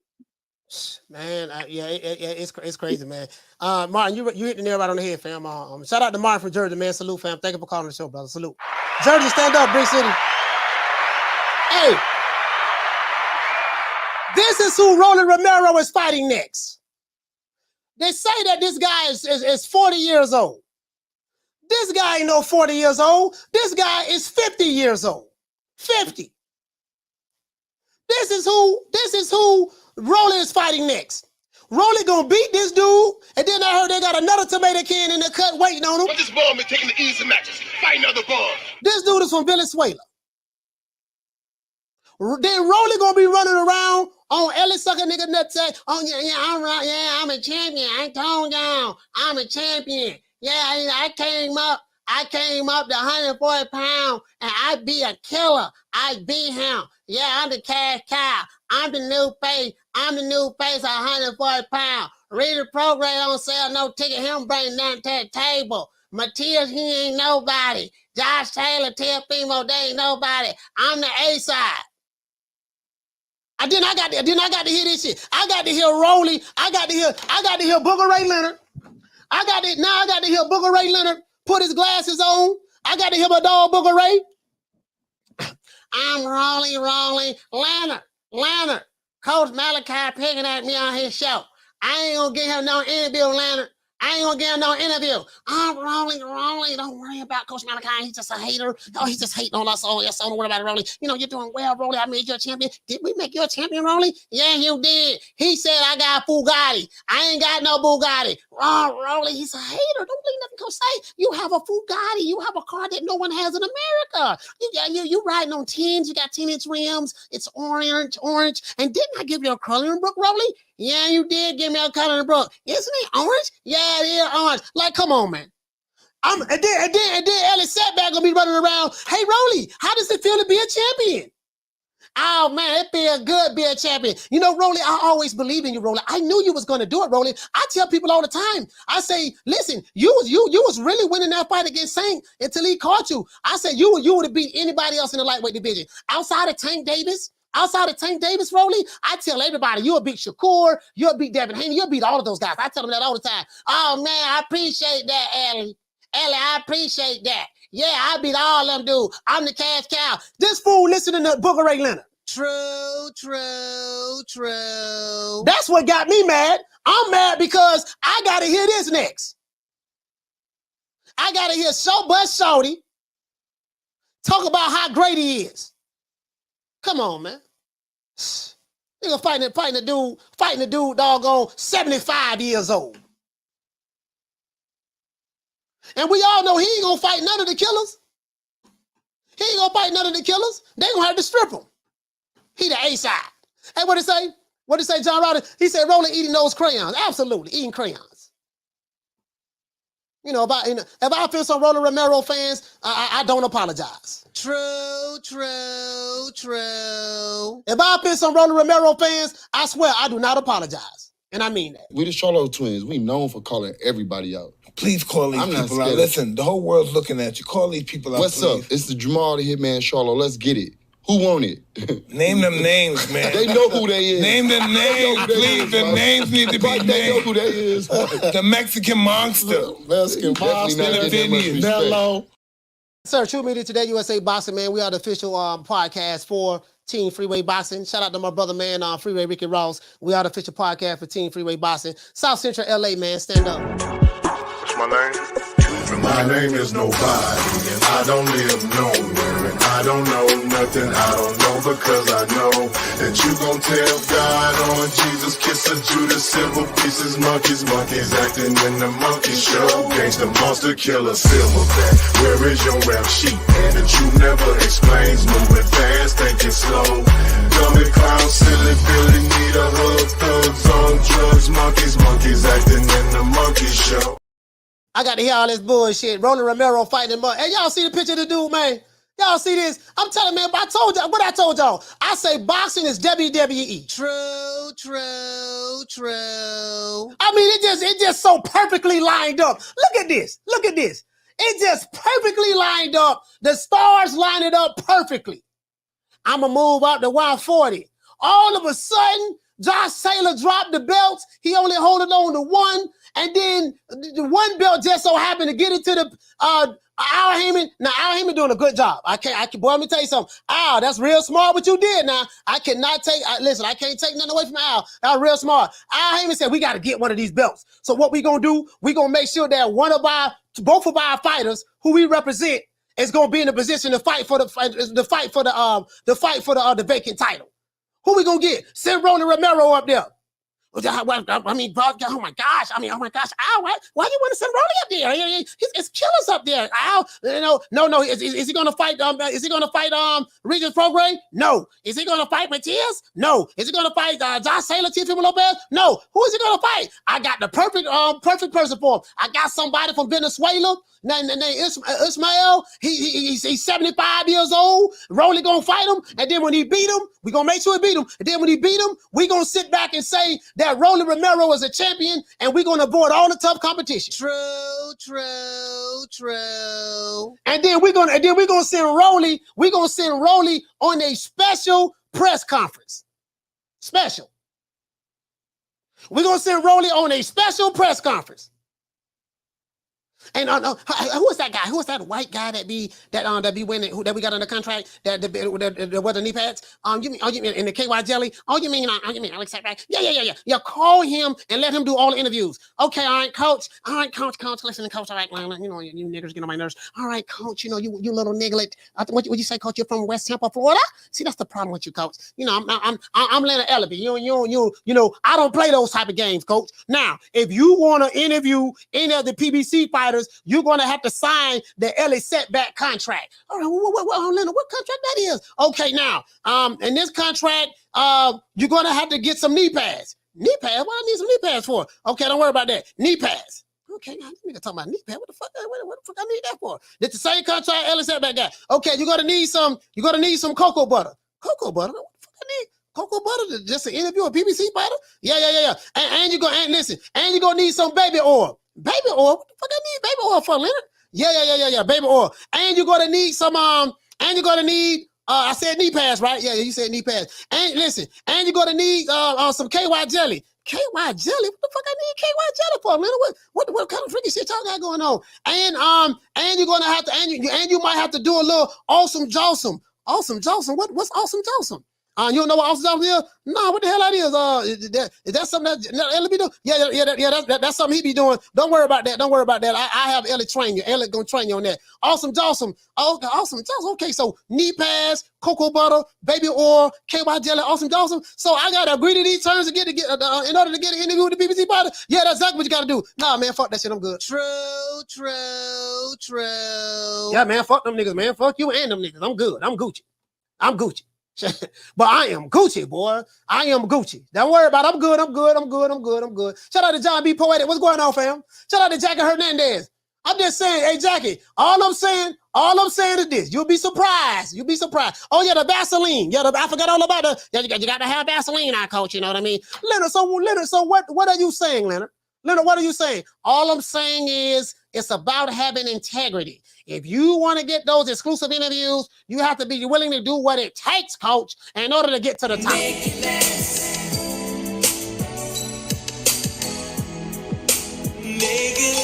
Man, it's crazy, man. Martin, you hit the nail right on the head, fam. Shout out to Martin from Jersey, man. Salute, fam. Thank you for calling the show, brother. Salute. Jersey, stand up, Brick City. Hey, this is who Rolando Romero is fighting next. They say that this guy is 40 years old. This guy ain't no 40 years old. This guy is 50 years old. 50. This is who Rolly is fighting next. Rolly gonna beat this dude, and then I heard they got another tomato can in the cut waiting on him. But this bum is taking the easy matches, fighting other bums. This dude is from Venezuela. Then Rolly gonna be running around on Ellie sucker nigga nutsack. Oh yeah, I'm a champion. I told y'all I'm a champion. Yeah, I came up to 140 pounds and I be a killer. I beat him. Yeah, I'm the cash cow. I'm the new face. I'm the new face at 140 pounds. Read the program, don't sell no ticket. Him bring nothing to the table. Matias, he ain't nobody. Josh Taylor, Teofimo, they ain't nobody. I'm the A side. I got to hear this shit. I got to hear Rolly. I got to hear Booger Ray Leonard. I got to hear Booger Ray Leonard put his glasses on. I got to hear my dog Booger Ray. I'm Rolly Leonard. Coach Malachi picking at me on his show. I ain't gonna get him no interview, Leonard. I ain't gonna get no interview. I'm Rolly. Don't worry about Coach Malachi. He's just a hater. Oh, he's just hating on us. Oh, yes, don't worry about it, Rolly. You know, you're doing well, Rolly. I made you a champion. Did we make you a champion, Rolly? Yeah, you did. He said I got a Bugatti. I ain't got no Bugatti. Oh, Rolly, he's a hater. Don't believe nothing Coach say. You have a Bugatti. You have a car that no one has in America. You riding on 10s. You got 10-inch rims. It's orange. And didn't I give you a coloring book, Rolly? Yeah, you did give me a coloring book. Isn't it orange? Yeah, it is orange. Like, come on, man. And then Ellie Setback gonna be running around. Hey, Rolly, how does it feel to be a champion? Oh man, it feels good being a champion. You know, Rolly, I always believed in you, Rolly. I knew you was gonna do it, Rolly. I tell people all the time. I say, listen, you was really winning that fight against Saint until he caught you. I said you would have beat anybody else in the lightweight division outside of Tank Davis. Rolly, I tell everybody, you'll beat Shakur, you'll beat Devin Haney, you'll beat all of those guys. I tell them that all the time. Oh man, I appreciate that, Ellie. I appreciate that. Yeah, I beat all of them dudes. I'm the cash cow. This fool listening to Booker Ray Leonard. True. That's what got me mad. I'm mad because I gotta hear this next. I gotta hear Showbuzz Shorty talk about how great he is. Come on, man. Nigga fighting the dude, doggone 75 years old. And we all know he ain't gonna fight none of the killers. He ain't gonna fight none of the killers. They gonna have to strip him. He the A side. Hey, what it say? What it say, John Ryder? He said, Rolling eating those crayons. Absolutely, eating crayons. You know, if I offend some Rolando Romero fans, I don't apologize. True. If I offend some Rolando Romero fans, I swear I do not apologize. And I mean that. We the Charlo twins. We known for calling everybody out. Please call these people out. Listen, the whole world's looking at you. Call these people out, What's up? It's the Jermell the Hitman Charlo. Let's get it. Who want it? Name them names, man. They know who they is. Name them names, please. The names need to be named. They know who they is. The Mexican monster. Mexican monster. Hello. Sir, True Media Today, USA Boxing, man. We are the official podcast for Team Freeway Boxing. Shout out to my brother, man, Freeway Ricky Ross. We are the official podcast for Team Freeway Boxing. South Central LA, man. Stand up. What's my name? My name is nobody, and I don't live nowhere, and I don't know nothing. I don't know because I know that you gon' tell God on Jesus, kiss a Judas, silver pieces, monkeys acting in the monkey show. Gangsta monster killer, silverback. Where is your rap sheet? That you never explains, moving fast, thinking slow. Dummy clown, silly Billy, need a hug, thugs on drugs, monkeys acting in the monkey show. I got to hear all this bullshit. Rolando Romero fighting him up. Hey, y'all see the picture of the dude, man? Y'all see this? I'm telling man, but I told y'all what I told y'all. I say boxing is WWE. True. I mean, it just so perfectly lined up. Look at this. It just perfectly lined up. The stars line it up perfectly. I'ma move up to 140. All of a sudden, Josh Taylor dropped the belts. He only holding on to one. And then the one belt just so happened to get into the Al Heyman. Now, Al Heyman doing a good job. Boy, let me tell you something. Al, that's real smart what you did now. I cannot take, listen, I can't take nothing away from Al. Al, real smart. Al Heyman said, we got to get one of these belts. So what we going to do, we going to make sure that both of our fighters who we represent is going to be in a position to fight for the vacant title. Who we going to get? Send Rolando Romero up there. I mean, oh my gosh! Al, why you want to send Rolly up there? It's killers up there. Al, no. Is he gonna fight? Is he gonna fight Regis Prograis? No. Is he gonna fight Matias? No. Is he gonna fight Josh Taylor, Teofimo Lopez? No. Who is he gonna fight? I got the perfect person for him. I got somebody from Venezuela named Ismael. He's 75 years old. Rolly gonna fight him, and then when he beat him, we gonna make sure he beat him. And then when he beat him, we gonna sit back and say that Rolando Romero is a champion, and we're gonna avoid all the tough competition. True. And then we're gonna send Rolly. We're gonna send Rolly on a special press conference. Special. We're gonna send Rolly on a special press conference. And who was that guy? Who was that white guy that be winning? That we got on the contract? That wear the knee pads? You mean in the KY jelly? You mean Alex? Yeah. Call him and let him do all the interviews. Okay, all right, coach. All right, coach. Listen, coach. All right, you know, you niggers get on my nerves. All right, coach. You know, you little niglet. What you say, coach? You're from West Tampa, Florida. See, that's the problem with you, coach. You know, I'm Leonard Ellaby. You know, I don't play those type of games, coach. Now, if you want to interview any of the PBC fighters, you're going to have to sign the Ellie setback contract. All right, Leonard, what contract that is? Okay, now, in this contract, you're going to have to get some knee pads. Knee pads? What I need some knee pads for? Okay, don't worry about that. Knee pads. Okay, now this nigga talking about knee pad. What the fuck I need that for? It's the same contract Ellie setback guy. Okay, you're gonna need some cocoa butter. Cocoa butter? What the fuck I need? Cocoa butter just to interview a PBC fighter? Yeah. And you're gonna need some baby oil. Baby oil? What the fuck I need baby oil for, Leonard? Yeah, baby oil. And you're gonna need some I said knee pads, right? Yeah, you said knee pads. And listen, and you're gonna need some KY jelly. KY jelly? What the fuck I need KY jelly for, Leonard? What kind of freaky shit y'all got going on? And you're gonna have to you might have to do a little awesome jawsome. Awesome jawsome? What's awesome jawsome? You don't know what awesome jawsome is? No, what the hell that is? Is that something that Ellie be doing? Yeah. That's something he be doing. Don't worry about that. I have Ellie train you. Ellie gonna train you on that. Awesome jawsome. Okay, awesome jawsome. Okay, so knee pads, cocoa butter, baby oil, KY jelly, awesome jawsome. So I gotta agree to these terms to get in order to get an interview with the BBC fighter. Yeah, that's exactly what you gotta do. Nah, man, fuck that shit. I'm good. True. Yeah, man, fuck them niggas, man. Fuck you and them niggas. I'm good. I'm Gucci. But I am Gucci, boy. I am Gucci. Don't worry about it. I'm good. Shout out to John B. Poetic. What's going on, fam? Shout out to Jackie Hernandez. I'm just saying, hey, Jackie, all I'm saying is this. You'll be surprised. Oh, yeah, the Vaseline. Yeah, I forgot all about you got to have Vaseline, coach. You know what I mean? Leonard, so what are you saying, Leonard? Leonard, what are you saying? All I'm saying is it's about having integrity. If you want to get those exclusive interviews, you have to be willing to do what it takes, coach, in order to get to the top. Make it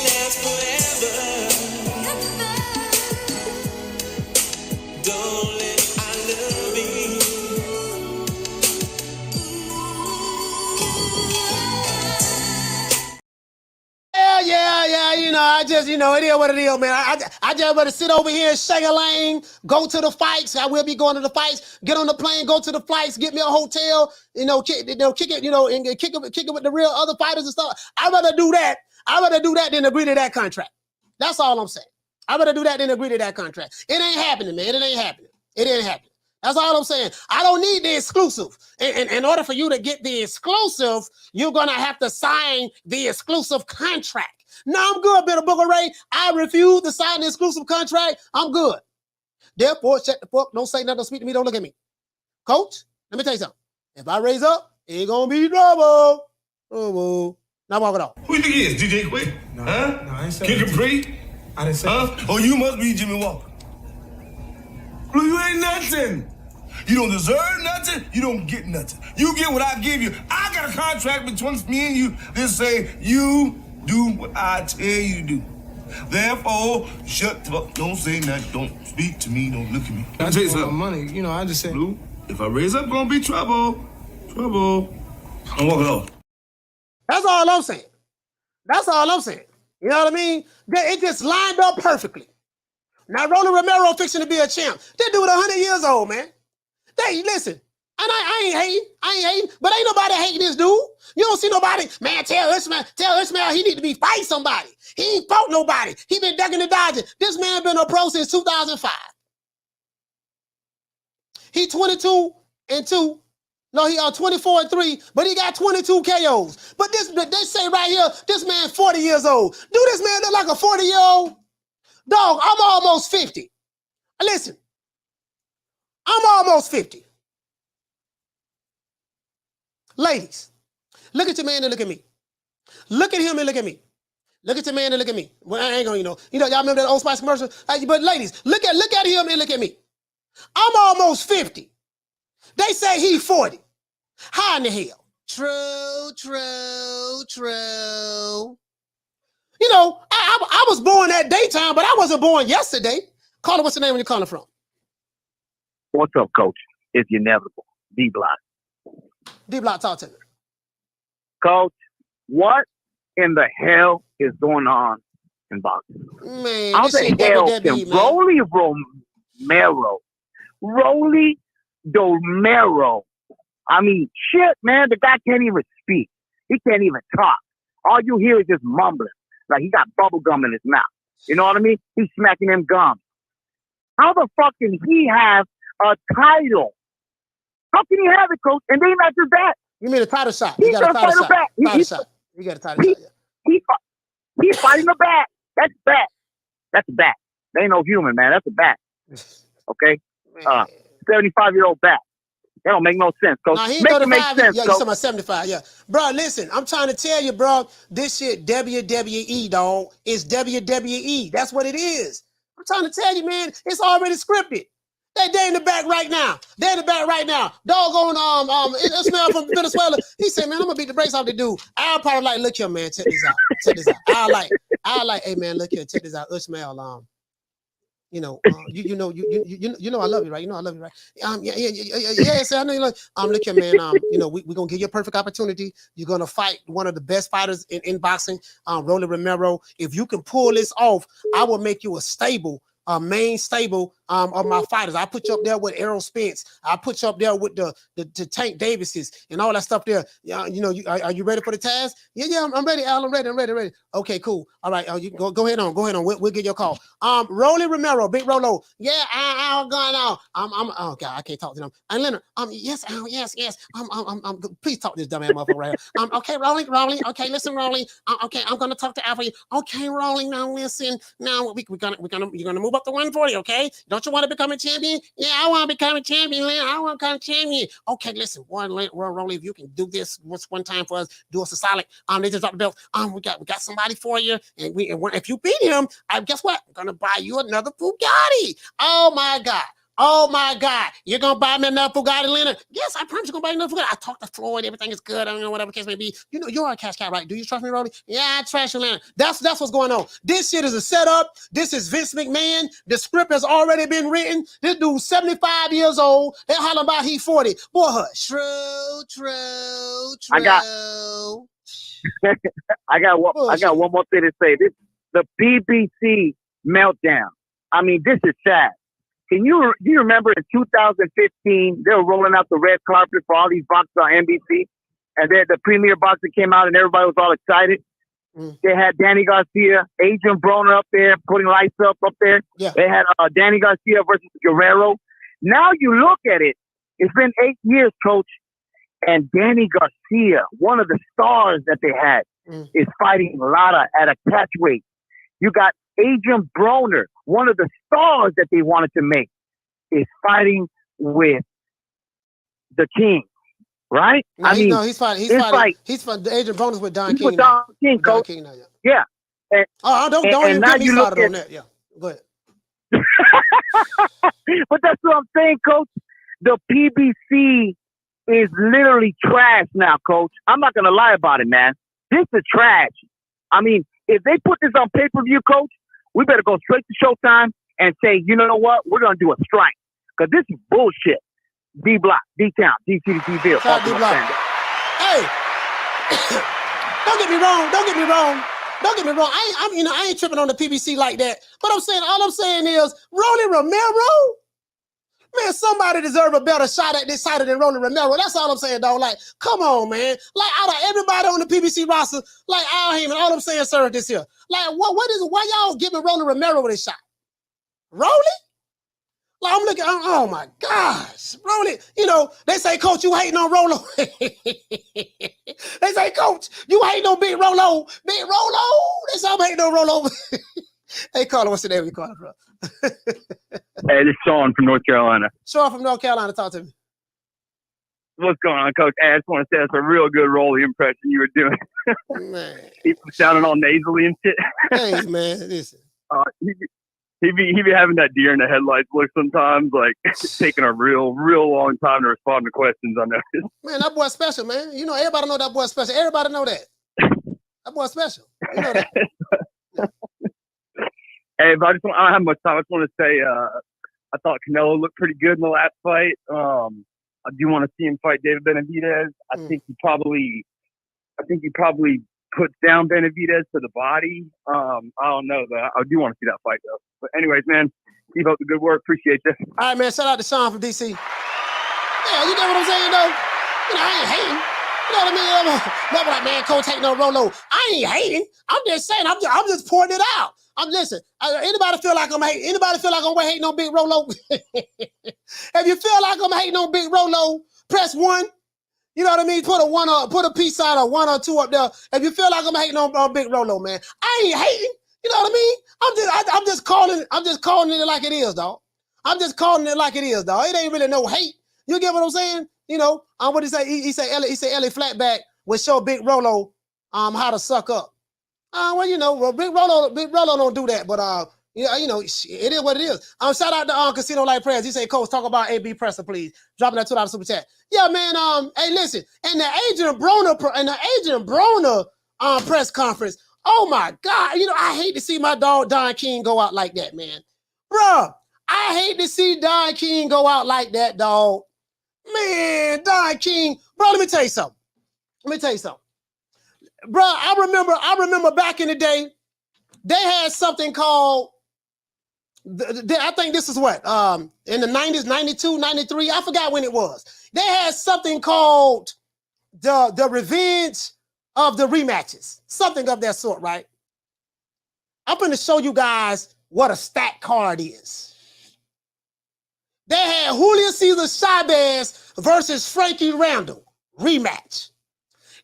last forever. Don't let I love you. Yeah, you know, it is what it is, man. I just better sit over here and shake a lane, go to the fights. I will be going to the fights, get on the plane, go to the flights, get me a hotel, kick it, and kick it with the real other fighters and stuff. I'd rather do that than agree to that contract. That's all I'm saying. I'd rather do that than agree to that contract. It ain't happening, man. It ain't happening. That's all I'm saying. I don't need the exclusive. In order for you to get the exclusive, you're going to have to sign the exclusive contract. No, I'm good, Bitter Booker Ray. I refuse to sign the exclusive contract. I'm good. Therefore, shut the fuck. Don't say nothing. Don't speak to me. Don't look at me. Coach, let me tell you something. If I raise up, it ain't going to be trouble. Now walk it off. Who you think he is? DJ Quick? No, huh? No, I ain't say Kick that. and Pre? I didn't say that. Oh, you must be Jimmy Walker. Blue, you ain't nothing. You don't deserve nothing. You don't get nothing. You get what I give you. I got a contract between me and you that say you do what I tell you to do. Therefore, shut the fuck. Don't say nothing. Don't speak to me. Don't look at me. I tell you something. Money, I just said. Blue, if I raise up, gonna be trouble. I'm walking off. That's all I'm saying. You know what I mean? It just lined up perfectly. Now, Rolando Romero fixing to be a champ. That dude 100 years old, man. Listen, and I ain't hating, but ain't nobody hating this dude. You don't see nobody, man, tell Ismail he need to be fighting somebody. He ain't fought nobody. He been ducking and dodging. This man been a pro since 2005. He 22-2. No, he 24-3, but he got 22 KOs. But they say right here, this man 40 years old. Do this man look like a 40-year-old? Dog, I'm almost 50. Listen, I'm almost 50. Ladies, look at your man and look at me. Look at him and look at me. Look at your man and look at me. Well, I ain't gonna, y'all remember that Old Spice commercial? But ladies, look at him and look at me. I'm almost 50. They say he's 40. How in the hell? True. You know, I was born that daytime, but I wasn't born yesterday. Caller, what's the name when you're calling from? What's up, Coach? It's inevitable. D-Block. D-Block, talk to me. Coach, what in the hell is going on in boxing? Man, How this the shit hell WWE, can man. Rolly Romero, I mean, shit, man, the guy can't even speak. He can't even talk. All you hear is just mumbling. Like he got bubble gum in his mouth. You know what I mean? He's smacking them gums. How the fuck can he have a title? How can he have it, Coach? And then not just that. You mean a title shot? He's got a title shot. Title shot. You got a title shot, yeah. He's fighting the back. That's back. That's a back. They ain't no human, man. That's a back. Okay? 75-year-old back. That don't make no sense, Coach. Nah, he make ain't it make sense, yeah, Coach. you talking about 75, yeah. Bro, listen, I'm trying to tell you, bro, this shit WWE, dog. It's WWE. That's what it is. I'm trying to tell you, man, it's already scripted. They're in the back right now. They're in the back right now. Doggone, Ismail from Venezuela. He said, man, I'm gonna beat the brakes off the dude. I'll probably like, look here, man, check this out. Check this out. I'll like, hey man, look here, check this out. Ismail, you know, you know I love you, right? You know I love you, right? Yeah. So I know you like. Look here, man. You know, we're gonna give you a perfect opportunity. You're gonna fight one of the best fighters in boxing, Rolando Romero. If you can pull this off, I will make you a main stable of my fighters. I put you up there with Errol Spence. I put you up there with the Tank Davises and all that stuff there. You know, are you ready for the task? Yeah, I'm ready, Al. I'm ready. Okay, cool. All right, you go ahead on. We'll get your call. Rolly Romero, Big Rolo. Yeah, Al going on. Oh God, I can't talk to them. And Leonard, yes, Al, yes. Please talk to this dumb ass motherfucker right here. Okay, Rolly. Okay, listen, Rolly. Okay, I'm gonna talk to Al for you. Okay, Rolly. Now listen. Now you're gonna move up to 140. Okay. Don't you want to become a champion? Yeah, I want to become a champion, man. I want to become a champion. Okay, listen, Rolly, if you can do this one time for us, do us a solid. They just dropped the belt. We got somebody for you, and if you beat him, guess what? I'm gonna buy you another Bugatti. Oh my God, you're gonna buy me another Bugatti, Leonard? Yes, I promise you're gonna buy another Bugatti. I talked to Floyd, everything is good. I don't know, whatever the case may be. You know, you're a cash cow, right? Do you trust me, Rolly? Yeah, I trust you, Leonard. That's what's going on. This shit is a setup. This is Vince McMahon. The script has already been written. This dude's 75 years old. They're hollering about he 40. Boy, hush. True. I got one more thing to say. This the BBC meltdown. I mean, this is sad. Do you remember in 2015, they were rolling out the red carpet for all these boxers on NBC? And then the premier boxer came out and everybody was all excited. They had Danny Garcia, Adrian Broner up there, putting lights up there. Yeah. They had Danny Garcia versus Guerrero. Now you look at it, it's been 8 years, Coach, and Danny Garcia, one of the stars that they had, is fighting Lara at a catchweight. You got Adrian Broner, one of the stars that they wanted to make, is fighting with the King, right? No, he's fighting. Adrian Broner's with Don King. With Don King, Don Coach. King now, yeah. Yeah. Don't even get me started on that. Yeah, go ahead. But that's what I'm saying, Coach. The PBC is literally trash now, Coach. I'm not gonna lie about it, man. This is trash. I mean, if they put this on pay-per-view, Coach, we better go straight to Showtime and say, you know what? We're going to do a strike. Because this is bullshit. D-Block, D-Town, D-City-D-Ville. Hey, don't get me wrong. I ain't tripping on the PBC like that. But all I'm saying is, Rolly Romero, man, somebody deserve a better shot at this title than Rolly Romero. That's all I'm saying, dog. Like, come on, man. Like, out of everybody on the PBC roster, like Al Heyman, all I'm saying, sir, this here. Like, why y'all giving Rolly Romero this shot? Rolly? Like, I'm looking, oh my gosh. Rolly, you know, they say, Coach, you hating on Rolo. They say, Coach, you hating on Big Rolo. Big Rolo. They say, I'm hating on Rolo. Hey, Carla, what's the name you calling from? Hey, this is Sean from North Carolina. Sean from North Carolina, talk to me. What's going on, Coach? I just want to say that's a real good Rolly impression you were doing. Man. He sounding all nasally and shit. Hey, man, listen. He be having that deer in the headlights look sometimes, like taking a real long time to respond to questions on that. Man, that boy special, man. You know, everybody know that boy special. Everybody know that. That boy special. You know that. Hey, but I don't have much time. I just want to say I thought Canelo looked pretty good in the last fight. I do want to see him fight David Benavidez. I think he probably puts down Benavidez to the body. I don't know though. I do want to see that fight though. But anyways, man, keep up the good work. Appreciate you. All right, man. Shout out to Sean from DC. Yeah, you get what I'm saying though? You know, I ain't hating. You know what I mean? Never like, man, Coach ain't no Rolo. I ain't hating. I'm just saying, I'm just pointing it out. Listen, anybody feel like I'm hating? Anybody feel like I'm hating on Big Rolo? If you feel like I'm hating on Big Rolo, press 1. You know what I mean? Put a peace sign or 1 or 2 up there. If you feel like I'm hating on Big Rolo, man, I ain't hating. You know what I mean? I'm just calling it like it is, dog. I'm just calling it like it is, dog. It ain't really no hate. You get what I'm saying? You know, what he say? He say Ellie Flatback would show Big Rolo how to suck up. Well, you know, Big Rolo don't do that, but yeah, you know, it is what it is. Shout out to Casino Light Prayers. He say, Coach, talk about AB Presser, please. Dropping that $2 super chat. Yeah, man. Hey, listen, and the Adrian Broner press conference. Oh my God, you know, I hate to see my dog Don King go out like that, man. Bruh, I hate to see Don King go out like that, dog. Man, Don King, bro. Let me tell you something. Bro, I remember back in the day, they had something called, I think this is what, in the 90s, 92, 93, I forgot when it was. They had something called the revenge of the rematches. Something of that sort, right? I'm going to show you guys what a stat card is. They had Julio Cesar Chavez versus Frankie Randall, rematch.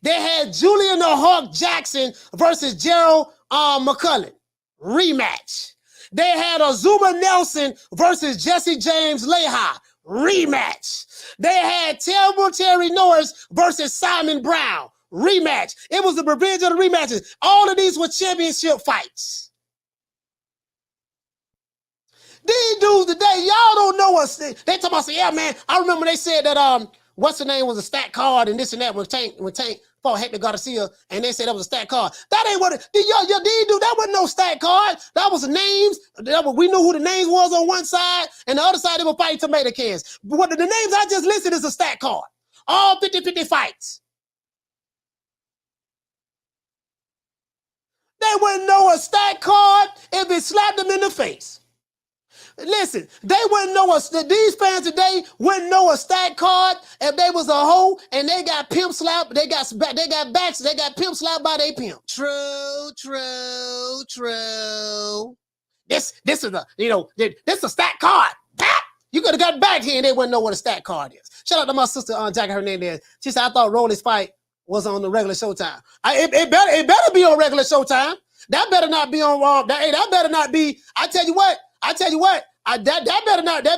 They had Julian the Hawk Jackson versus Gerald McCullough, rematch. They had Azuma Nelson versus Jesse James Leha, rematch. They had Terrible Terry Norris versus Simon Brown, rematch. It was the revenge of the rematches. All of these were championship fights. These dudes today, y'all don't know us. They talk about, yeah, man, I remember they said that, what's the name was a stat card and this and that when Tank fought Hector Garcia, and they said that was a stat card. That ain't what it, that wasn't no stat card. That was the names. We knew who the names was on one side, and the other side they were fighting tomato cans. But the names I just listed is a stat card. All 50-50 fights. They wouldn't know a stat card if it slapped them in the face. Listen, they wouldn't know us. These fans today wouldn't know a stat card if they was a hoe and they got pimp slapped. They got backs. They got pimp slapped by their pimp. True. This is this is a stat card. You could have got back here and they wouldn't know what a stat card is. Shout out to my sister Jackie Hernandez. She said I thought Rolly's fight was on the regular Showtime. It better be on regular Showtime. That better not be on that better not be. I tell you what. That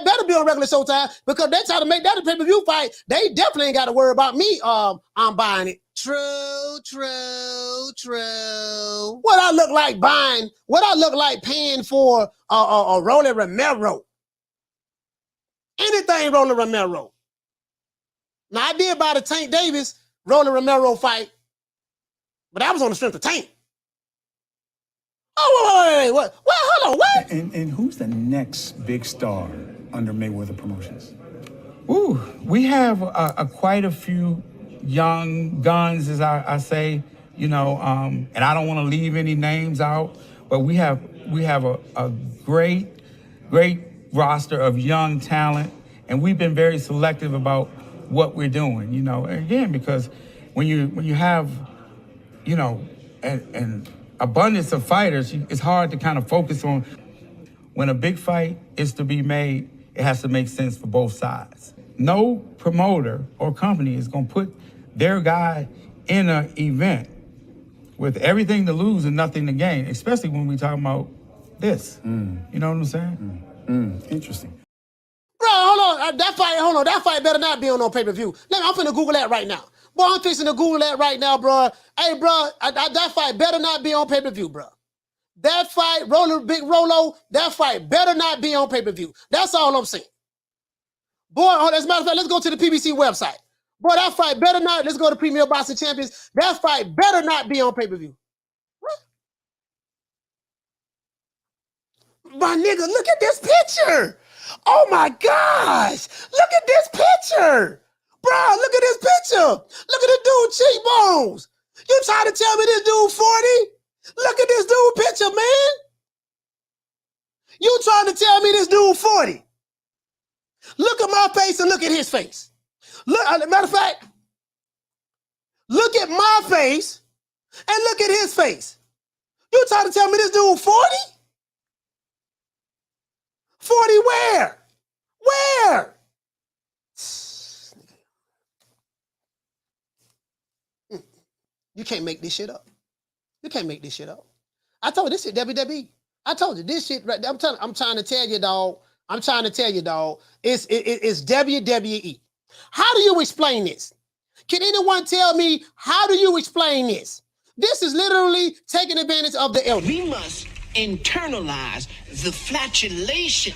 better be on regular Showtime because they try to make that a pay-per-view fight. They definitely ain't got to worry about me. I'm buying it. True. What I look like buying? What I look like paying for a Rolly Romero? Anything Rolly Romero. Now I did buy the Tank Davis Rolly Romero fight, but that was on the strength of Tank. Oh, wait, what? Well, hold on, what? And who's the next big star under Mayweather Promotions? Ooh, we have quite a few young guns, as I say, you know, and I don't want to leave any names out, but we have a great roster of young talent, and we've been very selective about what we're doing, you know, again, because when you have, you know, an abundance of fighters, it's hard to kind of focus on. When a big fight is to be made, it has to make sense for both sides. No promoter or company is going to put their guy in an event with everything to lose and nothing to gain, especially when we're talking about this. You know what I'm saying? Interesting. Bro, hold on. That fight better not be on no pay-per-view. I'm finna Google that right now. Boy, I'm fixing to Google that right now, bro. Hey, bro, that fight better not be on pay-per-view, bro. That fight, Big Rolo, that fight better not be on pay-per-view. That's all I'm saying. Boy, as a matter of fact, let's go to the PBC website. Boy, that fight better not, let's go to Premier Boxing Champions. That fight better not be on pay-per-view. My nigga, look at this picture. Oh my gosh. Look at this picture. Bro, look at this picture. Look at the dude cheekbones. You trying to tell me this dude 40? Look at this dude picture, man. You trying to tell me this dude 40? Look at my face and look at his face. Look, matter of fact, look at my face and look at his face. You trying to tell me this dude 40? 40 where? Where? You can't make this shit up. You can't make this shit up. I told you this shit WWE. I told you this shit right there. I'm trying to tell you, dog. I'm trying to tell you, dog. It's WWE. How do you explain this? Can anyone tell me how do you explain this? This is literally taking advantage of the elder. We must internalize the flatulation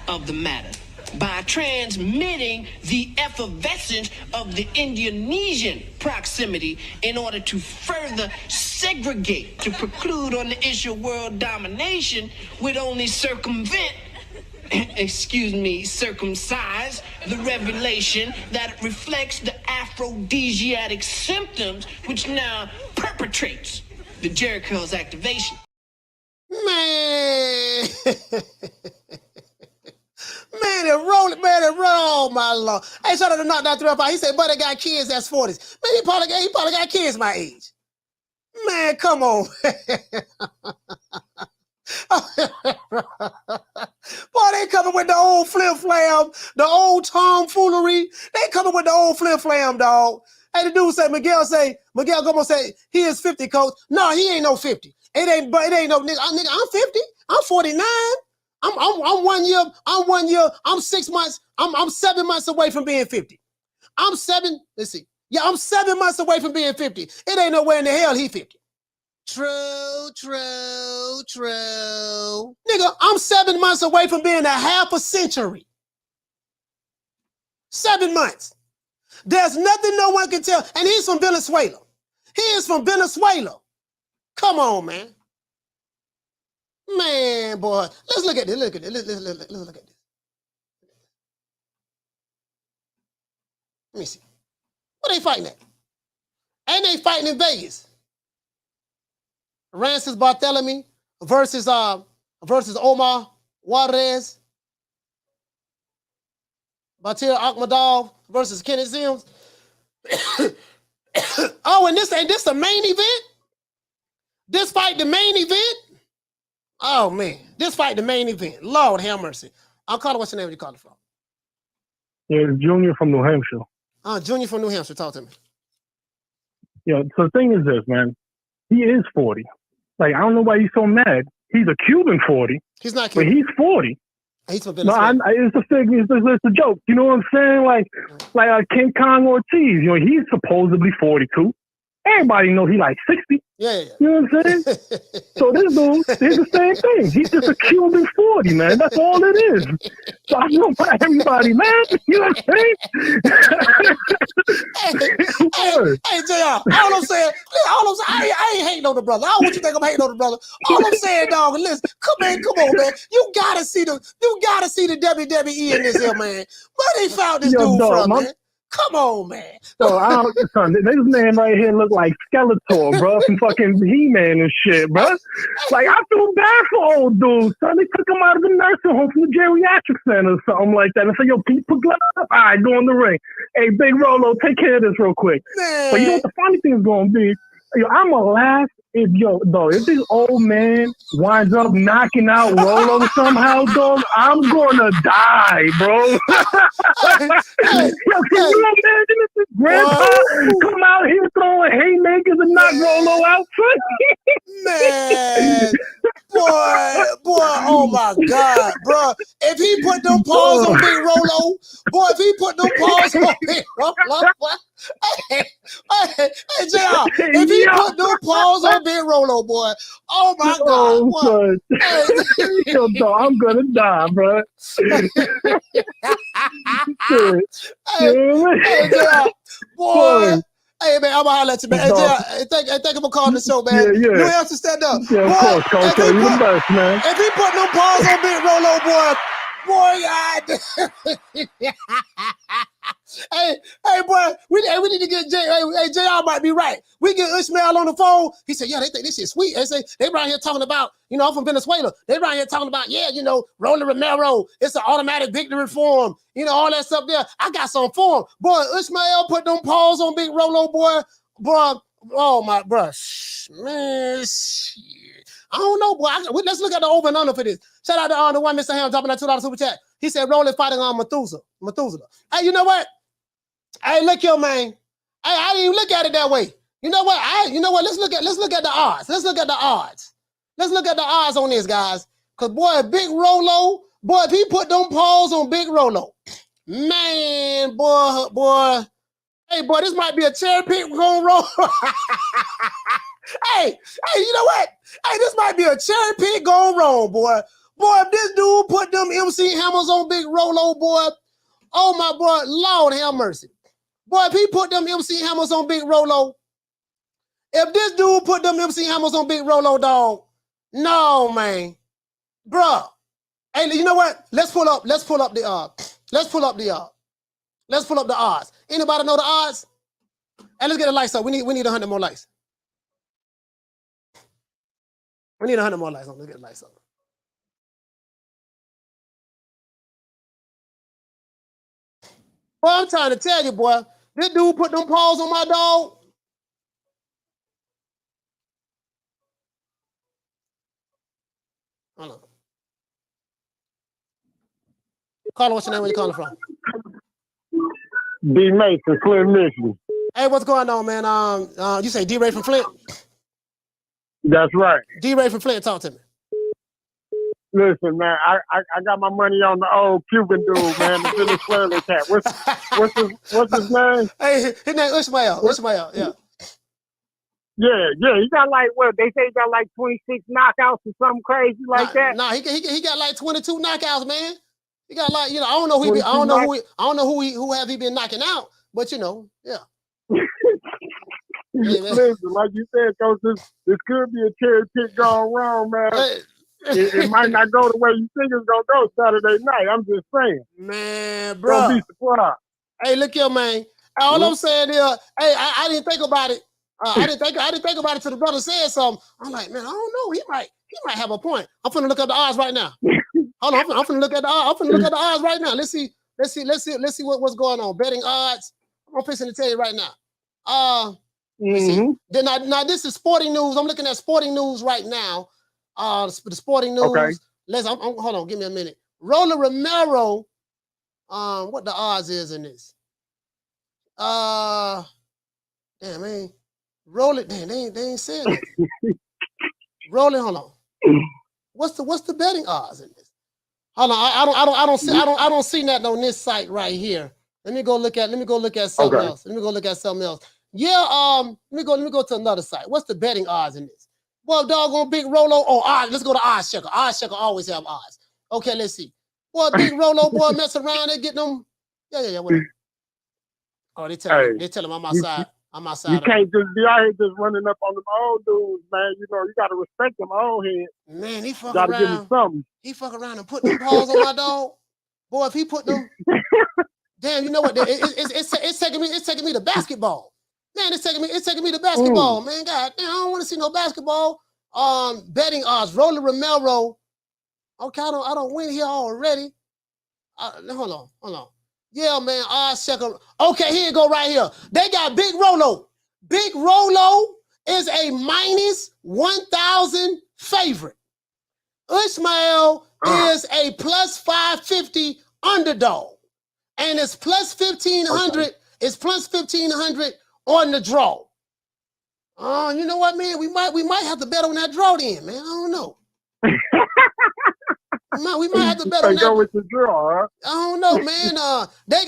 of the matter by transmitting the effervescence of the Indonesian proximity in order to further segregate, to preclude on the issue of world domination would only circumvent, circumcise the revelation that reflects the aphrodisiac symptoms which now perpetrates the Jericho's activation. Man. Man, it roll, oh my Lord. Hey, shout out to Knock Down 305. He said, but I got kids that's 40s. Man, he probably got kids my age. Man, come on. Boy, they coming with the old flim-flam, the old tomfoolery. They coming with the old flim-flam, dog. Hey, the dude said, Miguel Gomo say, he is 50, coach. No, he ain't no 50. It ain't no nigga. I'm 50. I'm 49. I'm 1 year, I'm 6 months, I'm 7 months away from being 50. I'm 7 months away from being 50. It ain't nowhere in the hell he 50. True. Nigga, I'm 7 months away from being a half a century. 7 months. There's nothing no one can tell. And he's from Venezuela. He is from Venezuela. Come on, man. Man, boy. Let's look at this. Let's look at this. Let me see. What they fighting at? Ain't they fighting in Vegas? Rancis Barthélemy versus Omar Juarez. Batir Akhmadov versus Kenneth Sims. Oh, and this the main event? This fight the main event? Oh, man. This fight the main event. Lord have mercy. I'll call it, what's the name you call it from? Yeah, it's Junior from New Hampshire. Junior from New Hampshire. Talk to me. Yeah, so the thing is this, man. He is 40. Like, I don't know why he's so mad. He's a Cuban 40. He's not Cuban. But he's 40. He's from Venezuela. No, it's a figure. It's a joke. You know what I'm saying? Like King Kong Ortiz. You know, he's supposedly 42. Everybody know he like 60. Yeah. You know what I'm saying? So this dude is the same thing. He's just a Cuban 40, man. That's all it is. So I know why everybody, man. You know what I'm saying? Hey, JR, all I'm saying, I ain't hating on the brother. I don't want you to think I'm hating on the brother. All I'm saying, dog, listen, come on, man. You gotta see the WWE in this here, man. Where they found this dude from, man? Come on, man. So son, this man right here look like Skeletor, bro, from fucking He-Man and shit, bro. Like, I feel bad for old dudes, son. They took him out of the nursing home from the geriatric center or something like that. And say, yo, people put gloves up. All right, go in the ring. Hey, Big Rolo, take care of this real quick. Man. But you know what the funny thing is going to be? Yo, I'm going to laugh if this old man winds up knocking out Rolo somehow, dog, I'm gonna die, bro. Yo, can you imagine if this grandpa come out here throwing haymakers and knock Rolo out? Man, boy, oh my God, bro. If he put them paws on Big Rolo, hey, JR, if he put them paws on Big Rolo, boy, oh my God. Yo, dog, I'm gonna die, bro. Hey, JR, boy, Hey, man, I'm going to holler at you, man. Hey, thank you for calling the show, man. Yeah. New Hampshire, stand up. Yeah, of course, Coach. You the best, man. If he put no paws on Big Rolo, boy, hey, boy, we need to get Jay. Hey, JR might be right. We get Ishmael on the phone. He said, yeah, they think this shit sweet. They say, they right here talking about, I'm from Venezuela. They right here talking about, Rolando Romero. It's an automatic victory for him. All that stuff there. I got some for him. Boy, Ishmael put them paws on Big Rolo, boy. Oh, my bruh. Man, shit. I don't know, boy. Let's look at the over and under for this. Shout out to the one Mr. Ham dropping that $2 super chat. He said, Rolling fighting on Methuselah. Hey, you know what? Hey, look here, man. Hey, I didn't even look at it that way. You know what? Let's look at the odds. Let's look at the odds on this, guys. Cause boy, Big Rolo, boy, if he put them paws on Big Rolo, man, boy. Hey, boy, this might be a cherry pick going wrong. Hey, you know what? Hey, this might be a cherry pick going wrong, boy. Boy, if this dude put them MC hammers on Big Rolo, boy, oh my boy, Lord have mercy. Boy, if he put them MC hammers on Big Rolo, if this dude put them MC hammers on Big Rolo, dog, no, man. Bruh. Hey, you know what? Let's pull up the odds. Anybody know the odds? Hey, let's get the lights up. We need 100 more lights. We need 100 more lights on. Let's get the lights up. Boy, I'm trying to tell you, boy. This dude put them paws on my dog. Hold on. Carla, what's your name? Where you calling from? D Mason, Flint, Michigan. Hey, what's going on, man? You say D-Ray from Flint? That's right. D-Ray from Flint, talk to me. Listen, man, I got my money on the old Cuban dude, man, the Venezuelan cat. What's his name? Hey, his name Ishmael. Ishmael, yeah. Yeah. He got like they say he got like 26 knockouts or something crazy like that. Nah, he got like 22 knockouts, man. He got like, I don't know who who have he been knocking out, but yeah. Listen, like you said, Coach, this could be a cherry pick gone wrong, man. It might not go the way you think it's gonna go Saturday night. I'm just saying, man, bro. Don't be surprised. Hey, look here, man. All I'm saying is, hey, I didn't think about it. I didn't think about it till the brother said something. I'm like, man, I don't know. He might have a point. I'm finna look at the odds right now. Hold on, I'm finna look at the odds right now. Let's see what's going on. Betting odds. I'm fixing to tell you right now. Then now this is sporting news. I'm looking at sporting news right now. The sporting news. Okay. Hold on, give me a minute. Rolando Romero. What the odds is in this? Damn, man. Roll it. Damn, they ain't saying it. Roll it. Hold on. What's the betting odds in this? Hold on. I don't see that on this site right here. Let me go look at something else. Yeah. Let me go to another site. What's the betting odds in this? Well, doggone Big Rolo. Oh, odds. Let's go to Odds Checker. Odds Checker always have odds. Okay, let's see. Boy, Big Rolo, boy, mess around. They get them. Yeah. Whatever. Oh, they tell him I'm outside. I'm outside. You can't just be out here just running up on them old dudes, man. You got to respect them old heads. Man, he fuck gotta around. Give him something. He fuck around and put them paws on my dog. Boy, if he put them, damn, you know what? It's taking me to basketball. Man, it's taking me to basketball. Man, God damn, I don't want to see no basketball. Betting odds. Rolando Romero. Okay, I don't win here already. Hold on. Yeah, man, odds checker. Okay, here you go right here. They got Big Rolo. Big Rolo is a minus 1,000 favorite. Ishmael is a plus 550 underdog. And it's plus 1,500. Okay. It's plus 1,500 on the draw. You know what, man? We might have to bet on that draw then, man. I don't know. We might have to bet on that. Go with the draw, huh? I don't know, man. They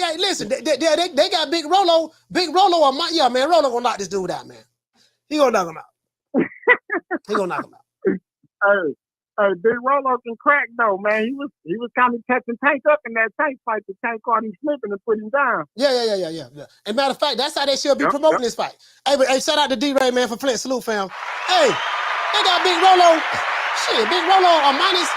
got Big Rolo. Big Rolo, man. Rolo gonna knock this dude out, man. He gonna knock him out. Hey, Big Rolo can crack though, man. He was kind of catching Tank up in that Tank fight. The Tank caught him slipping and put him down. Yeah. And matter of fact, that's how they should be promoting this fight. Hey, shout out to D-Ray, man, for Flint. Salute, fam. Hey, they got Big Rolo. Shit, Big Rolo minus.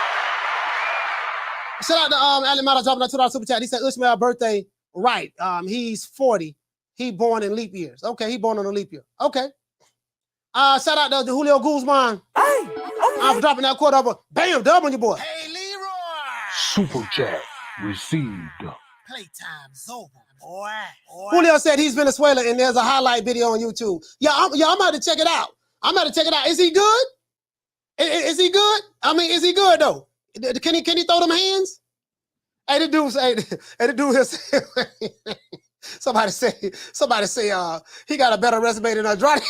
Shout out to Ali Mata dropping that $2 super chat. He said Ishmael's birthday, right. He's 40. He born in leap years. Okay, he born on a leap year. Okay. Shout out to Julio Guzman. Hey, I'm dropping that quarter over. Bam, dub on your boy. Hey, Leroy. Super chat received. Playtime's over, boy. Julio said he's Venezuela, and there's a highlight video on YouTube. I'm about to check it out. Is he good? Is he good? I mean, is he good though? Can he throw them hands? Hey, the dude say, somebody say, he got a better resume than Andrade.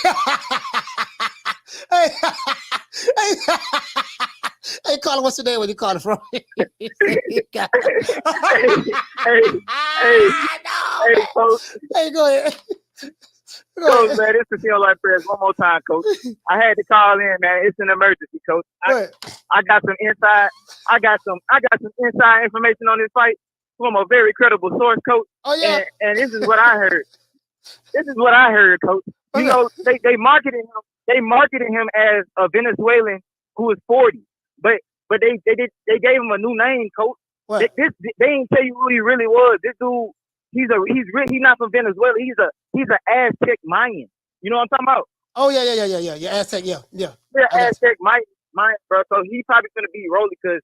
Hey, Carla, what's your name when you call it from? Hey, Coach. Hey, go ahead. Coach, man, this is Feel Like Prayers. One more time, Coach. I had to call in, man. It's an emergency, Coach. I got some inside. I got some inside information on this fight from a very credible source, Coach. Oh yeah. And this is what I heard. Coach. You know, they marketed him. They marketed him as a Venezuelan who is 40, but they gave him a new name, Coach. They didn't tell you who he really was. This dude, he's not from Venezuela. He's an Aztec Mayan. You know what I'm talking about? Oh yeah. Aztec, yeah. Aztec Mayan, bro. So he probably gonna be rolling because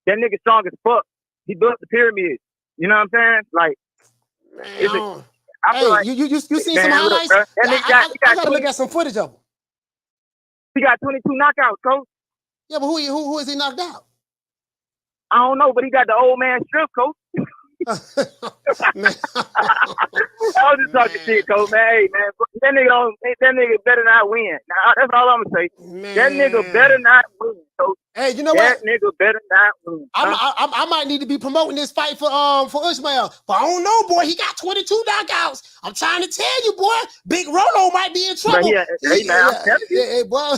that nigga strong as fuck. He built the pyramids. You know what I'm saying? Like, I feel like you seen some highlights? Look, I gotta look at some footage of him. He got 22 knockouts, Coach. Yeah, but who is he knocked out? I don't know, but he got the old man strip, Coach. I was just talking shit, Coach, man. Hey, man, that nigga better not win. Now, that's all I'm gonna say. Man. That nigga better not win, Coach. Hey, you know what? That nigga better not win. I might need to be promoting this fight for Ishmael, but I don't know, boy. He got 22 knockouts. I'm trying to tell you, boy. Big Rolo might be in trouble. Hey, man, I'm telling you. Hey, boy.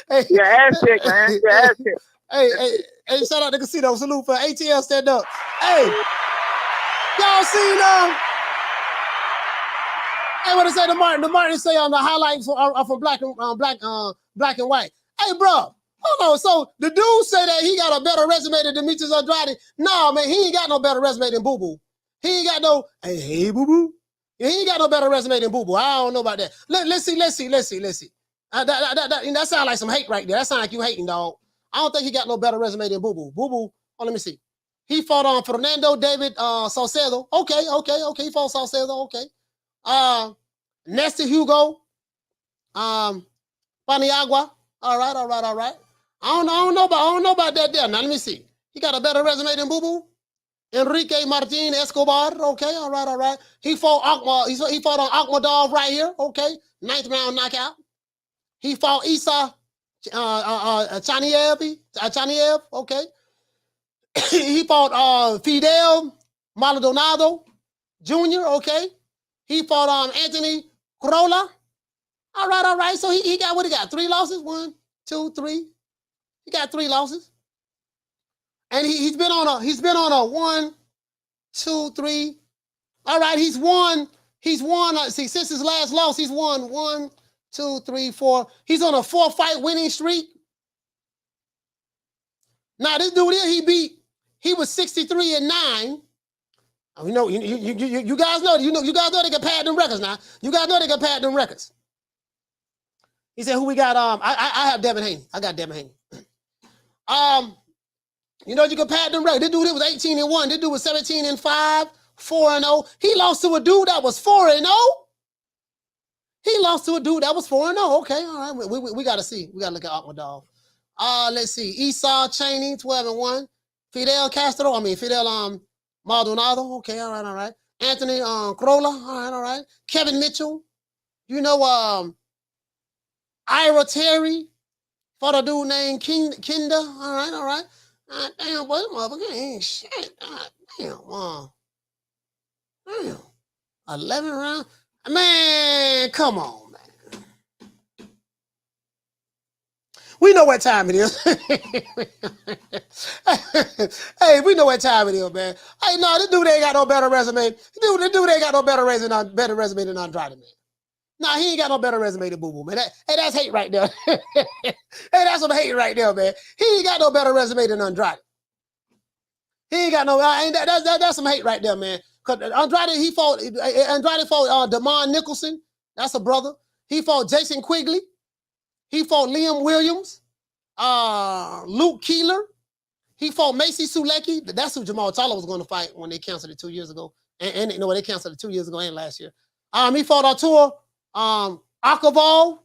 Hey, you're Aztec, man. You're Aztec. Hey, shout out to Casino. Salute for ATL stand up. Hey, y'all seen hey, what I say to Martin? The Martin say on the highlights from black and white. Hey, bro, hold on. So the dude say that he got a better resume than Demetrius Andrade. No, man, he ain't got no better resume than Boo Boo. He ain't got no hey Boo Boo. He ain't got no better resume than Boo Boo. I don't know about that. Let's see. That sound like some hate right there. That sound like you hating, dog. I don't think he got no better resume than Boo Boo. Boo Boo, let me see. He fought on Fernando David Saucedo. Okay. He fought Saucedo. Okay. Nestor Hugo. Paniagua. All right. I don't know about that there. Now let me see. He got a better resume than Boo Boo. Enrique Martin Escobar. Okay. All right. He fought Akma. He fought on Akhmadov right here. Okay. 9th round knockout. He fought Isa Chaniev, okay. He fought Fidel Maldonado Jr., okay. He fought Anthony Corolla. All right. So he got what he got? 3 losses? 1, 2, 3. He got 3 losses. And he's been on a 1, 2, 3. All right, he's won. See, since his last loss, he's won 1, 2, 3, 4. He's on a 4-fight winning streak. Now this dude here, he was 63-9. You know, you guys know, you guys know they can pad them records now. You guys know they can pad them records. He said, who we got? I have Devin Haney. I got Devin Haney. You know, you can pad them records. This dude, he was 18-1. This dude was 17-5, 4-0. He lost to a dude that was 4-0. He lost to a dude that was 4-0. Okay, all right. We got to see. We got to look at Akhmadov. Let's see. Esau Chaney, 12-1. Fidel Maldonado. Okay, all right. Anthony Corolla. All right. Kevin Mitchell. You know, Ira Terry. Fought a dude named Kinda. All right. Damn, boy, motherfucker ain't shit. Damn. 11 rounds. Man, come on, man. We know what time it is. Hey, we know what time it is, man. Hey, no, this dude ain't got no better resume. This dude ain't got no better resume than Andrade, man. Nah, he ain't got no better resume than Boo Boo, man. Hey, that's hate right there. Hey, that's some hate right there, man. He ain't got no better resume than Andrade. He ain't got no. That's some hate right there, man. Cause Andrade fought Damon Nicholson. That's a brother. He fought Jason Quigley. He fought Liam Williams. Luke Keeler. He fought Macy Sulecki. That's who Jermell Charlo was going to fight when they canceled it 2 years ago. And they canceled it 2 years ago and last year. He fought Artur Akaval.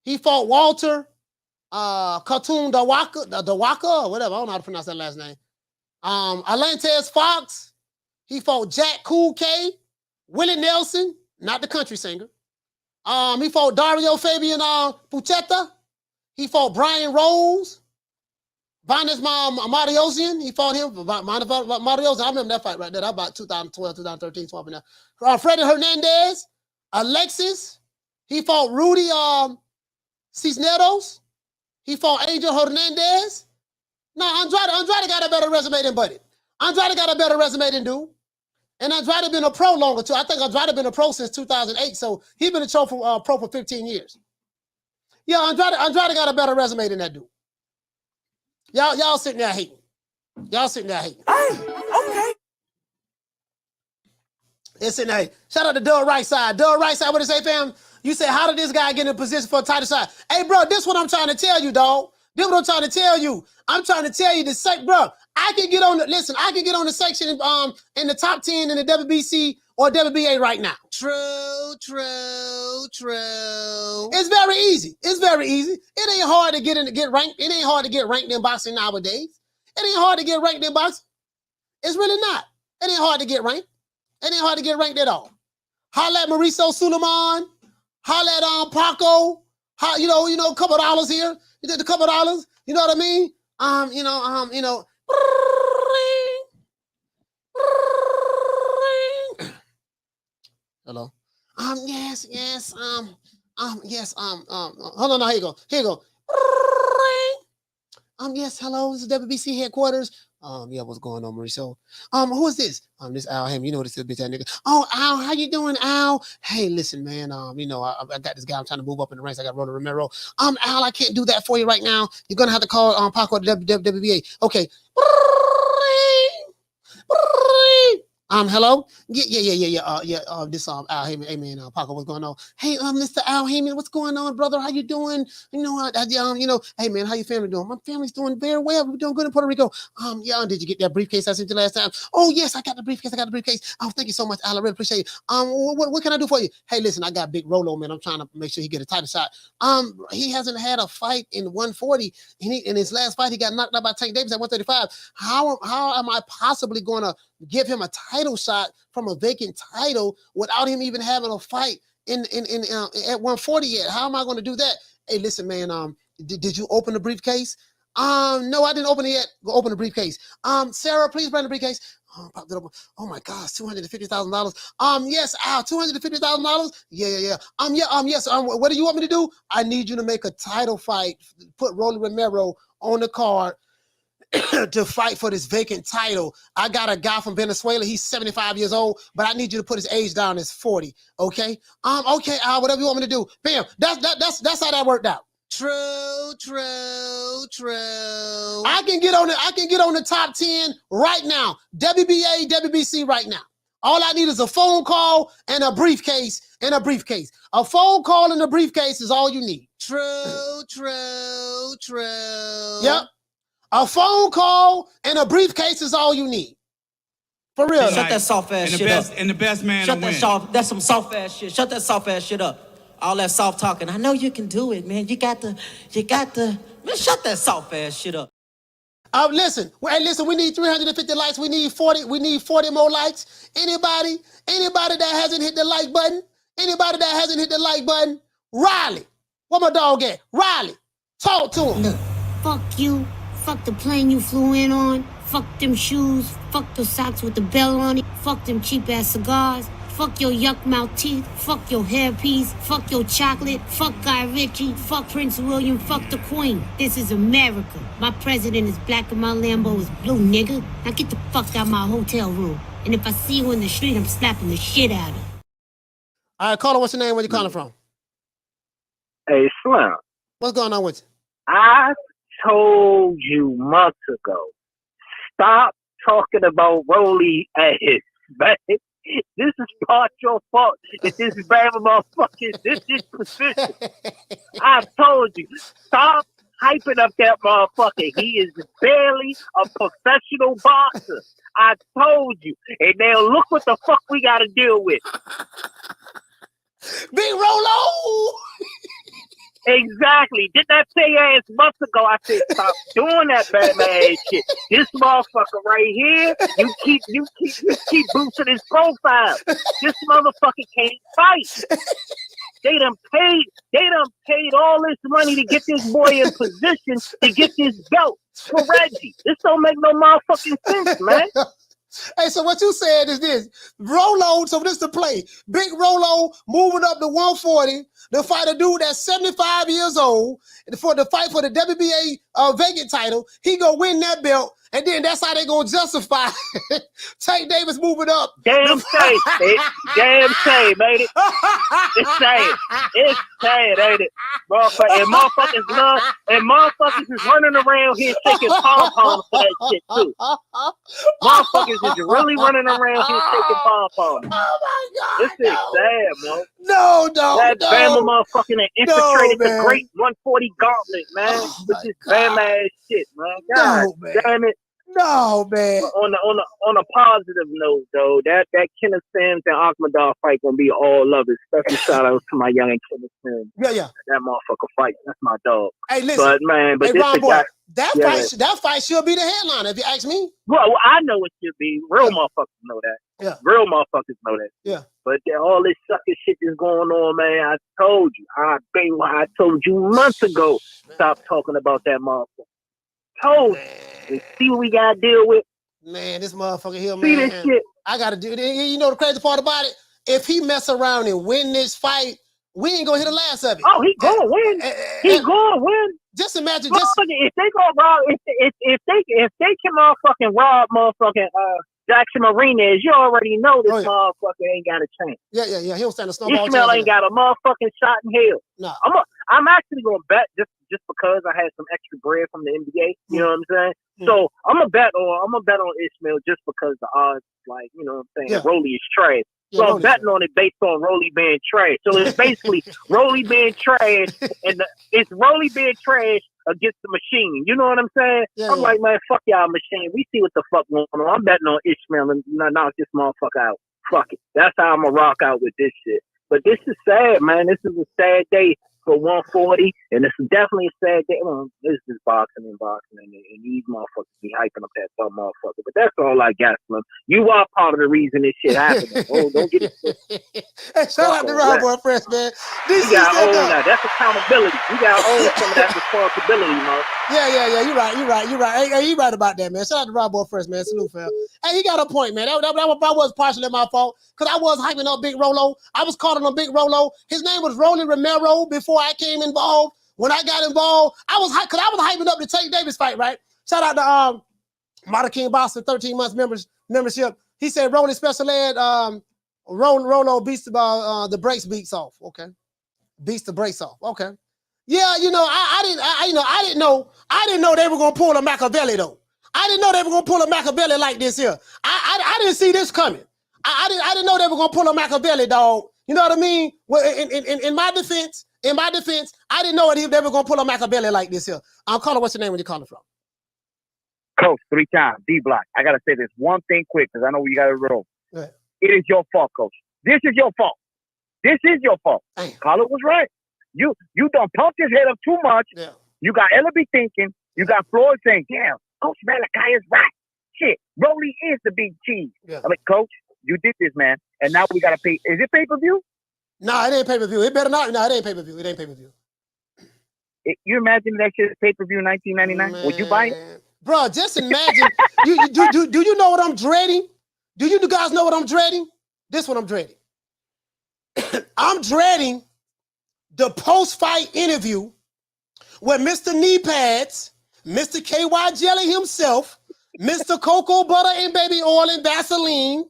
He fought Walter Khatun Dawaka, or whatever. I don't know how to pronounce that last name. Alantez Fox. He fought Jack Cool K. Willie Nelson, not the country singer. He fought Dario Fabian Puchetta. He fought Brian Rose. Vanes Mariosian. He fought him. Mariosian. I remember that fight right there. That about 2012, 2013, swapping out. Freddie Hernandez. Alexis. He fought Rudy Cisneros. He fought Angel Hernandez. No, Andrade got a better resume than Buddy. Andrade got a better resume than dude. And Andrade been a pro longer too. I think Andrade been a pro since 2008, so he been a pro for 15 years. Yeah, Andrade got a better resume than that dude. Y'all sitting there hating. Y'all sitting there hating. Okay. It's sitting there. Shout out to Doug Right Side. Doug Right Side, what did it say, fam? You said, how did this guy get in a position for a title shot? Hey, bro, this is what I'm trying to tell you, dog. This is what I'm trying to tell you. I'm trying to tell you this, bro. I can get on the section in the top 10 in the WBC or WBA right now. True. It's very easy. It ain't hard to get ranked. It ain't hard to get ranked in boxing nowadays. It ain't hard to get ranked in boxing. It's really not. It ain't hard to get ranked. It ain't hard to get ranked at all. Holla at Mauricio Suleiman. Holla at Paco. You know, a couple of dollars here. You did a couple of dollars. You know what I mean? Hello. Yes. Hold on. Here you go. Yes. Hello. This is WBC headquarters. Yeah. What's going on, Mauricio? Who is this? This Al Hammond. You know this bitch that nigga. Oh, Al, how you doing, Al? Hey, listen, man. I got this guy. I'm trying to move up in the ranks. I got Rolando Romero. Al, I can't do that for you right now. You're gonna have to call Paco at WBA. Okay. Hello? Yeah. This Al Heyman. Hey man, Paco, what's going on? Hey, Mr. Al Heyman, what's going on, brother? How you doing? Hey man, how your family doing? My family's doing very well. We're doing good in Puerto Rico. Did you get that briefcase I sent you last time? Oh yes, I got the briefcase. Oh, thank you so much, Al. I really appreciate it. What can I do for you? Hey, listen, I got Big Rolo, man. I'm trying to make sure he get a title shot. He hasn't had a fight in 140. In his last fight, he got knocked out by Tank Davis at 135. How am I possibly going to give him a title shot from a vacant title without him even having a fight in at 140 yet? How am I going to do that? Hey, listen, man. Did you open the briefcase? No, I didn't open it yet. Go open the briefcase. Sarah, please bring the briefcase. Oh my gosh, $250,000. Yes, Al, $250,000. Yeah. Yes. What do you want me to do? I need you to make a title fight. Put Rolando Romero on the card to fight for this vacant title. I got a guy from Venezuela. He's 75 years old, but I need you to put his age down as 40. Okay. Okay, Al, whatever you want me to do. Bam. That's how that worked out. True. I can get on the top 10 right now. WBA, WBC right now. All I need is a phone call and a briefcase. A phone call and a briefcase is all you need. True. Yep. A phone call and a briefcase is all you need. For real. Shut that soft ass shit up. And the best man Shut that that's some soft ass shit. Shut that soft ass shit up. All that soft talking. I know you can do it, man. You got the man, shut that soft ass shit up. Listen, we need 350 likes. We need 40 more likes. Anybody that hasn't hit the like button? Riley. Where my dog at? Riley. Talk to him. Look, fuck you. Fuck the plane you flew in on. Fuck them shoes. Fuck the socks with the bell on it. Fuck them cheap ass cigars. Fuck your yuck mouth teeth. Fuck your hairpiece. Fuck your chocolate. Fuck Guy Ritchie. Fuck Prince William. Fuck the Queen. This is America. My president is black and my Lambo is blue, nigga. Now get the fuck out my hotel room. And if I see you in the street, I'm slapping the shit out of you. All right, caller, what's your name? Where you calling from? Hey, Slim. What's going on with you? I told you months ago, stop talking about Rolly ass, man. This is part your fault. This is bad motherfuckers. This is position. I told you, stop hyping up that motherfucker. He is barely a professional boxer. I told you. And now look what the fuck we got to deal with. Big Rolo! Exactly. Didn't I say ass months ago? I said stop doing that Batman shit. This motherfucker right here, you keep boosting his profile. This motherfucker can't fight. They done paid all this money to get this boy in position to get this belt for Reggie. This don't make no motherfucking sense, man. Hey, so what you said is this. Rolo, so this to play. Big Rolo moving up to 140 to fight a dude that's 75 years old for the fight for the WBA vacant title. He gonna win that belt, and then that's how they gonna justify Tank Davis moving up. Damn shame. Damn shame, ain't it? It's shame. It's shame, ain't it? And motherfuckers is running around here shaking pom-poms for that shit, too. Motherfuckers is really running around here shaking pom-poms. Oh, my God. This is sad, man. No. That Bama motherfucking infiltrated the great 140 gauntlet, man. With this Bama ass shit, man. God damn it. No, man. On a positive note, though, that Kenneth Sims and Akhmadov fight gonna be all love it. Special shout outs to my young Kenneth Sims. Yeah. That motherfucker fight. That's my dog. Hey, listen. But hey, this Ron Boy, guy, that fight should be the headline, if you ask me. Well, I know it should be. Real motherfuckers know that. Yeah. Real motherfuckers know that. Yeah. But all this sucker shit is going on, man. I told you. I told you months ago. Stop talking about that motherfucker. Told you. See what we gotta deal with. Man, this motherfucker here, man. See this shit. I gotta do it. You know the crazy part about it? If he mess around and win this fight, we ain't gonna hit the last of it. Oh, he gonna win. He gonna win. Just imagine, if they go rob, if they can motherfucking rob motherfucking Jackson Martinez, you already know this motherfucker ain't got a chance. Yeah. He don't stand a snowball. Ishmael ain't got a motherfucking shot in hell. No. I'm actually gonna bet just because I had some extra bread from the NBA. You know what I'm saying? So I'm gonna bet on Ishmael just because the odds, like, you know what I'm saying, Rolly is trash. So I'm betting on it based on Rolly being trash. So it's basically Rolly being trash, and it's Rolly being trash against the machine. You know what I'm saying? I'm like, man, fuck y'all machine. We see what the fuck going on. I'm betting on Ishmael and knock this motherfucker out. Fuck it. That's how I'm gonna rock out with this shit. But this is sad, man. This is a sad day for 140, and it's definitely a sad day. This is boxing, and these motherfuckers be hyping up that dumb motherfucker. But that's all I got, Slim. You are part of the reason this shit happened. Don't get it. Hey, shout out to Rob Boy Fresh, man. You gotta own that. That's accountability. You gotta own some of that responsibility, man. Yeah. You're right. Hey, you right about that, man. Shout out to Rob Boy Fresh, man. Salute, fam. Hey, he got a point, man. That was partially my fault, because I was hyping up Big Rolo. I was calling him Big Rolo. His name was Rolando Romero before I came involved. When I got involved, I was hyping up the Tank Davis fight, right? Shout out to Model King Boston, 13 months membership. He said Rolly special ed, Rolo beats the brakes beats off. Okay. Beats the brakes off. Okay. Yeah, I didn't know they were gonna pull a Machiavelli though. I didn't know they were gonna pull a Machiavelli like this here. I didn't see this coming. I didn't know they were gonna pull a Machiavelli, dog. You know what I mean? Well, in my defense, I didn't know they were gonna pull a Machiavelli like this here. I'm calling. What's your name? Where you calling from? Coach, 3 times, D-Block. I gotta say this one thing quick because I know we gotta roll. Right. It is your fault, Coach. This is your fault. This is your fault. Carlo was right. You done pumped his head up too much. Yeah. You got Ellaby thinking. You got Floyd saying, damn, Coach Malachi is right. Shit, Rolly is the big cheese. Yeah. I mean, Coach, you did this, man. And now we got to pay. Is it pay-per-view? No, it ain't pay-per-view. It better not. No, it ain't pay-per-view. It ain't pay-per-view. You imagine that shit is pay-per-view in 1999? Would you buy it? Bro, just imagine. Do you know what I'm dreading? Do you guys know what I'm dreading? This is what I'm dreading. I'm dreading the post-fight interview with Mr. Knee Pads, Mr. KY Jelly himself, Mr. Cocoa Butter and Baby Oil and Vaseline,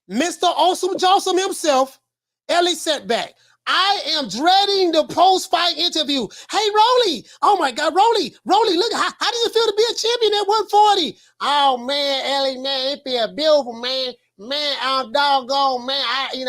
Mr. Awesome Jawsome himself, Ellie Setback. I am dreading the post-fight interview. Hey, Rolly. Oh, my God. Rolly, look, how does it feel to be a champion at 140? Oh, man, Ellie, man, it feel beautiful, man. Man, I'm doggone, man. In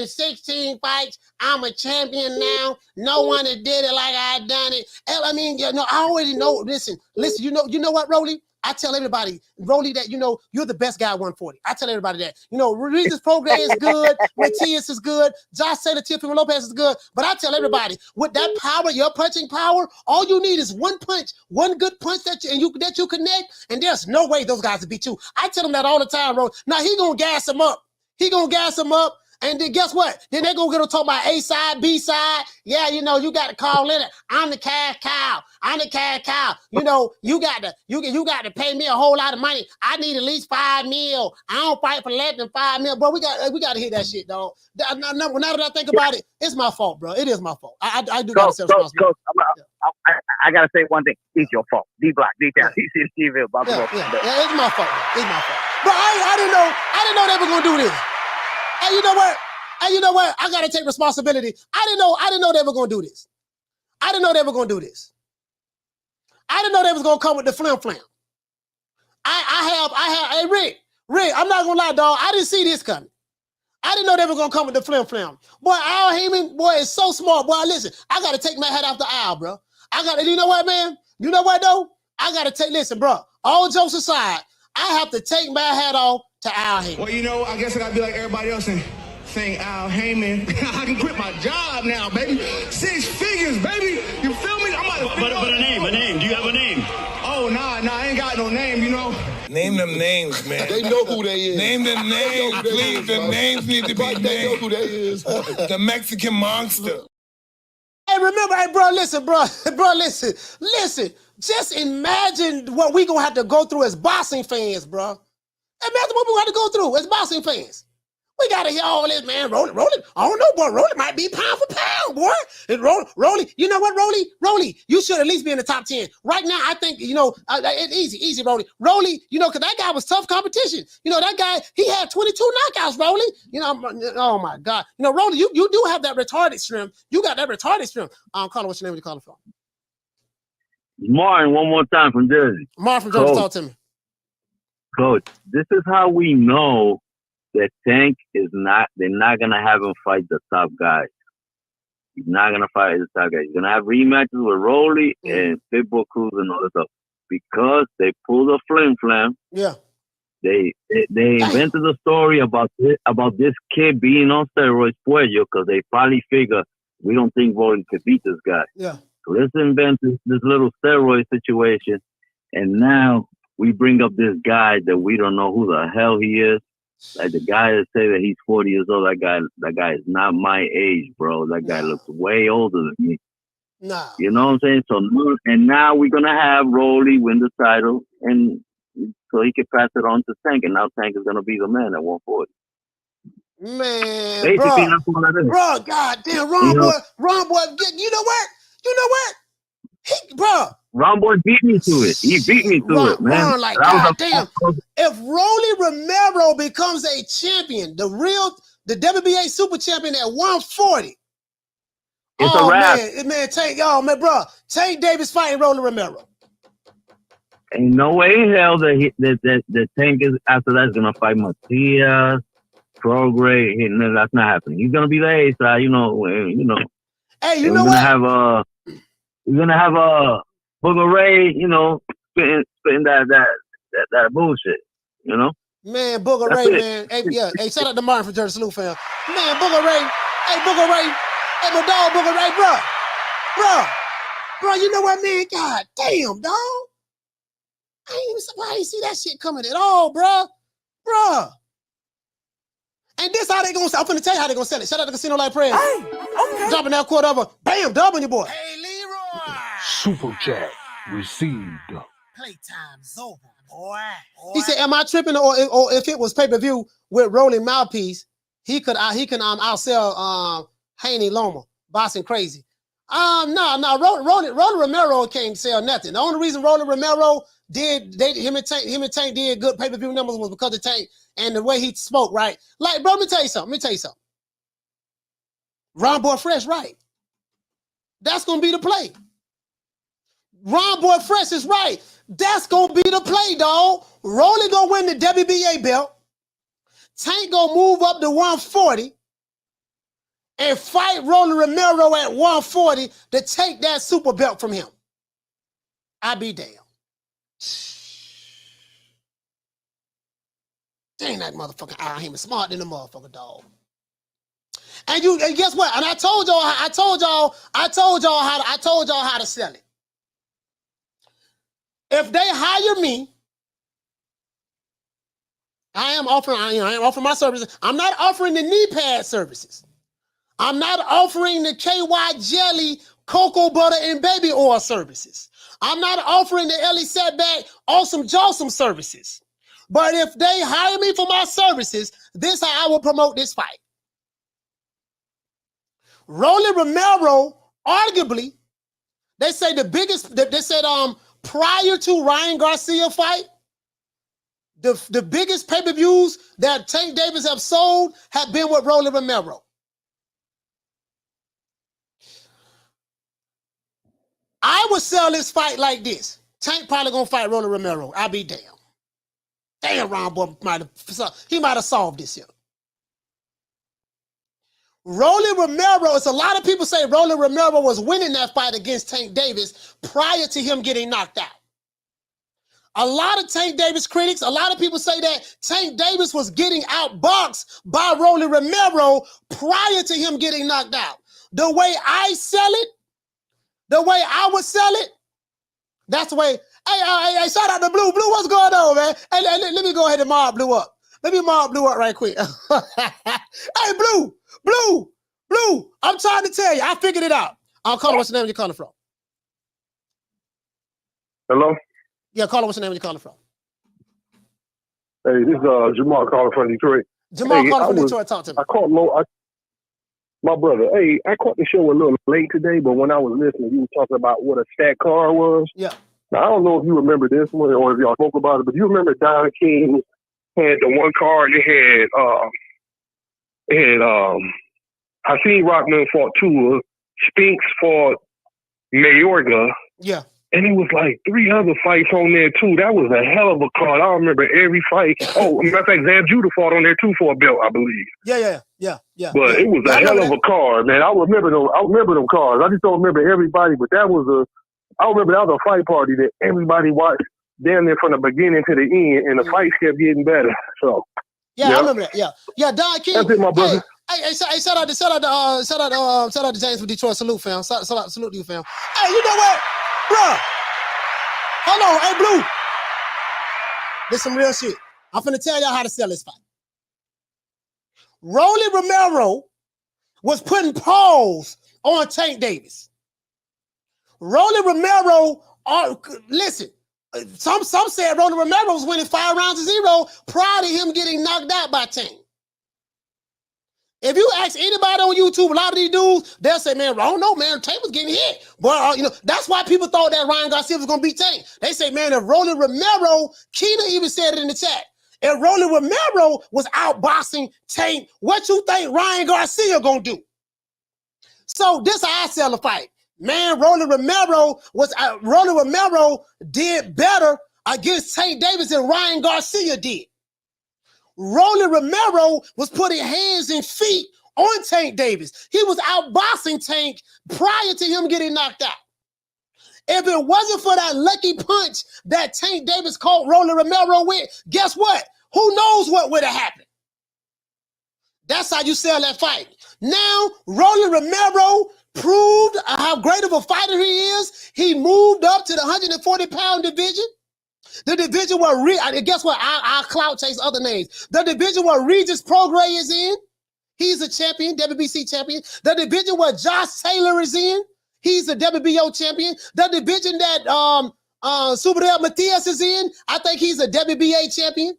16 fights, I'm a champion now. No one that did it like I done it. I mean, I already know. Listen, you know what, Rolly? I tell everybody, Rolly, that, you're the best guy at 140. I tell everybody that. Regis Prograis is good. Matias is good. Josh Taylor, Teofimo Lopez is good. But I tell everybody, with that power, your punching power, all you need is one punch, one good punch that you connect, and there's no way those guys will beat you. I tell them that all the time, Rolly. Now, he going to gas him up. And then guess what? Then they're going to talk about A side, B side. Yeah, you got to call in it. I'm the cash cow. You got to pay me a whole lot of money. I need at least $5 million. I don't fight for less than $5 million. Bro, we got to hear that shit, dog. Now that I think about it, it's my fault, bro. It is my fault. I do got to self-responsibility. I got to say one thing. It's your fault. D-Block, D-Town, D-City, Balboa. Yeah, it's my fault, bro. It's my fault. But I didn't know they were going to do this. Hey, you know what? I gotta take responsibility. I didn't know they were gonna do this. I didn't know they was gonna come with the flim. Hey, Rick, I'm not gonna lie, dog. I didn't see this coming. I didn't know they were gonna come with the flim. Boy, Al Heyman, boy, is so smart. Boy, listen, I gotta take my hat off the aisle, bro. You know what, man? You know what, though? Listen, bro, all jokes aside, I have to take my hat off to Al Heyman. Well, I guess I gotta be like everybody else and saying Al Heyman. I can quit my job now, baby. 6 figures, baby. You feel me? But a name. Do you have a name? Oh, nah, I ain't got no name, Name them names, man. They know who they is. Name them names, please. The names need to be named. They know who they is. The Mexican monster. Hey, remember, listen. Just imagine what we gonna have to go through as boxing fans, bro. Imagine what we have to go through as boxing fans. We gotta hear all this, man. Rolly. I don't know, boy. Rolly might be pound for pound, boy. And Rolly. You know what, Rolly? You should at least be in the top 10 right now. I think it's easy, Rolly. Rolly, because that guy was tough competition. That guy, he had 22 knockouts, Rolly. Oh my God. Rolly, you do have that retarded strength. You got that retarded strength. Carlo, what's your name? What you calling from? Martin, one more time from Jersey. Martin from Jersey, talk to me. Coach, this is how we know that Tank they're not going to have him fight the top guys. He's not going to fight the top guys. He's going to have rematches with Rolly and Pitbull Cruz and all that stuff. Because they pulled a flim. Yeah. They invented a story about this kid being on steroids, Puello, because they probably figure we don't think Rolly could beat this guy. Yeah. So let's invent this little steroid situation. And now we bring up this guy that we don't know who the hell he is. Like the guy that say that he's 40 years old, that guy is not my age, bro. That guy looks way older than me. Nah. You know what I'm saying? So now we're gonna have Rolly win the title, and so he can pass it on to Tank, and now Tank is gonna be the man at 140. Man, basically, that's what that is. Bro, goddamn, Ron boy, you know what? Ron Boy beat me to it. He beat me to it, man. Ron, goddamn. If Rolly Romero becomes a champion, the WBA super champion at 140, it's a wrap. Tank Davis fighting Rolly Romero. Ain't no way in hell that Tank is after that's gonna fight Matias, Prograis. No, that's not happening. He's gonna be the ace, Hey, you know what? We're gonna have a Booger Ray, spitting that bullshit, Man, Booger Ray, man. Hey, shout out to Martin from Jersey Salute, fam. Man, Booger Ray. Hey, my dog, Booger Ray, bro. You know what, man? God damn, dog. I ain't even surprised you see that shit coming at all, bro. And this how they gonna. I'm finna tell you how they gonna sell it. Shout out to Casino Like Prayers. Hey, okay. Dropping that quarter over. Bam, dubbing your boy. Hey, Leroy. Super chat received. Playtime's over, boy. He said, am I tripping or if it was pay-per-view with Rolling Mouthpiece, he can outsell Haney Loma, boxing crazy. No, Rolando Romero can't sell nothing. The only reason Rolando Romero him and Tank did good pay-per-view numbers was because of Tank and the way he spoke, right? Like, bro, let me tell you something. Ron Boy Fresh, right? That's gonna be the play. Ron Boy Fresh is right. That's gonna be the play, dog. Rolly gonna win the WBA belt. Tank gonna move up to 140 and fight Rolando Romero at 140 to take that super belt from him. I be damn. Dang, that motherfucking Iron Him is smart than the motherfucker, dog. And guess what? And I told y'all how to sell it. If they hire me, I am offering my services. I'm not offering the knee pad services. I'm not offering the KY jelly, cocoa butter, and baby oil services. I'm not offering the Ellie Setback awesome jawsome services. But if they hire me for my services, this is how I will promote this fight. Rolly Romero, arguably, they say prior to Ryan Garcia fight, the biggest pay-per-views that Tank Davis have sold have been with Rolly Romero. I would sell this fight like this. Tank probably gonna fight Rolly Romero. I'll be damn. Damn, Ron Boy might have solved this here. Rolly Romero, it's a lot of people say Rolly Romero was winning that fight against Tank Davis prior to him getting knocked out. A lot of Tank Davis critics, a lot of people say that Tank Davis was getting outboxed by Rolly Romero prior to him getting knocked out. The way I sell it, the way I would sell it, that's the way. Hey, shout out to Blue. Blue, what's going on, man? Hey, let me go ahead and mob Blue up. Let me mob Blue up right quick. Hey, Blue, I'm trying to tell you, I figured it out. I'll call her. What's the name you're calling from? Hello? Yeah, call her. What's the name you're calling from? Hey, this is Jermell calling from Detroit. Jermell calling from Detroit. Talk to me. I caught my brother. Hey, I caught the show a little late today, but when I was listening, you were talking about what a stat car was. Yeah. Now, I don't know if you remember this one or if y'all spoke about it, but you remember Don King had the one card that had Hakeem Rockman fought Tua, Spinks fought Mayorga. Yeah. And it was like 3 other fights on there too. That was a hell of a card. I remember every fight. Oh, matter of fact, Zab Judah fought on there too for a belt, I believe. Yeah. But it was a hell of a card, man. I remember them cards. I just don't remember everybody, but I remember that was a fight party that everybody watched down there from the beginning to the end, and the fights kept getting better. So I remember that. Yeah. Don King. That's it, my brother. Hey, shout out to James from Detroit. Salute, fam. Salute to you, fam. Hey, you know what, bro? Hold on, hey, Blue. This some real shit. I'm finna tell y'all how to sell this fight. Rolly Romero was putting paws on Tank Davis. Rolly Romero, listen, some said Rolly Romero was winning 5 rounds to 0 prior to him getting knocked out by Tank. If you ask anybody on YouTube, a lot of these dudes, they'll say, man, I don't know, man, Tank was getting hit. But, that's why people thought that Ryan Garcia was going to beat Tank. They say, man, if Rolly Romero, Keena even said it in the chat, if Rolly Romero was outboxing Tank, what you think Ryan Garcia going to do? So this how I sell the fight. Man, Rolly Romero did better against Tank Davis than Ryan Garcia did. Rolly Romero was putting hands and feet on Tank Davis. He was outboxing Tank prior to him getting knocked out. If it wasn't for that lucky punch that Tank Davis caught Rolly Romero with, guess what? Who knows what would have happened? That's how you sell that fight. Now, Rolly Romero proved how great of a fighter he is. He moved up to the 140-pound division. The division where, guess what? I'll clout chase other names. The division where Regis Prograis is in. He's a champion, WBC champion. The division where Josh Taylor is in. He's a WBO champion. The division that Subirel Matias is in. I think he's a WBA champion.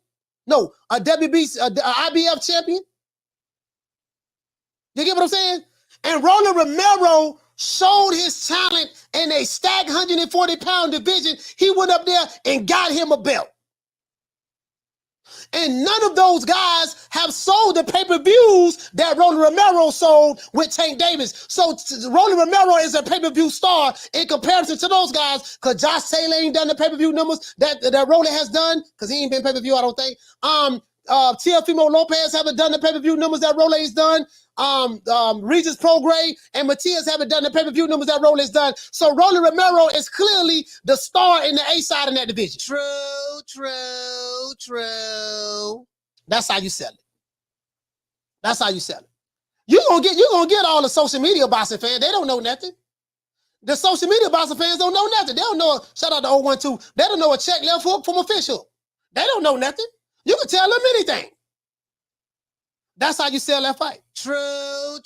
No, a IBF champion. You get what I'm saying? And Rolando Romero showed his talent in a stacked 140-pound division. He went up there and got him a belt. And none of those guys have sold the pay-per-views that Rolando Romero sold with Tank Davis. So Rolando Romero is a pay-per-view star in comparison to those guys, because Josh Taylor ain't done the pay-per-view numbers that Rolando has done, because he ain't been pay-per-view, I don't think. Teofimo Lopez haven't done the pay-per-view numbers that Roland's done. Regis Prograis and Matias haven't done the pay-per-view numbers that Roland's done. So Rolando Romero is clearly the star in the A side in that division. True. That's how you sell it. That's how you sell it. You're gonna get all the social media boxing fans. They don't know nothing. The social media boxing fans don't know nothing. They don't know. Shout out to 012. They don't know a check left hook from official. They don't know nothing. You can tell them anything. That's how you sell that fight. True.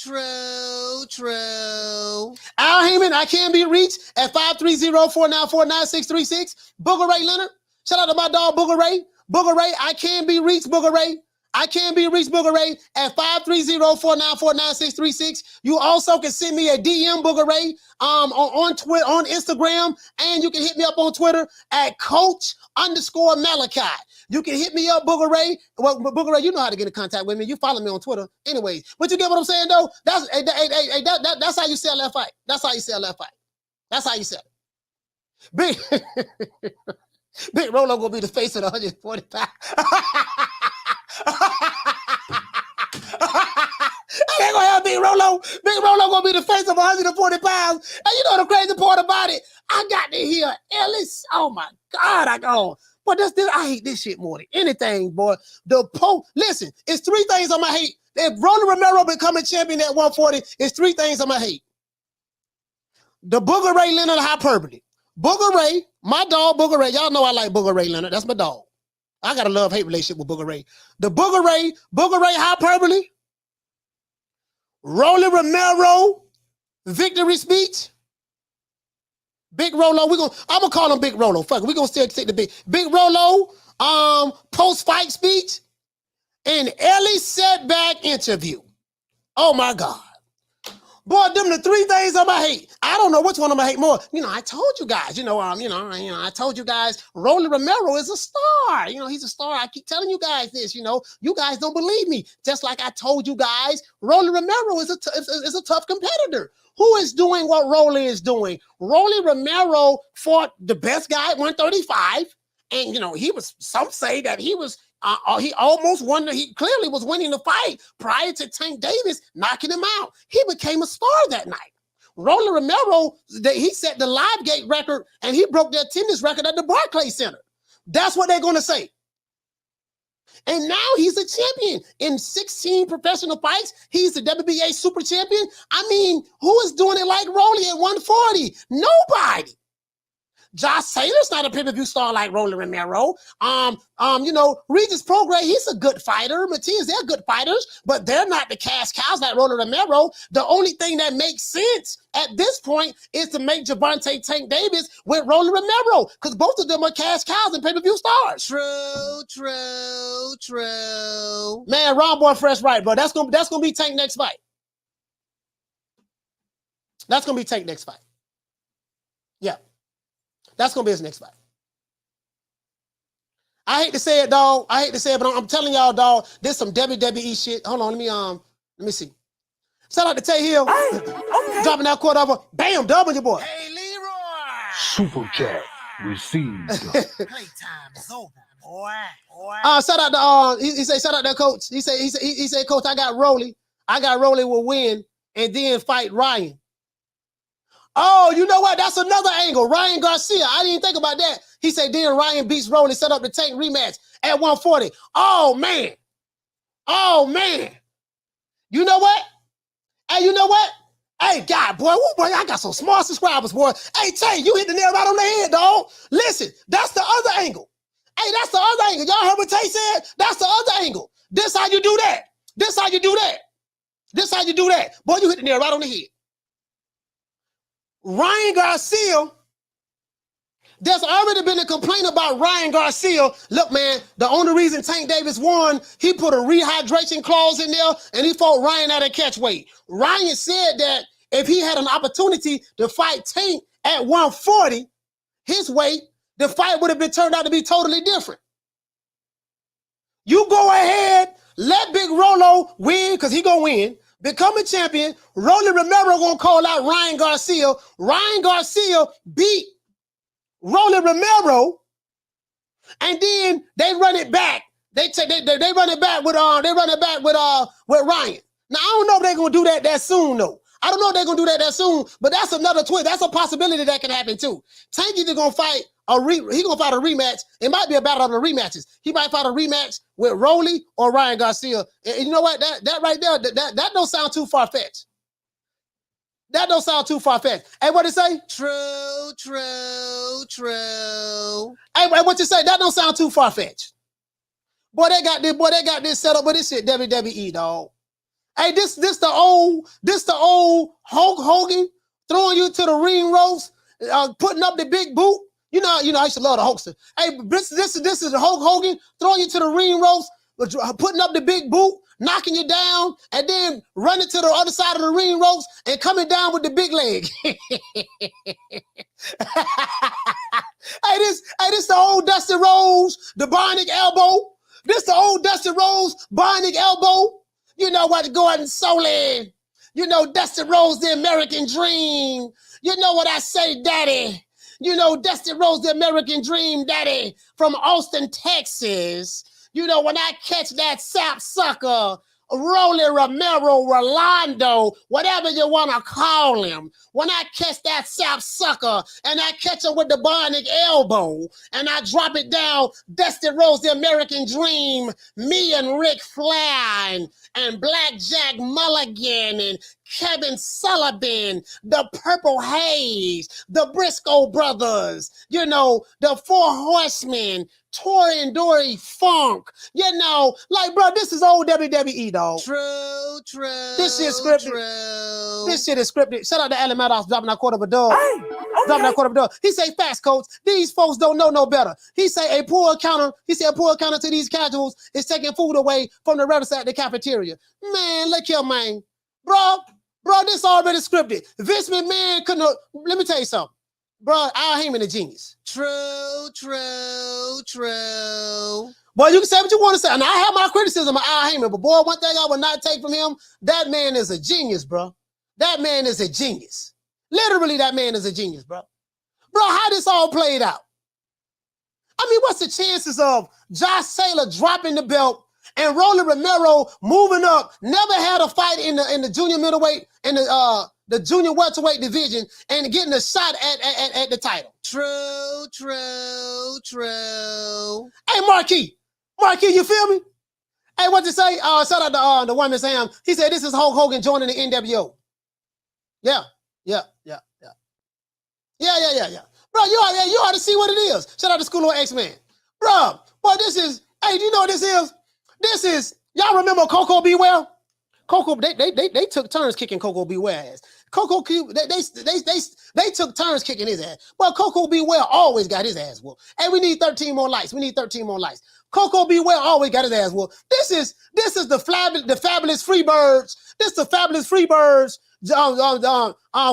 Al Heyman, I can be reached at 530-494-9636. Booger Ray Leonard. Shout out to my dog, Booger Ray. Booger Ray, I can be reached, Booger Ray. I can be reached, Booger Ray, at 530-494-9636. You also can send me a DM, Booger Ray, on Twitter, on Instagram, and you can hit me up on Twitter at Coach_Malachi. You can hit me up, Booger Ray. Well, Booger Ray, you know how to get in contact with me. You follow me on Twitter, anyways. But you get what I'm saying, though? That's how you sell that fight. That's how you sell that fight. That's how you sell it. Big Rolo gonna be the face of the 145. They gonna have Big Rolo. Big Rolo gonna be the face of 140 pounds. And you know the crazy part about it? I got to hear Ellis. Oh my God, But I hate this shit more than anything, boy. Listen, it's three things I'm gonna hate. If Rolando Romero becoming champion at 140, it's three things I'm gonna hate. The Booger Ray Leonard hyperbole. Booger Ray, my dog Booger Ray. Y'all know I like Booger Ray Leonard. That's my dog. I got a love-hate relationship with Booger Ray. The Booger Ray hyperbole. Rolando Romero victory speech. Big Rolo, I'm gonna call him Big Rolo. Fuck it, we're gonna still take the Big Rolo post-fight speech and Ellie setback interview. Oh my God. Boy, them the three things I'm gonna hate. I don't know which one I'm gonna hate more. I told you guys, I told you guys, Rolando Romero is a star. He's a star. I keep telling you guys this, you guys don't believe me. Just like I told you guys, Rolando Romero is a tough competitor. Who is doing what Rolly is doing? Rolando Romero fought the best guy at 135. And, some say that he almost won. He clearly was winning the fight prior to Tank Davis knocking him out. He became a star that night. Rolando Romero, he set the live gate record and he broke the attendance record at the Barclays Center. That's what they're going to say. And now he's a champion in 16 professional fights. He's the WBA super champion. I mean, who is doing it like Rolly at 140? Nobody. Josh Taylor's not a pay-per-view star like Rolando Romero. Regis Prograis, he's a good fighter. Matias, they're good fighters, but they're not the cash cows like Rolando Romero. The only thing that makes sense at this point is to make Gervonta Tank Davis with Rolando Romero, because both of them are cash cows and pay-per-view stars. True. Man, Ron Boy Fresh right, bro. That's gonna be Tank next fight. That's gonna be Tank next fight. Yeah. That's going to be his next fight. I hate to say it, dog. I hate to say it, but I'm telling y'all, dog, this some WWE shit. Hold on, let me see. Shout out to Tay Hill. Hey, okay. Dropping that quarter over. Bam, W, boy. Hey, Leroy. Super chat received. Playtime's over, boy. Shout out to he said, shout out to coach. He said, Coach, I got Rolly will win and then fight Ryan. Oh, you know what? That's another angle. Ryan Garcia. I didn't think about that. He said, then Ryan beats Rolly, set up the Tank rematch at 140. Oh, man. You know what? Hey, you know what? Hey, God, boy, I got some smart subscribers, boy. Hey, Tay, you hit the nail right on the head, dog. Listen, that's the other angle. Hey, that's the other angle. Y'all heard what Tay said? That's the other angle. This how you do that. Boy, you hit the nail right on the head. Ryan Garcia There's already been a complaint about Ryan Garcia. Look, man, the only reason Tank Davis won, he put a rehydration clause in there and he fought Ryan at a catchweight. Ryan said that if he had an opportunity to fight Tank at 140, his weight, the fight would have been turned out to be totally different. You go ahead, let Big Rolo win, because he gonna win, become a champion. Rolly Romero gonna call out Ryan Garcia. Ryan Garcia beat Rolly Romero, and then they run it back. They run it back with Ryan. Now I don't know if they're gonna do that soon though. I don't know if they're gonna do that soon, but that's another twist. That's a possibility that can happen too. Tank either gonna fight a rematch. It might be a battle of the rematches. He might fight a rematch with Rolly or Ryan Garcia. And you know what? That right there, that don't sound too far-fetched. That don't sound too far-fetched. Hey, what it say? True, true, true. Hey, what you say? That don't sound too far-fetched. Boy, they got this set up with this shit WWE, dog. Hey, this the old Hulk Hogan throwing you to the ring ropes, putting up the big boot. You know, I used to love the Hulkster. Hey, this is Hulk Hogan throwing you to the ring ropes, putting up the big boot, knocking you down, and then running to the other side of the ring ropes and coming down with the big leg. This the old Dusty Rhodes, the bionic elbow. This the old Dusty Rhodes, bionic elbow. You know what, Gordon Soley. You know, Dusty Rhodes, the American dream. You know what I say, Daddy. You know, Dusty Rhodes, the American dream, Daddy, from Austin, Texas. You know, when I catch that sap sucker, Rolly Romero, Rolando, whatever you want to call him, when I catch that sap sucker and I catch him with the bionic elbow and I drop it down, Dusty Rhodes, the American dream, me and Ric Flair and Blackjack Mulligan and Kevin Sullivan, the Purple Haze, the Briscoe Brothers, you know, the Four Horsemen, Tori and Dory Funk, you know, like, bro, this is old WWE, dog. True, true. This shit is scripted. True. This shit is scripted. Shout out to Alan Maddox dropping that quarter of a dub. Hey, okay. Dropping that quarter of a dub. He say, fast, coach. These folks don't know no better. He say a poor counter to these casuals is taking food away from the register at the cafeteria. Man, look here, man. Bro, this already scripted. Vince McMahon couldn't have, let me tell you something. Bro, Al Heyman a genius. True, true, true. Boy, you can say what you want to say. And I have my criticism of Al Heyman, but boy, one thing I would not take from him, that man is a genius, bro. That man is a genius. Literally, that man is a genius, bro. Bro, how this all played out? I mean, what's the chances of Josh Taylor dropping the belt and Rolly Romero moving up, never had a fight in the junior middleweight, in the junior welterweight division, and getting a shot at the title? True, true, true. Hey, Marquis, you feel me? Hey, what you say? Shout out to the one Miss Ham. He said this is Hulk Hogan joining the NWO. Yeah. Bro, you ought to see what it is. Shout out to School of X-Men. Bro, boy, this is, hey, do you know what this is? This is, y'all remember Coco Beware? Coco, they took turns kicking Coco Beware ass. Coco, they took turns kicking his ass. Well, Coco Beware always got his ass whooped. Hey, we need 13 more lights. Coco Beware always got his ass whooped. This is the fabulous Freebirds. This the fabulous Freebirds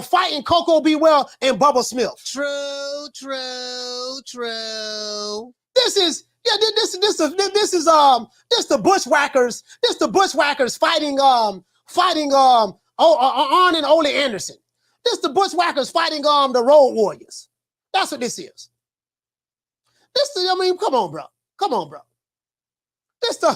fighting Coco Beware and Bubba Smith. True. This is the Bushwhackers. This the Bushwhackers fighting Arn and Ole Anderson. This the Bushwhackers fighting the Road Warriors. That's what this is. Come on, bro. This the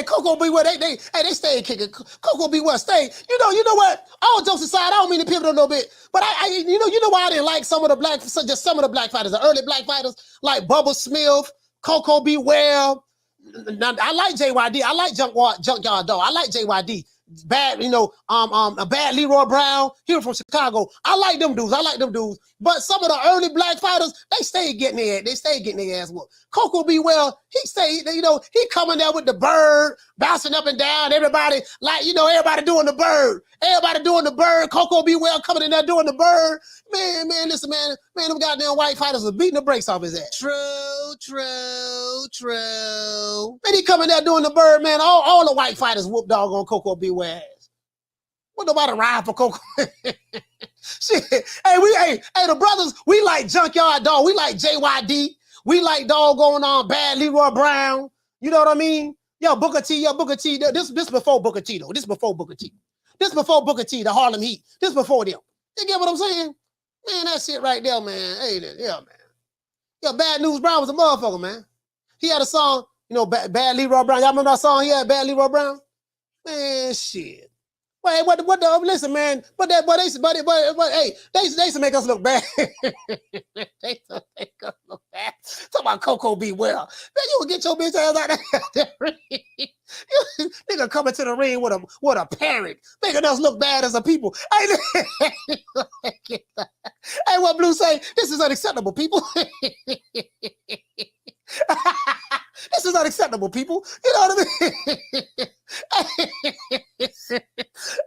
Coco Beware. They stayed kicking. Coco Beware stayed. You know what? All jokes aside, I don't mean to pivot a little bit, but you know why I didn't like some of the black fighters, the early black fighters like Bubba Smith, Coco Beware. Now, I like JYD. I like Junkyard Dog. I like JYD. Bad, a bad Leroy Brown. He was from Chicago. I like them dudes. But some of the early black fighters, they stayed getting their ass whooped. Coco B. Well, he stayed, he coming there with the bird, bouncing up and down. Everybody, everybody doing the bird. Coco B. Well coming in there doing the bird. Man, listen, man, them goddamn white fighters was beating the brakes off his ass. True. Man, he coming there doing the bird, man. All the white fighters whoop dog on Coco B. Well ass. What nobody ride for Coco? Shit. Hey, the brothers, we like Junkyard Dog. We like JYD. We like dog going on bad Leroy Brown. You know what I mean? Yo, Booker T. This before Booker T, though. This before Booker T, the Harlem Heat. This before them. You get what I'm saying? Man, that shit right there, man. Hey, yeah, man. Yo, Bad News Brown was a motherfucker, man. He had a song, Bad Leroy Brown. Y'all remember that song he had, Bad Leroy Brown? Man, shit. Wait, listen, man. But they used to make us look bad. They used to make us look bad. Talk about Coco B. Well. Man, you will get your bitch ass out of there. Nigga coming to the ring with a parrot, making us look bad as a people. Hey, what Blue say? This is unacceptable, people. This is unacceptable, people. You know what I mean?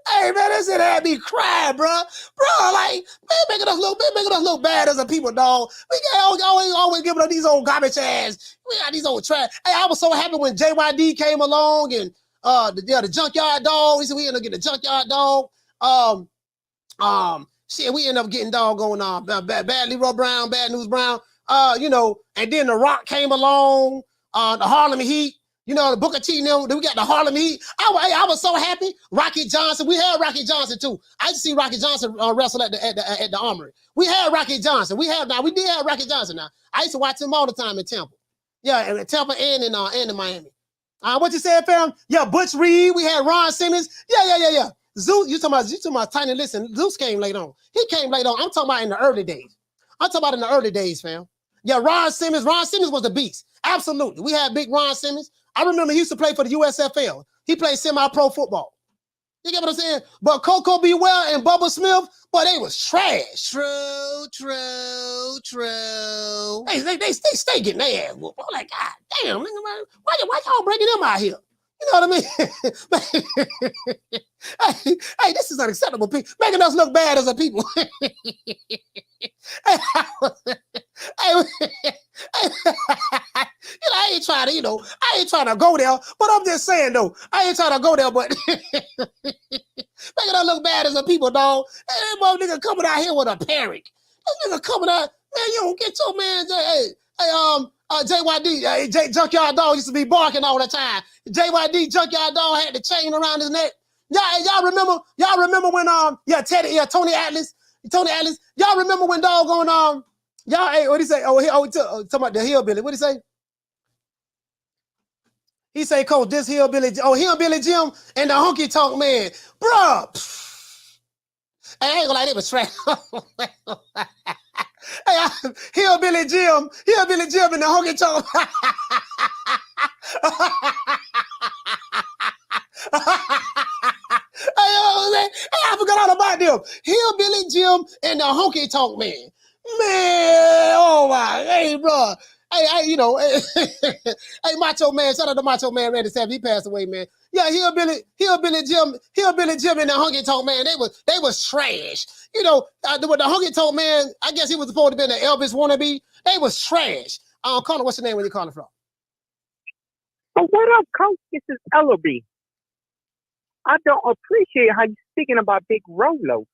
Hey, man, this shit had me crying, bro. Like, man, making us look bad as a people, dog. We can't always giving us these old garbage ass. We got these old trash. Hey, I was so happy when JYD came along and the Junkyard Dog. We said we ended up getting the Junkyard Dog. Shit, we ended up getting dog going on. Bad Leroy Brown, Bad News Brown. And then The Rock came along. The Harlem Heat. The Booker T, we got the Harlem Heat. I was so happy. Rocky Johnson. We had Rocky Johnson too. I used to see Rocky Johnson wrestle at the Armory. We had Rocky Johnson. We did have Rocky Johnson now. I used to watch him all the time in Tampa. Yeah, in Tampa and in Miami. What you said, fam? Yeah, Butch Reed. We had Ron Simmons. Yeah. Zeus, you talking about Tiny Listen. Zeus came late on. He came late on. I'm talking about in the early days. Fam. Yeah, Ron Simmons. Ron Simmons was the beast. Absolutely. We had big Ron Simmons. I remember he used to play for the USFL. He played semi-pro football. You get what I'm saying? But Coco B. Well and Bubba Smith, boy, they was trash. True. They stay getting their ass whooped. I'm like, God damn, nigga, man, why y'all bringing them out here? You know what I mean? Hey, this is unacceptable. Making us look bad as a people. I ain't trying to go there, but I'm just saying though, I ain't trying to go there, but making us look bad as a people, dog. Hey, boy, nigga coming out here with a parrot. This nigga coming out, man, you don't get your man. JYD, Junkyard Dog used to be barking all the time. JYD, Junkyard Dog had the chain around his neck. Y'all remember when Tony Atlas. Y'all remember when dog on what he say? Talking about the hillbilly. What he say? He say, Coach, this hillbilly Jim and the honky tonk man, bruh. I ain't gonna lie, they was trash. Hey, hillbilly Jim and the honky tonk. I forgot all about them. Hillbilly Jim and the honky tonk man. Man, oh my, hey, bro. Hey, Macho Man, shout out to Macho Man Randy Savage. He passed away, man. Yeah, Hillbilly Jim and the honky tonk man, they was trash. The honky tonk man, I guess he was supposed to be an Elvis wannabe. They was trash. Connor, what's your name? Where you calling from? Oh, what up, Coach? This is Ellaby. I don't appreciate how you speaking about Big Rolo.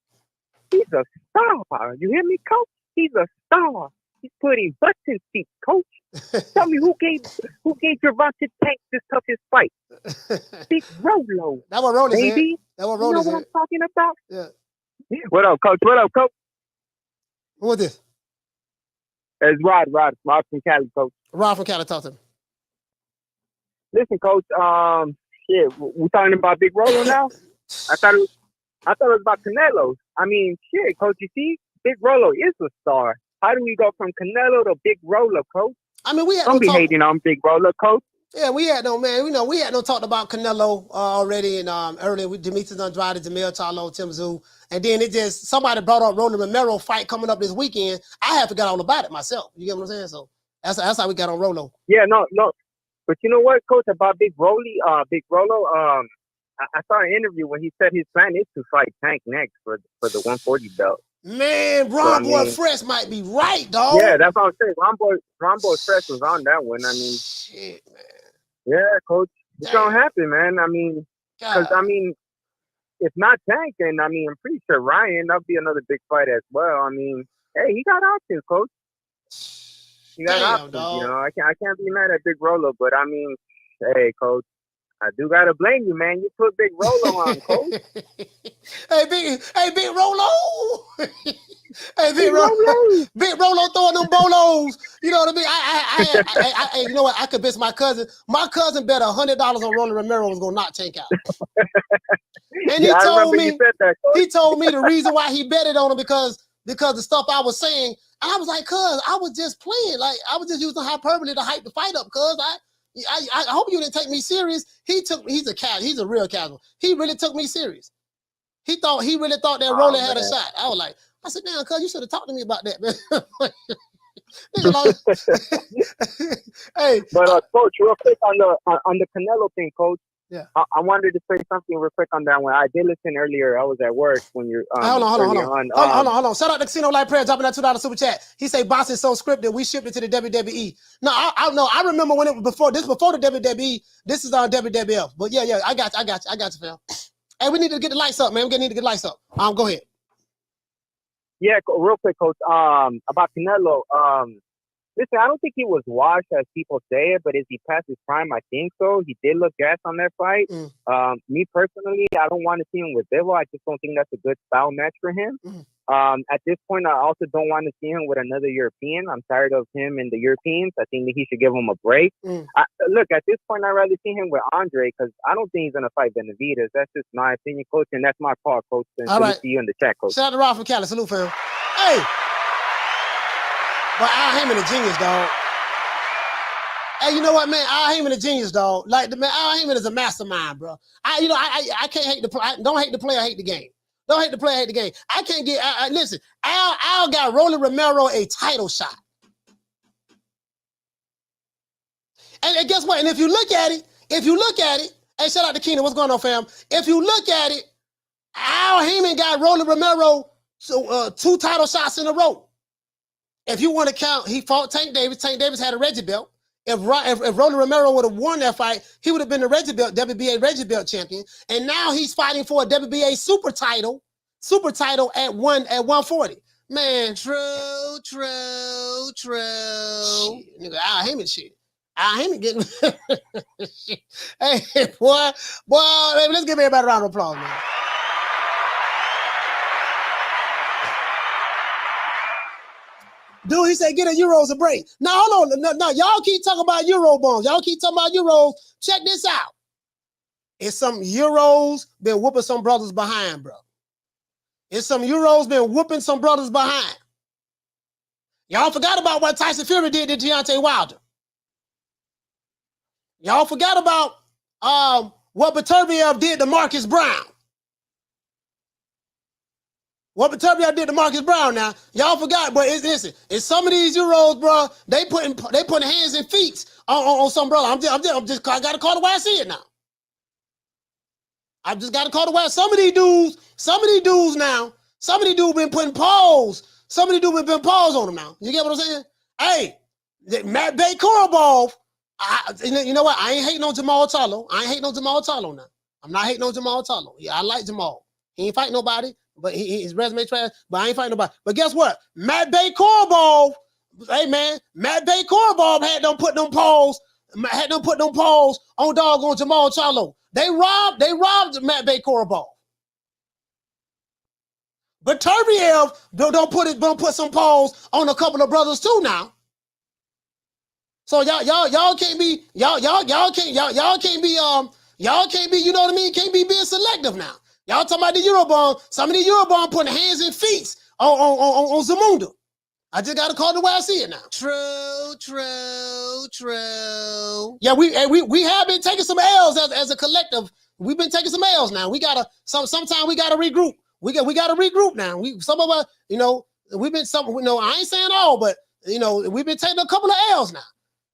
He's a star. You hear me, Coach? He's a star. He's putting butts in seats, Coach. Tell me who gave Gervonta Tank this toughest fight? Big Rolo. That what Rolo baby. That what Rolo You know what I'm talking about? Yeah. What up, Coach? Who is this? It's Rod from Cali, Coach. Rod from Cali, talk to him. Listen, Coach. We're talking about Big Rolo now. I thought it was about Canelo. I mean, shit, Coach. You see, Big Rolo is a star. How do we go from Canelo to Big Rolo, Coach? I mean, don't be hating on Big Rolo, Coach. Yeah, we had no man. We had no talked about Canelo already, and earlier with Demetrius Andrade, Jermell Charlo, Tim Tszyu, and then it just somebody brought up Rolando Romero fight coming up this weekend. I had forgot all about it myself. You get what I'm saying? So that's how we got on Rolo. Yeah, no. But you know what, Coach, about Big Rolo? I saw an interview when he said his plan is to fight Tank next for the 140 belt. Man, Ron Boy Fresh might be right, dog. Yeah, that's what I'm saying. Ron Boy Fresh was on that one. I mean, shit, man. Yeah, Coach, it's gonna happen, man. I mean, because if not Tank, then I'm pretty sure Ryan, that'll be another big fight as well. I mean, hey, he got options, Coach. He got options. Dog. You know, I can't be mad at Big Rolo, but I mean, hey, Coach, I do gotta blame you, man. You put Big Rolo on, Coach. Hey, Big Rolo. Hey, Big Rolo throwing them bolos. You know what I mean? You know what? I convinced my cousin. My cousin bet $100 on Rolando Romero was gonna knock Tank out. And he told me the reason why he bet it on him because the stuff I was saying. And I was like, cuz I was just playing. Like I was just using hyperbole to hype the fight up, cuz I hope you didn't take me serious. He's a real casual. He really took me serious. He really thought that Rolando had a shot. I said, damn, cuz you should have talked to me about that, man. Hey, but Coach, real quick on the Canelo thing, Coach. Yeah, I wanted to say something real quick on that one. I did listen earlier. I was at work when you're. Hold on. Shout out to Casino Light Prayer dropping that $2 super chat. He say boxing so scripted. We shipped it to the WWE. No, I remember when it was before the WWE. This is on WWF. But yeah, I got you, fam. Hey, we need to get the lights up, man. We need to get the lights up. Go ahead. Yeah, real quick, Coach. About Canelo. Listen, I don't think he was washed as people say it, but is he past his prime? I think so. He did look gas on that fight. Me personally, I don't want to see him with Bivol. I just don't think that's a good style match for him. At this point, I also don't want to see him with another European. I'm tired of him and the Europeans. I think that he should give him a break. Look, at this point, I'd rather see him with Andre because I don't think he's going to fight Benavidez. That's just my opinion, Coach, and that's my call, Coach. And all right. See you in the chat, Coach. Shout out to Rob from Cali. Salute, fam. Hey! But Al Heyman a genius, dog. Hey, you know what, man? Al Heyman a genius, dog. Like, man, Al Heyman is a mastermind, bro. I can't hate the play. Don't hate the player, hate the game. Don't hate the player, hate the game. I can't get. Listen, Al got Rolando Romero a title shot. And guess what? And if you look at it, hey, shout out to Keenan. What's going on, fam? If you look at it, Al Heyman got Rolando Romero 2 title shots in a row. If you want to count, he fought Tank Davis. Tank Davis had a Reggie belt. If Rolando Romero would have won that fight, he would have been the Reggie belt, WBA Reggie belt champion. And now he's fighting for a WBA super title at 140. Man, true. Nigga, Al Heyman shit. Al Heyman getting shit. Hey, boy, let's give everybody a round of applause, man. Dude, he said, get a Euros a break. No, hold on. No, y'all keep talking about Euro bombs. Y'all keep talking about Euros. Check this out. It's some Euros been whooping some brothers behind, bro. It's some Euros been whooping some brothers behind. Y'all forgot about what Tyson Fury did to Deontay Wilder. Y'all forgot about what Beterbiev did to Marcus Brown. What Beterbiev did to Marcus Brown now, y'all forgot, but listen, it's some of these Euros, bro, they putting hands and feet on some brother. I gotta call the way I see it now. I just gotta call the way. Some of these dudes been putting paws. Some of these dudes been putting paws on them now. You get what I'm saying? Hey, Matt Bay Korobov, you know what? I ain't hating on Jermell Charlo. Now. I'm not hating on Jermell Charlo. Yeah, I like Jermell. He ain't fighting nobody. But his resume trash, but I ain't fighting nobody. But guess what? Matt Bay Korobov, hey man, Matt Bay Korobov had them put them paws on doggone Jermell Charlo. They robbed Matt Bay Korobov. But Beterbiev don't put some paws on a couple of brothers too now. So y'all can't be, you know what I mean? Can't be being selective now. Y'all talking about the Eurobomb. Some of the Eurobomb putting hands and feet on Zamunda. I just got to call it the way I see it now. True. Yeah, we have been taking some L's as a collective. We've been taking some L's now. We gotta sometimes we gotta regroup. We gotta regroup now. Some of us, we've been I ain't saying all, but we've been taking a couple of L's now.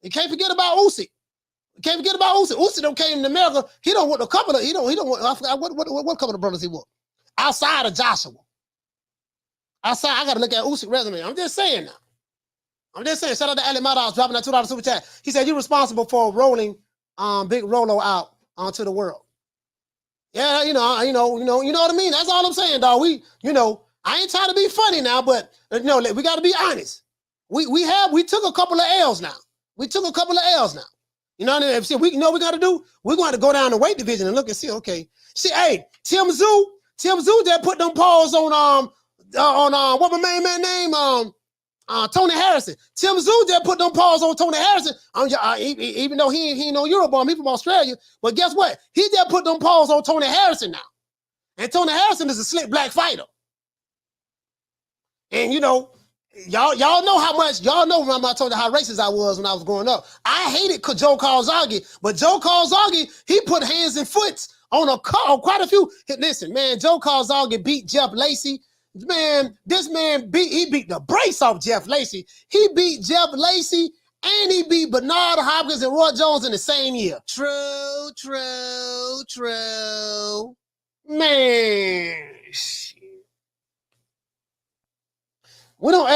You can't forget about Usyk. Usyk don't came to America. He don't want a couple of. He don't want. I forgot what couple of brothers he want outside of Joshua. Outside, I gotta look at Usyk's resume. I'm just saying now. Shout out to Ali Mados dropping that $2 super chat. He said you're responsible for rolling Big Rolo out onto the world. Yeah, you know what I mean. That's all I'm saying, dog. I ain't trying to be funny now, but we got to be honest. We took a couple of L's now. You know what I mean? See, we know we got to do. We're going to go down the weight division and look and see. Okay, see, hey, Tim Tszyu that put them paws on what my main man name Tony Harrison. Tim Tszyu that put them paws on Tony Harrison. Even though he ain't no Eurobomb, he from Australia. But guess what? He just put them paws on Tony Harrison now. And Tony Harrison is a slick black fighter. And y'all know how much, remember I told you how racist I was when I was growing up. I hated Joe Calzaghe, but Joe Calzaghe, he put hands and foot on quite a few. Listen, man, Joe Calzaghe beat Jeff Lacey. Man, this man beat the brace off Jeff Lacey. He beat Jeff Lacey and he beat Bernard Hopkins and Roy Jones in the same year. True. Man, shit. We don't,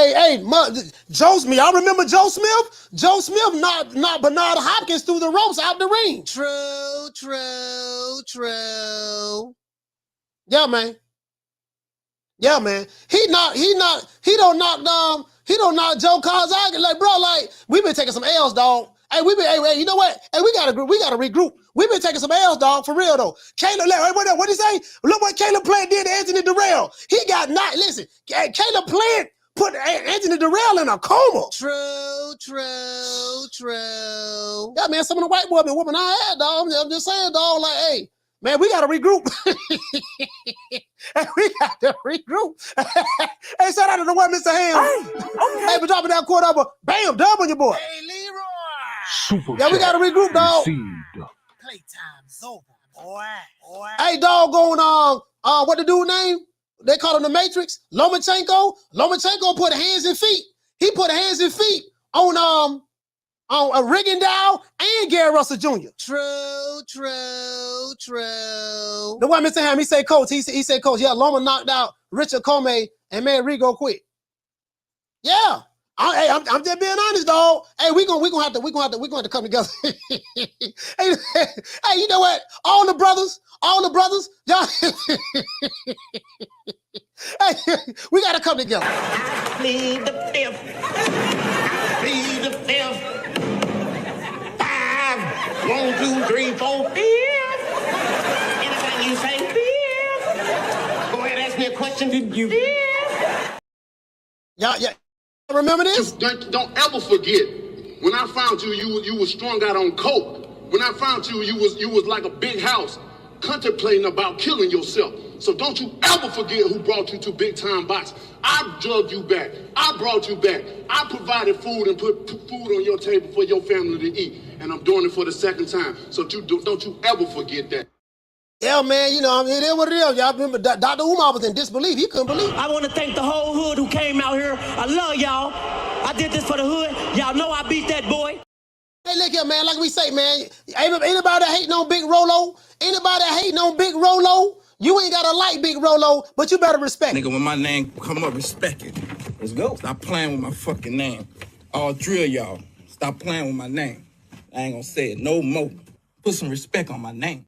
Joe Smith. Y'all remember Joe Smith? Joe Smith knocked Bernard Hopkins through the ropes out the ring. True. Yeah, man. He don't knock Joe Calzaghe. Like, bro, we've been taking some L's, dog. Hey, you know what? Hey, we gotta regroup. We've been taking some L's, dog, for real though. Caleb, what did he say? Look what Caleb Plant did to Anthony Durrell. He got knocked. Listen, Caleb Plant put Anthony Durrell in a coma. True. Yeah, man, some of the white boys been whooping our head, dog. I'm just saying, dog, hey, man, we got to regroup. Hey, shout out to the one, Mr. Ham. Hey, for dropping that quarter over. Bam, dub on your boy. Hey, Leroy. Super yeah, we got to regroup, dog. Playtime's over, boy. Hey, doggone, what the dude name? They call him the Matrix. Lomachenko put hands and feet. He put hands and feet on Rigondeaux and Gary Russell Jr. True. The one Mr. Ham, he said coach. He said coach. Yeah, Loma knocked out Richard Comey and made Rigo quit. Yeah. I'm just being honest, dog. Hey, we gonna have to come together. hey, you know what? All the brothers, y'all. Hey, we gotta come together. I plead the fifth. 5, 1, 2, 3, 4, 5. Anytime you say 5, go ahead, ask me a question. Did you? Yeah. Remember this? Don't ever forget. When I found you was strung out on coke. When I found you was like a big house, contemplating about killing yourself. So don't you ever forget who brought you to Big Time Box. I drugged you back. I brought you back. I provided food and put food on your table for your family to eat. And I'm doing it for the second time. So don't you ever forget that. Yeah, man, it is what it is. Y'all remember Dr. Umar was in disbelief. He couldn't believe it. I want to thank the whole hood who came out here. I love y'all. I did this for the hood. Y'all know I beat that boy. Hey, look here, man. Like we say, man, anybody that hating on Big Rolo, you ain't got to like Big Rolo, but you better respect it. Nigga, when my name come up, respect it. Let's go. Stop playing with my fucking name. All three of y'all, stop playing with my name. I ain't gonna say it no more. Put some respect on my name.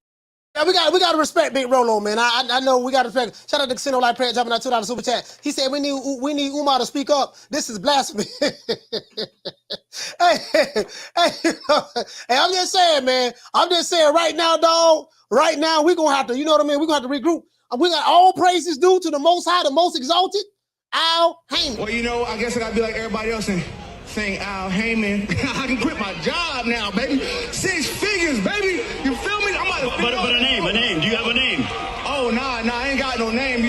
Yeah, we got to respect Big Rolo, man. I know we got to respect. Shout out to Casino Life Prayer dropping that $2 super chat. He said we need Umar to speak up. This is blasphemy. hey, I'm just saying, man. I'm just saying right now, dog. Right now, we're gonna have to, you know what I mean? We're gonna have to regroup. We got all praises due to the Most High, the Most Exalted, Al Heyman. Well, I guess I gotta be like everybody else and saying Al Heyman. I can quit my job now, baby. 6 figures, baby. You feel me? I'm about to But a name. Do you have a name? Oh, nah, I ain't got no name,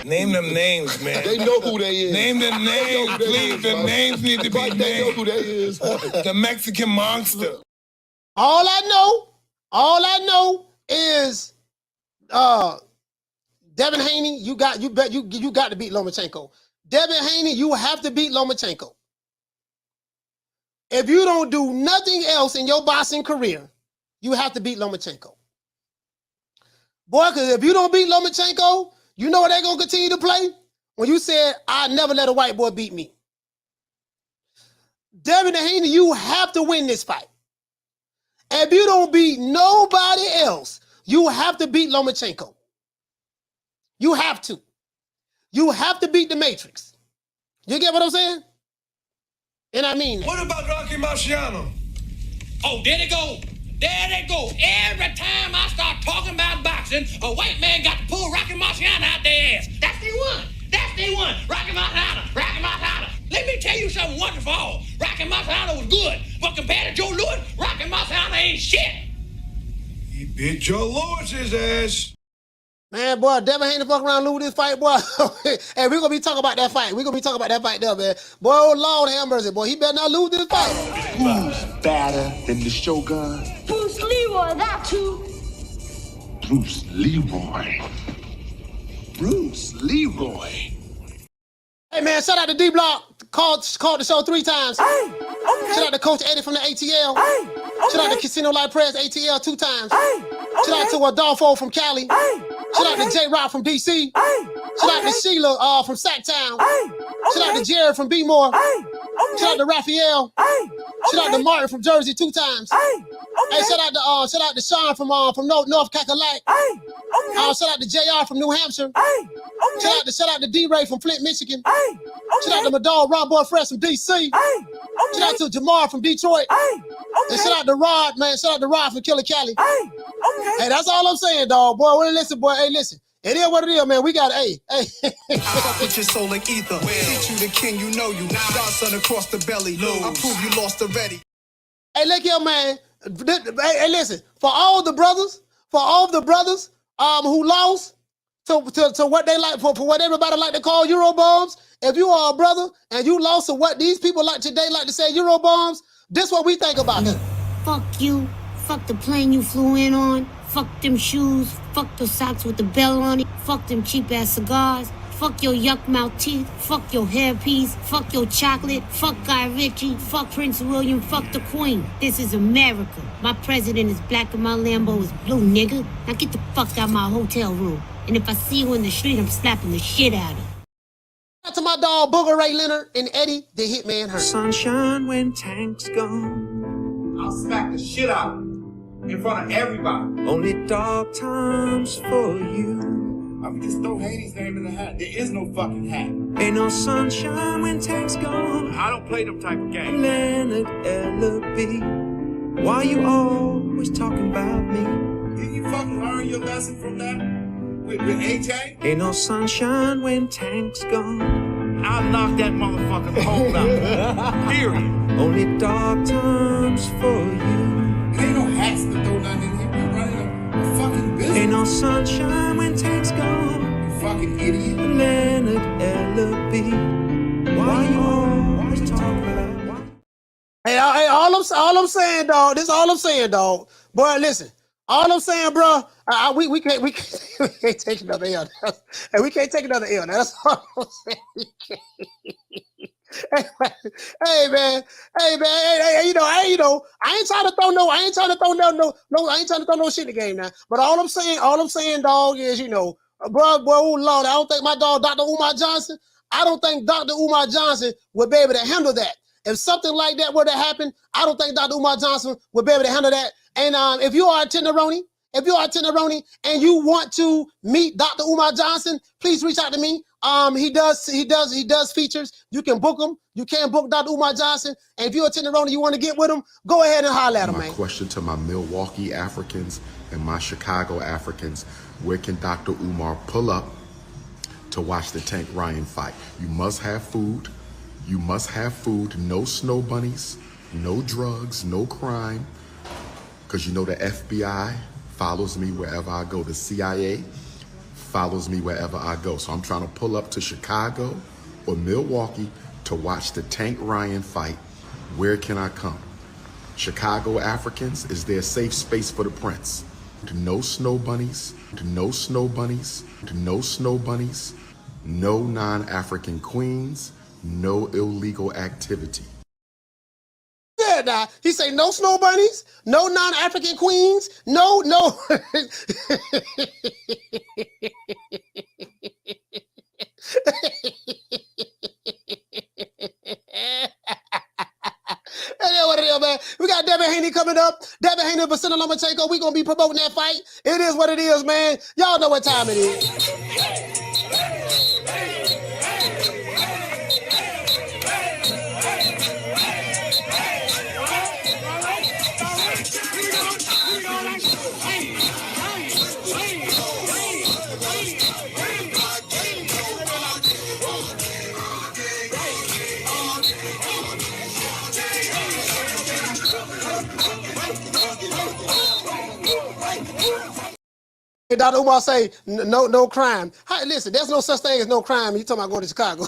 Name Name them names, man. They know who they is. Name them names, please. The names need to be named. They know who they is. The Mexican monster. All I know is Devin Haney, you got to beat Lomachenko. Devin Haney, you have to beat Lomachenko. If you don't do nothing else in your boxing career, you have to beat Lomachenko. Boy, because if you don't beat Lomachenko, you know what they're going to continue to play? When you said, I never let a white boy beat me. Devin Haney, you have to win this fight. If you don't beat nobody else, you have to beat Lomachenko. You have to. You have to beat the Matrix. You get what I'm saying? And I mean, what about Rocky Marciano? Oh, there they go. There they go. Every time I start talking about boxing, a white man got to pull Rocky Marciano out their ass. That's the one. That's the one. Rocky Marciano. Rocky Marciano. Let me tell you something wonderful. Rocky Marciano was good, but compared to Joe Louis, Rocky Marciano ain't shit. He beat Joe Louis's ass. Man, boy, Devin Haney fuck around lose this fight, boy. Hey, we're going to be talking about that fight. We're going to be talking about that fight there, man. Boy, oh, Lord have mercy, boy. He better not lose this fight. Who's badder than the Shogun? Bruce Leroy, that's who. Bruce Leroy. Bruce Leroy. Hey, man, shout out to D-Block. Called the show 3 times. Shout out to Coach Eddie from the ATL. Shout out to Casino Light Press ATL 2 times. Shout out to Adolfo from Cali. Shout out to J-Rock from DC. Shout out to Sheila from Sacktown. Shout out to Jared from B-More. Shout out to Raphael. Shout out to Martin from Jersey 2 times. Hey, shout out to Sean from North Cackalack. Shout out to JR from New Hampshire. Shout out to D-Ray from Flint, Michigan. Shout out to my dog Ron Boy Fresh from DC. Shout out to Jamar from Detroit. And shout out to Rod, man. Shout out to Rod from Killer Cali. Hey, that's all I'm saying, dog. Boy, well, listen, boy. Hey, listen. It is what it is, man. We got hey. Fuck with your soul like ether. Teach you the king, you know you. Godson across the belly. I prove you lost already. Hey, look here, man. Hey, listen. For all the brothers who lost to what they like, for what everybody like to call Eurobombs, if you are a brother and you lost to what these people like today like to say Eurobombs, this what we think about it. Fuck you. Fuck the plane you flew in on. Fuck them shoes. Fuck the socks with the bell on it. Fuck them cheap-ass cigars. Fuck your yuck mouth teeth. Fuck your hairpiece. Fuck your chocolate. Fuck Guy Ritchie. Fuck Prince William. Fuck the Queen. This is America. My president is black and my Lambo is blue, nigga. Now get the fuck out of my hotel room. And if I see you in the street, I'm slapping the shit out of you. Shout out to my dog Booger Ray Leonard and Eddie, the Hitman Hurt. Sunshine when Tank's gone. I'll smack the shit out of you in front of everybody. Only dark times for you. I mean, just throw Haney's name in the hat. There is no fucking hat. Ain't no sunshine when Tank's gone. I don't play them type of games. Leonard L.B. Why you always talking about me? Didn't you fucking learn your lesson from that? With AJ? Ain't no sunshine when Tank's gone. I'll knock that motherfucking hole out. Period. Only dark times for you. There ain't no hats to throw nothing in here. We're running a fucking business. Ain't no sunshine when Tank's gone. You fucking idiot. Leonard L.B. Why you always talking about? Hey, all I'm saying, dog. This is all I'm saying, dog. Boy, listen. All I'm saying, bro, we can't take another L. Hey, we can't take another L. Now, that's all I'm saying. Hey, man. Hey, you know, I ain't trying to throw no shit in the game now. But all I'm saying, dog, is, you know, bro, oh Lord, I don't think my dog, Dr. Umar Johnson, I don't think Dr. Umar Johnson would be able to handle that. If something like that were to happen, I don't think Dr. Umar Johnson would be able to handle that. And if you are a Tenderoni and you want to meet Dr. Umar Johnson, please reach out to me. He does features. You can book him. You can book Dr. Umar Johnson. And if you're a Tenderoni, you want to get with him, go ahead and holler at him, man. My question to my Milwaukee Africans and my Chicago Africans, where can Dr. Umar pull up to watch the Tank Ryan fight? You must have food. No snow bunnies, no drugs, no crime. Because you know the FBI follows me wherever I go. The CIA follows me wherever I go. So I'm trying to pull up to Chicago or Milwaukee to watch the Tank Ryan fight. Where can I come? Chicago Africans, is there a safe space for the Prince? No snow bunnies, no snow bunnies, no snow bunnies, no non-African queens, no illegal activity. Yeah, nah. He say no snow bunnies, no non-African queens, no. Hey, what it is, man. We got Devin Haney coming up. Devin Haney of Vicente Lomachenko. We gonna be promoting that fight. It is what it is, man. Y'all know what time it is. Dr. Umar say no crime. Hi, listen, there's no such thing as no crime. You talking about going to Chicago?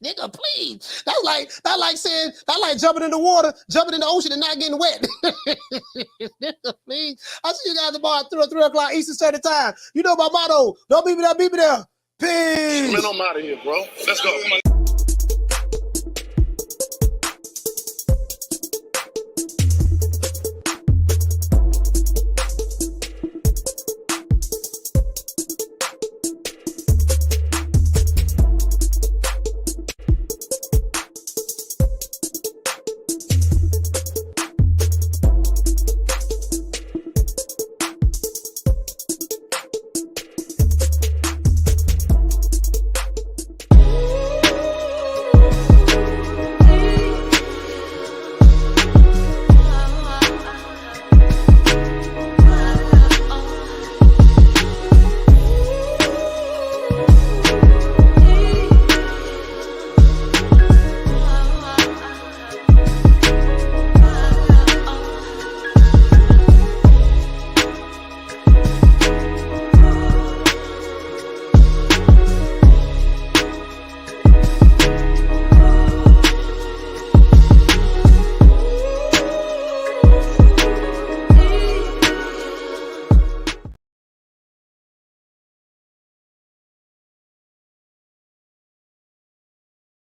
Nigga, please. That's like jumping in the water, jumping in the ocean and not getting wet. Nigga, please. I see you guys tomorrow at 3 o'clock Eastern Standard Time. You know my motto. Don't beat me there, beat me there. Peace. Man, I'm out of here, bro. Let's go.